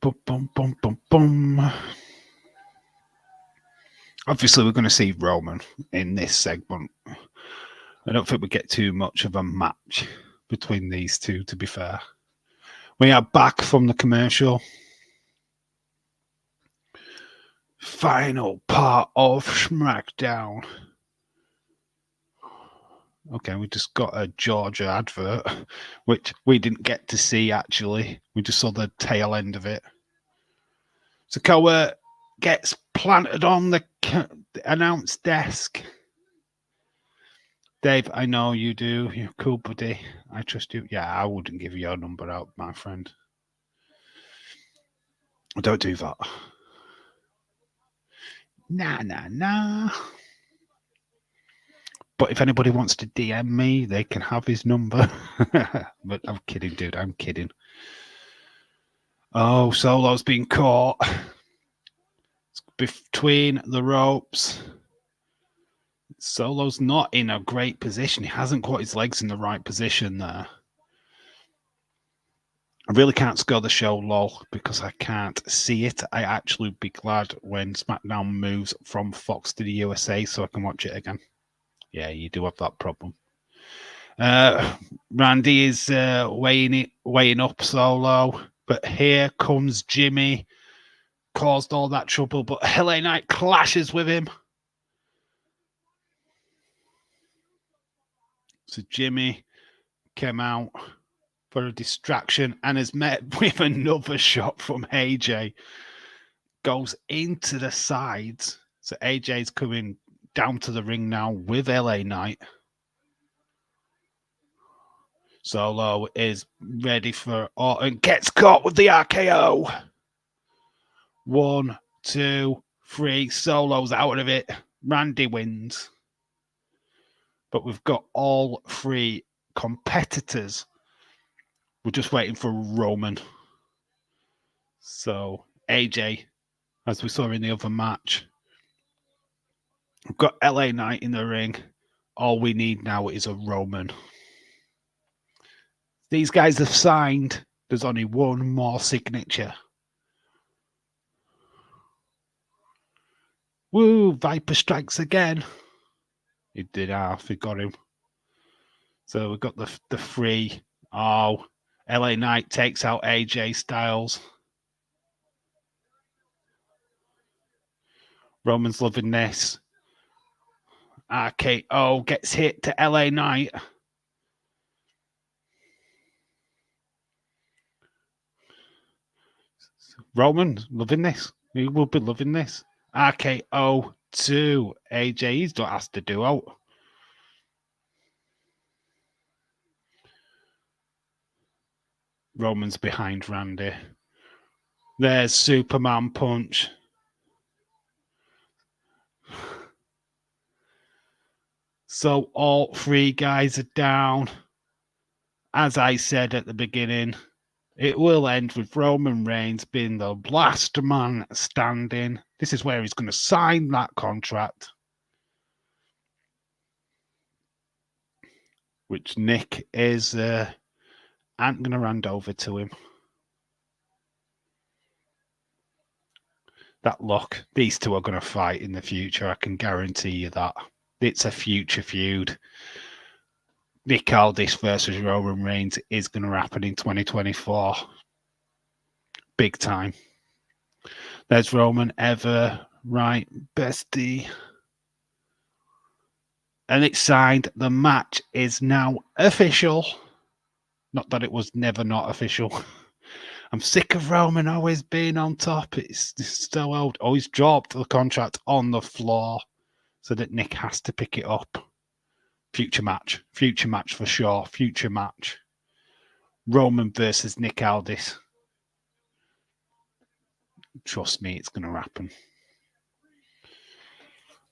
Boom, boom, boom, boom, boom. Obviously, we're going to see Roman in this segment. I don't think we get too much of a match between these two, to be fair. We are back from the commercial. Final part of SmackDown. Okay, we just got a Georgia advert, which we didn't get to see, actually. We just saw the tail end of it. Sikoa gets planted on the announce desk. Dave, I know you do. You're cool, buddy. I trust you. Yeah, I wouldn't give your number out, my friend. Don't do that. Nah. But if anybody wants to DM me, they can have his number. But I'm kidding, dude. I'm kidding. Oh, Solo's been caught. It's between the ropes. Solo's not in a great position. He hasn't caught his legs in the right position there. I really can't score the show, lol, because I can't see it. I actually be glad when SmackDown moves from Fox to the USA so I can watch it again. Yeah, you do have that problem. Randy is weighing up Solo, but here comes Jimmy. Caused all that trouble, but LA Knight clashes with him. So Jimmy came out for a distraction and is met with another shot from AJ. Goes into the sides. So AJ's coming down to the ring now with LA Knight. Solo is ready for Orton. Gets caught with the RKO. 1, 2, 3. Solo's out of it. Randy wins. But we've got all three competitors. We're just waiting for Roman. So AJ, as we saw in the other match, we've got LA Knight in the ring. All we need now is a Roman. These guys have signed. There's only one more signature. Woo, Viper strikes again. He did half, he got him. So we've got the three. Oh, LA Knight takes out AJ Styles. Roman's loving this. RKO gets hit to LA Knight. Roman loving this. He will be loving this. RKO to AJ. He's not asked to do out. Roman's behind Randy. There's Superman punch. So all three guys are down. As I said at the beginning, it will end with Roman Reigns being the last man standing. This is where he's going to sign that contract, which Nick is ain't going to hand over to him. That look, these two are going to fight in the future. I can guarantee you that. It's a future feud. Nick Aldis versus Roman Reigns is going to happen in 2024. Big time. There's Roman ever right, bestie. And it's signed. The match is now official. Not that it was never not official. I'm sick of Roman always being on top. It's so old. Oh, he's dropped the contract on the floor so that Nick has to pick it up. Future match for sure. Future match. Roman versus Nick Aldis. Trust me, it's going to happen.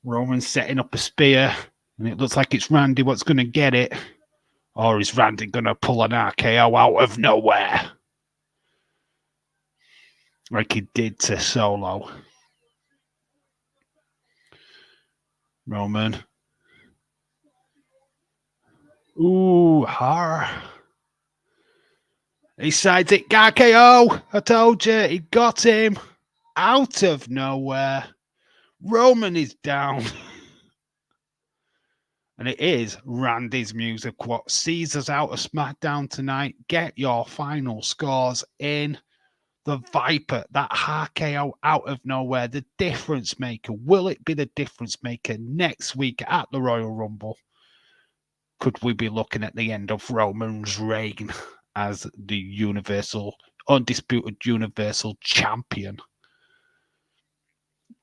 Roman's setting up a spear, and it looks like it's Randy what's going to get it. Or is Randy going to pull an RKO out of nowhere? Like he did to Solo. Roman. Ooh, har. He sides it. RKO. I told you. He got him. Out of nowhere. Roman is down. And it is Randy's music what sees us out of SmackDown tonight. Get your final scores in. The Viper, that RKO out of nowhere, the difference maker. Will it be the difference maker next week at the Royal Rumble? Could we be looking at the end of Roman's reign as the undisputed Universal Champion?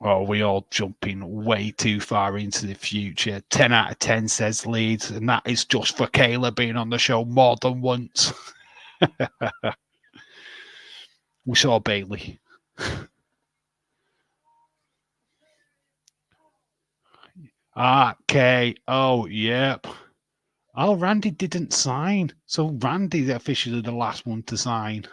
Or are we all jumping way too far into the future? 10 out of 10 says Leeds, and that is just for Kayla being on the show more than once. We saw Bailey. RKO, yep. Oh, Randy didn't sign. So Randy's officially the last one to sign.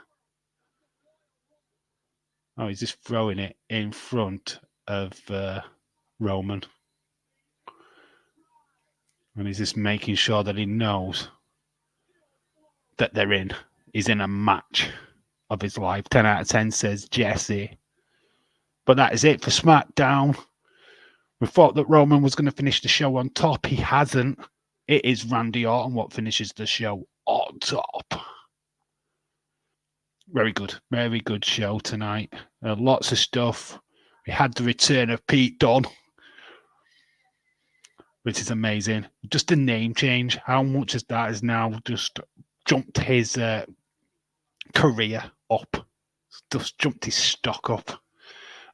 Oh, he's just throwing it in front of Roman. And he's just making sure that he knows that he's in a match of his life. 10 out of 10 says Jesse. But that is it for SmackDown. We thought that Roman was going to finish the show on top. He hasn't. It is Randy Orton what finishes the show on top. Very good show tonight. Lots of stuff. We had the return of Pete Dunne, which is amazing. Just a name change. How much of that has now just jumped his career up? Just jumped his stock up.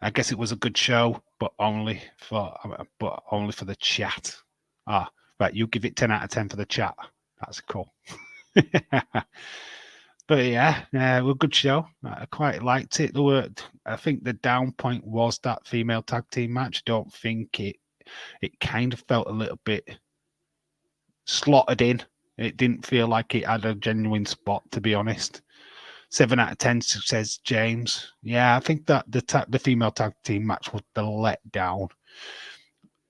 I guess it was a good show, but only for the chat. Right, you give it 10 out of 10 for the chat. That's cool. But yeah, a good show. I quite liked it. I think the down point was that female tag team match. Don't think it kind of felt a little bit slotted in It didn't feel like it had a genuine spot, to be honest. 7 out of 10, says James. Yeah, I think that the female tag team match was the letdown.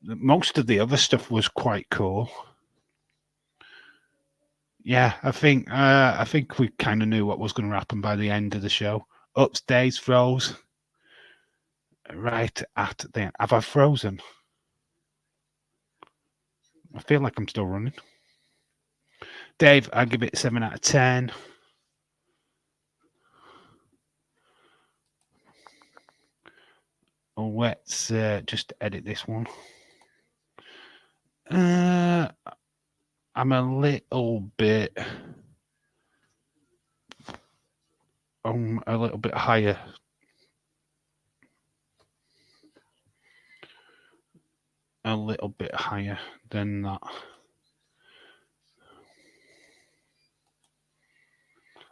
Most of the other stuff was quite cool. Yeah, I think we kind of knew what was going to happen by the end of the show. Upstairs froze. Right at the end. Have I frozen? I feel like I'm still running. Dave, I give it 7 out of 10. Let's just edit this one. I'm a little bit higher. A little bit higher than that.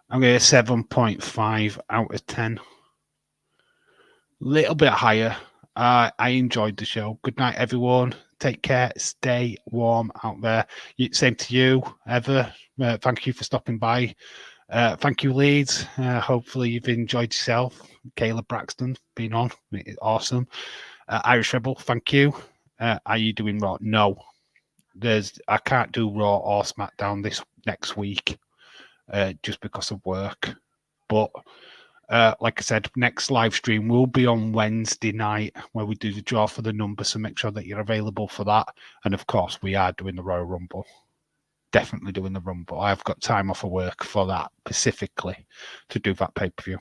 I'm going to 7.5 out of 10. Little bit higher. I enjoyed the show. Good night, everyone. Take care. Stay warm out there. Same to you, Ever. Thank you for stopping by. Thank you, Leeds. Hopefully you've enjoyed yourself. Caleb Braxton being on. Awesome. Irish Rebel, thank you. Are you doing Raw? No. I can't do Raw or SmackDown this next week just because of work. But like I said, next live stream will be on Wednesday night where we do the draw for the number. So make sure that you're available for that. And of course, we are doing the Royal Rumble. Definitely doing the Rumble. I've got time off of work for that specifically to do that pay-per-view.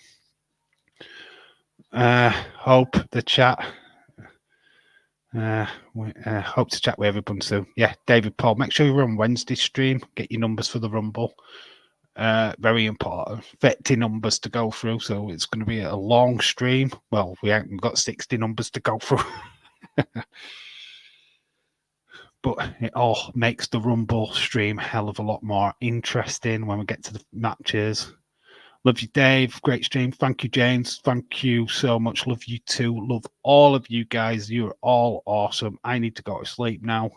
Hope the chat. Hope to chat with everyone soon. Yeah, David Paul, make sure you're on Wednesday stream. Get your numbers for the Rumble. Very important. 30 numbers to go through, so it's going to be a long stream. Well, we haven't got 60 numbers to go through. But it all makes the Rumble stream a hell of a lot more interesting when we get to the matches. Love you, Dave. Great stream. Thank you, James. Thank you so much. Love you too. Love all of you guys. You're all awesome. I need to go to sleep now.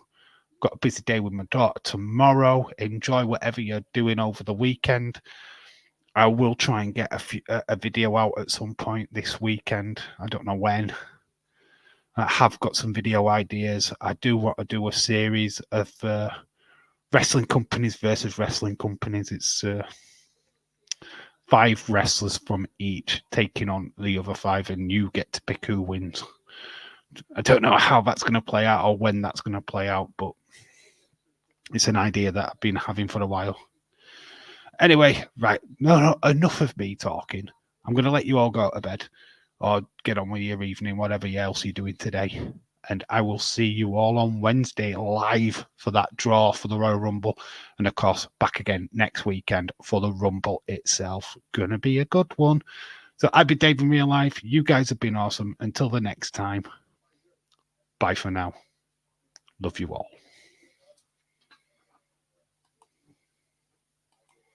Got a busy day with my daughter tomorrow. Enjoy whatever you're doing over the weekend. I will try and get a video out at some point this weekend. I don't know when. I have got some video ideas. I do want to do a series of wrestling companies versus wrestling companies. It's 5 wrestlers from each taking on the other 5, and you get to pick who wins. I don't know how that's going to play out or when that's going to play out, but it's an idea that I've been having for a while. Anyway, right. No, enough of me talking. I'm going to let you all go to bed or get on with your evening, whatever else you're doing today. And I will see you all on Wednesday live for that draw for the Royal Rumble. And of course, back again next weekend for the Rumble itself. Gonna be a good one. So I've been Dave in real life. You guys have been awesome. Until the next time, bye for now. Love you all.